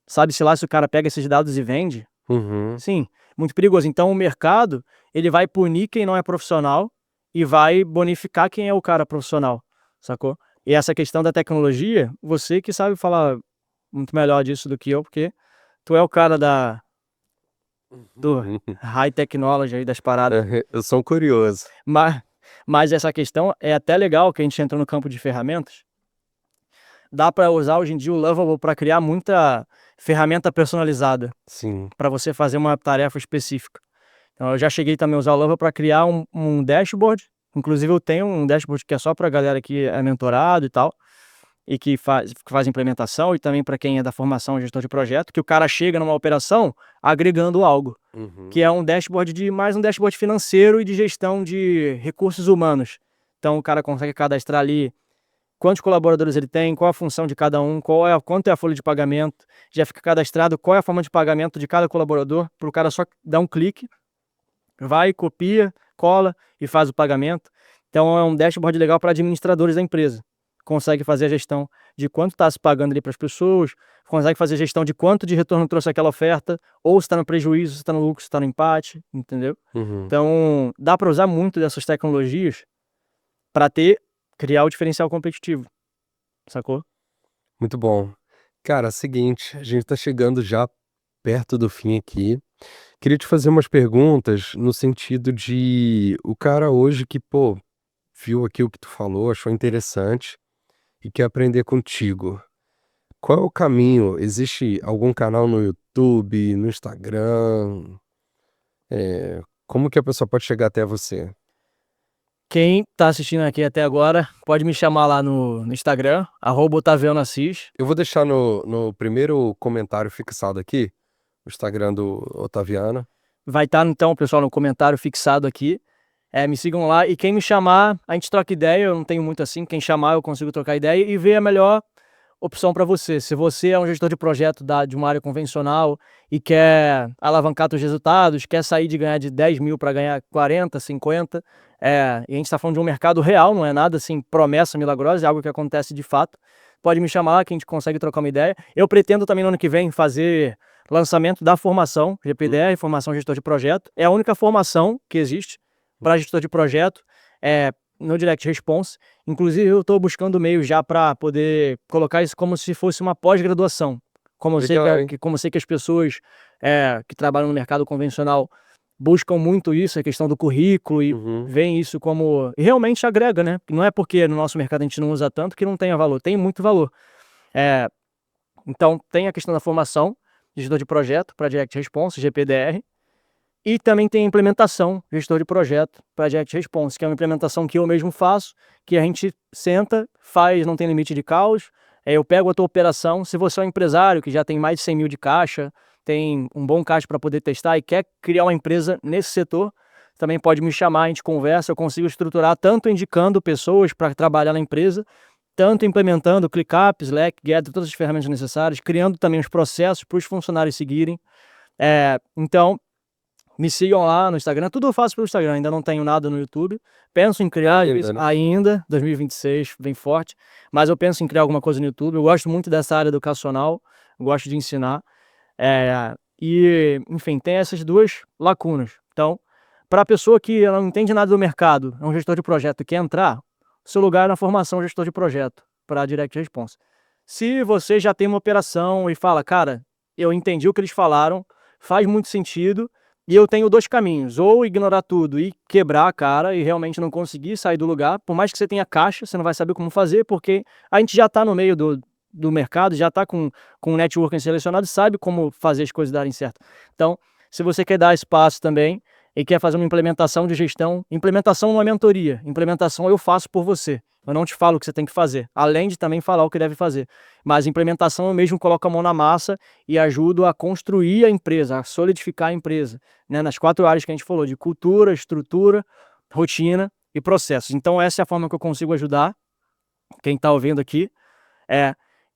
sabe-se lá se o cara pega esses dados e vende. Uhum. Sim, muito perigoso. Então o mercado, ele vai punir quem não é profissional e vai bonificar quem é o cara profissional, sacou? E essa questão da tecnologia, você que sabe falar muito melhor disso do que eu, porque tu é o cara do high technology aí das paradas. Eu sou um curioso. Mas essa questão é até legal que a gente entra no campo de ferramentas. Dá para usar hoje em dia o Lovable para criar muita ferramenta personalizada Sim. para você fazer uma tarefa específica. Então eu já cheguei também a usar o Lovable para criar um dashboard. Inclusive eu tenho um dashboard que é só para galera que é mentorado e tal, e que faz implementação, e também para quem é da formação gestor de projeto, que o cara chega numa operação agregando algo, que é um dashboard mais um dashboard financeiro e de gestão de recursos humanos. Então o cara consegue cadastrar ali quantos colaboradores ele tem, qual a função de cada um, quanto é a folha de pagamento, já fica cadastrado qual é a forma de pagamento de cada colaborador, para o cara só dar um clique, vai, copia, cola e faz o pagamento. Então é um dashboard legal para administradores da empresa. Consegue fazer a gestão de quanto está se pagando ali para as pessoas, consegue fazer a gestão de quanto de retorno trouxe aquela oferta, ou se está no prejuízo, se está no lucro, se está no empate, entendeu? Então dá para usar muito dessas tecnologias para criar o diferencial competitivo, sacou? Muito bom. Cara, seguinte, a gente tá chegando já perto do fim aqui. Queria te fazer umas perguntas no sentido de o cara hoje que, pô, viu aqui o que tu falou, achou interessante e quer aprender contigo. Qual é o caminho? Existe algum canal no YouTube, no Instagram? Como que a pessoa pode chegar até você? Quem tá assistindo aqui até agora, pode me chamar lá no Instagram, @OtavianoAssis. Eu vou deixar no primeiro comentário fixado aqui, o Instagram do Otaviano. Vai estar, então, pessoal, no comentário fixado aqui. Me sigam lá e quem me chamar, a gente troca ideia. Eu não tenho muito assim, quem chamar eu consigo trocar ideia e ver a melhor opção para você. Se você é um gestor de projeto de uma área convencional e quer alavancar seus resultados, quer sair de ganhar de 10 mil para ganhar 40, 50, e a gente está falando de um mercado real, não é nada assim promessa milagrosa, é algo que acontece de fato. Pode me chamar lá que a gente consegue trocar uma ideia. Eu pretendo também no ano que vem fazer lançamento da formação GPDR, formação gestor de projeto. É a única formação que existe para gestor de projeto no Direct Response. Inclusive eu estou buscando meios já para poder colocar isso como se fosse uma pós-graduação. Como eu sei que as pessoas que trabalham no mercado convencional buscam muito isso, a questão do currículo, e veem isso como... E realmente agrega, né? Não é porque no nosso mercado a gente não usa tanto que não tenha valor. Tem muito valor. Então tem a questão da formação de gestor de projeto para Direct Response, GPDR. E também tem a implementação, gestor de projeto para Direct Response, que é uma implementação que eu mesmo faço, que a gente senta, faz, não tem limite de caos, Eu pego a tua operação, se você é um empresário que já tem mais de 100 mil de caixa, tem um bom caixa para poder testar e quer criar uma empresa nesse setor, também pode me chamar, a gente conversa, eu consigo estruturar tanto indicando pessoas para trabalhar na empresa, tanto implementando ClickUp, Slack, Gather, todas as ferramentas necessárias, criando também os processos para os funcionários seguirem. Então, me sigam lá no Instagram, tudo eu faço pelo Instagram, ainda não tenho nada no YouTube. Penso em criar ainda, 2026, bem forte, mas eu penso em criar alguma coisa no YouTube. Eu gosto muito dessa área educacional, gosto de ensinar. E, enfim, tem essas duas lacunas. Então, para a pessoa que não entende nada do mercado, é um gestor de projeto e quer entrar, seu lugar é na formação gestor de projeto para Direct Response. Se você já tem uma operação e fala, cara, eu entendi o que eles falaram, faz muito sentido, e eu tenho 2 caminhos, ou ignorar tudo e quebrar a cara e realmente não conseguir sair do lugar, por mais que você tenha caixa, você não vai saber como fazer, porque a gente já está no meio do mercado, já está com um networking selecionado, sabe como fazer as coisas darem certo. Então, se você quer dar espaço também e quer fazer uma implementação de gestão, implementação não é mentoria, implementação eu faço por você. Eu não te falo o que você tem que fazer, além de também falar o que deve fazer. Mas implementação eu mesmo coloco a mão na massa e ajudo a construir a empresa, a solidificar a empresa, né? Nas 4 áreas que a gente falou, de cultura, estrutura, rotina e processos. Então essa é a forma que eu consigo ajudar quem está ouvindo aqui.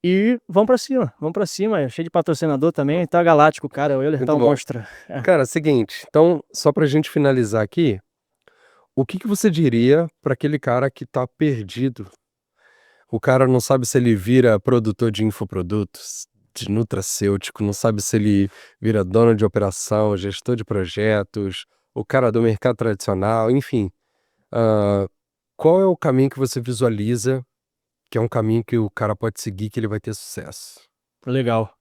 E vamos pra cima, cheio de patrocinador também, tá galáctico, cara, o Euler tá um monstro. Cara, seguinte, então, só pra gente finalizar aqui, o que você diria para aquele cara que tá perdido? O cara não sabe se ele vira produtor de infoprodutos, de nutracêutico, não sabe se ele vira dono de operação, gestor de projetos, o cara do mercado tradicional, enfim. Qual é o caminho que você visualiza que é um caminho que o cara pode seguir que ele vai ter sucesso? Legal.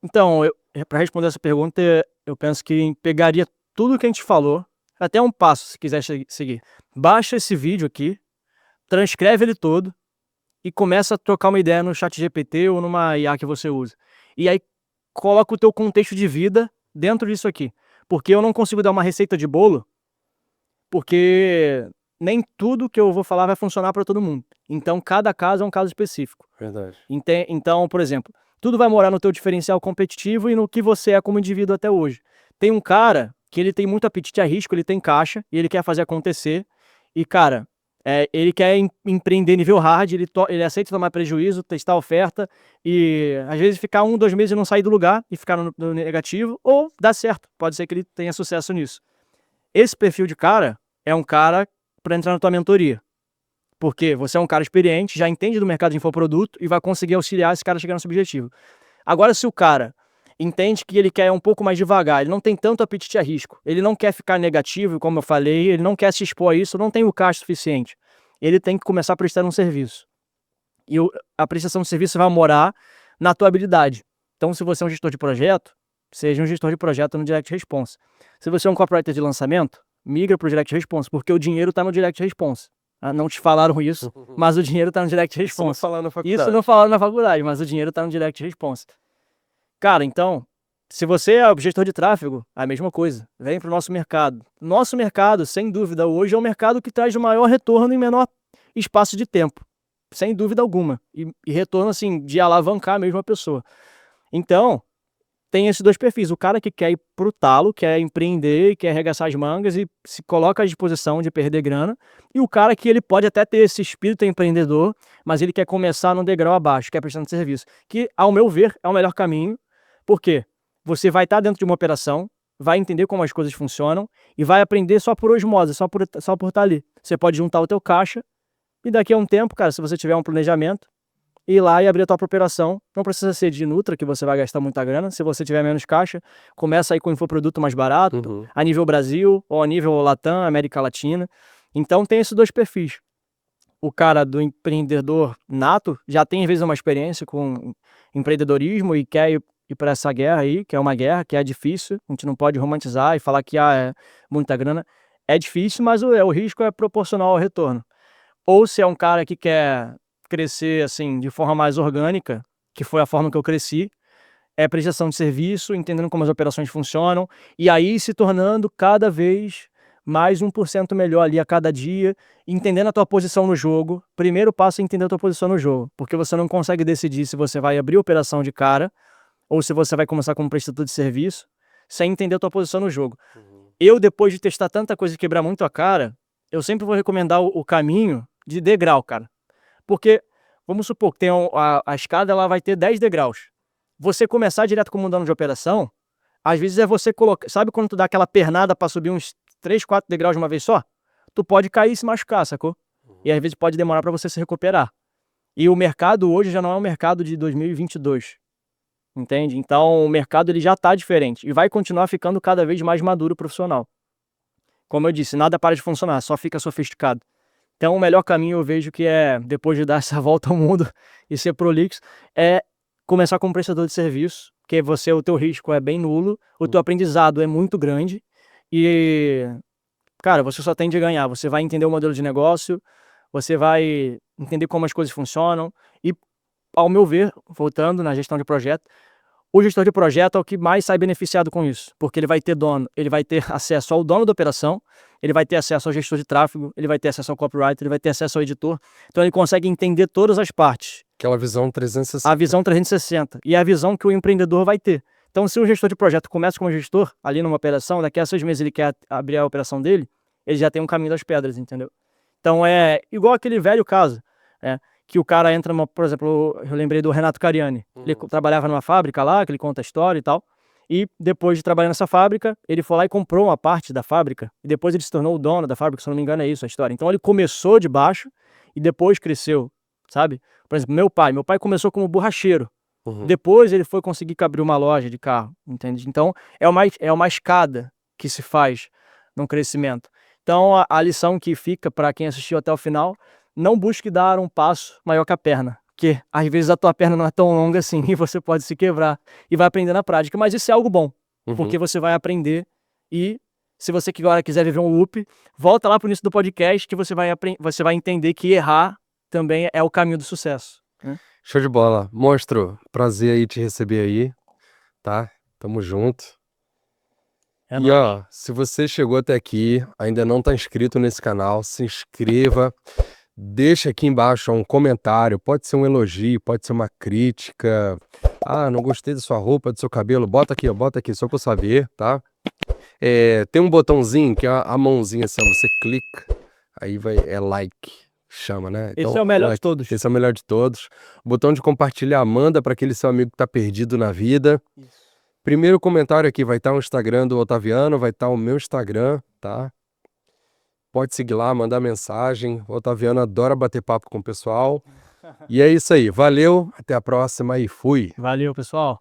Então, para responder essa pergunta, eu penso que pegaria tudo que a gente falou, até um passo, se quiser seguir. Baixa esse vídeo aqui, transcreve ele todo e começa a trocar uma ideia no ChatGPT ou numa IA que você usa. E aí coloca o teu contexto de vida dentro disso aqui. Porque eu não consigo dar uma receita de bolo, porque nem tudo que eu vou falar vai funcionar para todo mundo. Então, cada caso é um caso específico. Verdade. Então, por exemplo, tudo vai morar no teu diferencial competitivo e no que você é como indivíduo até hoje. Tem um cara que ele tem muito apetite a risco, ele tem caixa e ele quer fazer acontecer. E, cara, ele quer empreender nível hard, ele aceita tomar prejuízo, testar a oferta e, às vezes, ficar 1, 2 meses e não sair do lugar e ficar no negativo, ou dá certo. Pode ser que ele tenha sucesso nisso. Esse perfil de cara é um cara para entrar na tua mentoria. Porque você é um cara experiente, já entende do mercado de infoproduto e vai conseguir auxiliar esse cara a chegar no seu objetivo. Agora, se o cara entende que ele quer um pouco mais devagar, ele não tem tanto apetite a risco, ele não quer ficar negativo, como eu falei, ele não quer se expor a isso, não tem o caixa suficiente, ele tem que começar a prestar um serviço. E a prestação de serviço vai morar na tua habilidade. Então, se você é um gestor de projeto, seja um gestor de projeto no Direct Response. Se você é um copywriter de lançamento, migra para o Direct Response, porque o dinheiro está no Direct Response. Não te falaram isso, mas o dinheiro está no Direct Response. Isso não falaram na faculdade, mas o dinheiro está no Direct Response. Cara, então, se você é o gestor de tráfego, a mesma coisa. Vem para o nosso mercado. Nosso mercado, sem dúvida, hoje é o mercado que traz o maior retorno em menor espaço de tempo. Sem dúvida alguma. E retorno, assim, de alavancar mesmo a pessoa. Então, tem esses 2 perfis. O cara que quer ir pro talo, quer empreender, quer arregaçar as mangas e se coloca à disposição de perder grana. E o cara que ele pode até ter esse espírito empreendedor, mas ele quer começar num degrau abaixo, quer prestando serviço. Que, ao meu ver, é o melhor caminho. Por quê? Você vai estar dentro de uma operação, vai entender como as coisas funcionam e vai aprender só por osmose, só por estar ali. Você pode juntar o teu caixa e daqui a um tempo, cara, se você tiver um planejamento, ir lá e abrir a tua própria operação. Não precisa ser de Nutra, que você vai gastar muita grana. Se você tiver menos caixa, começa aí com um infoproduto mais barato, a nível Brasil ou a nível Latam, América Latina. Então tem esses 2 perfis. O cara do empreendedor nato já tem, às vezes, uma experiência com empreendedorismo e quer ir para essa guerra aí, que é uma guerra, que é difícil. A gente não pode romantizar e falar que é muita grana. É difícil, mas o risco é proporcional ao retorno. Ou se é um cara que quer crescer assim de forma mais orgânica, que foi a forma que eu cresci, é prestação de serviço, entendendo como as operações funcionam, e aí se tornando cada vez mais 1% melhor ali a cada dia, entendendo a tua posição no jogo. Primeiro passo é entender a tua posição no jogo, porque você não consegue decidir se você vai abrir a operação de cara ou se você vai começar como prestador de serviço, sem entender a tua posição no jogo. Eu, depois de testar tanta coisa e quebrar muito a cara, eu sempre vou recomendar o caminho de degrau, cara. Porque, vamos supor que tem a escada, ela vai ter 10 degraus. Você começar direto como um dono de operação, às vezes é você colocar... Sabe quando tu dá aquela pernada pra subir uns 3, 4 degraus de uma vez só? Tu pode cair e se machucar, sacou? E às vezes pode demorar pra você se recuperar. E o mercado hoje já não é o mercado de 2022. Entende? Então o mercado ele já tá diferente. E vai continuar ficando cada vez mais maduro profissional. Como eu disse, nada para de funcionar, só fica sofisticado. Então o melhor caminho eu vejo que é, depois de dar essa volta ao mundo e ser prolixo, é começar como prestador de serviço, porque o teu risco é bem nulo, o teu aprendizado é muito grande e, cara, você só tem de ganhar. Você vai entender o modelo de negócio, você vai entender como as coisas funcionam e, ao meu ver, voltando na gestão de projeto, o gestor de projeto é o que mais sai beneficiado com isso, porque ele vai ter dono, ele vai ter acesso ao dono da operação, ele vai ter acesso ao gestor de tráfego, ele vai ter acesso ao copywriter, ele vai ter acesso ao editor, então ele consegue entender todas as partes. Aquela visão 360. A visão 360 e a visão que o empreendedor vai ter. Então, se o gestor de projeto começa como gestor ali numa operação, daqui a 6 meses ele quer abrir a operação dele, ele já tem um caminho das pedras, entendeu? Então é igual aquele velho caso, que o cara entra por exemplo, eu lembrei do Renato Cariani. Ele trabalhava numa fábrica lá, que ele conta a história e tal, e depois de trabalhar nessa fábrica, ele foi lá e comprou uma parte da fábrica, e depois ele se tornou o dono da fábrica, se eu não me engano é isso a história. Então ele começou de baixo e depois cresceu, sabe? Por exemplo, meu pai começou como borracheiro, depois ele foi conseguir abrir uma loja de carro, entende? Então é uma escada que se faz no crescimento. Então a lição que fica para quem assistiu até o final: não busque dar um passo maior que a perna, porque às vezes a tua perna não é tão longa assim e você pode se quebrar e vai aprender na prática, mas isso é algo bom, porque você vai aprender. E se você que agora quiser viver um loop, volta lá pro início do podcast que você vai entender que errar também é o caminho do sucesso, né? Show de bola. Monstro, prazer aí te receber aí, tá? Tamo junto. É E nóis. ó, se você chegou até aqui, ainda não tá inscrito nesse canal, se inscreva. Deixa aqui embaixo um comentário, pode ser um elogio, pode ser uma crítica. Ah, não gostei da sua roupa, do seu cabelo, bota aqui, só pra eu saber, tá? Tem um botãozinho que é a mãozinha assim, ó, você clica, aí é like, chama, né? Então, Esse é o melhor de like, todos. esse é o melhor de todos. Botão de compartilhar, manda para aquele seu amigo que tá perdido na vida. Isso. Primeiro comentário aqui vai estar o Instagram do Otaviano, vai estar o meu Instagram, tá? Pode seguir lá, mandar mensagem. O Otaviano adora bater papo com o pessoal. E é isso aí. Valeu, até a próxima e fui. Valeu, pessoal.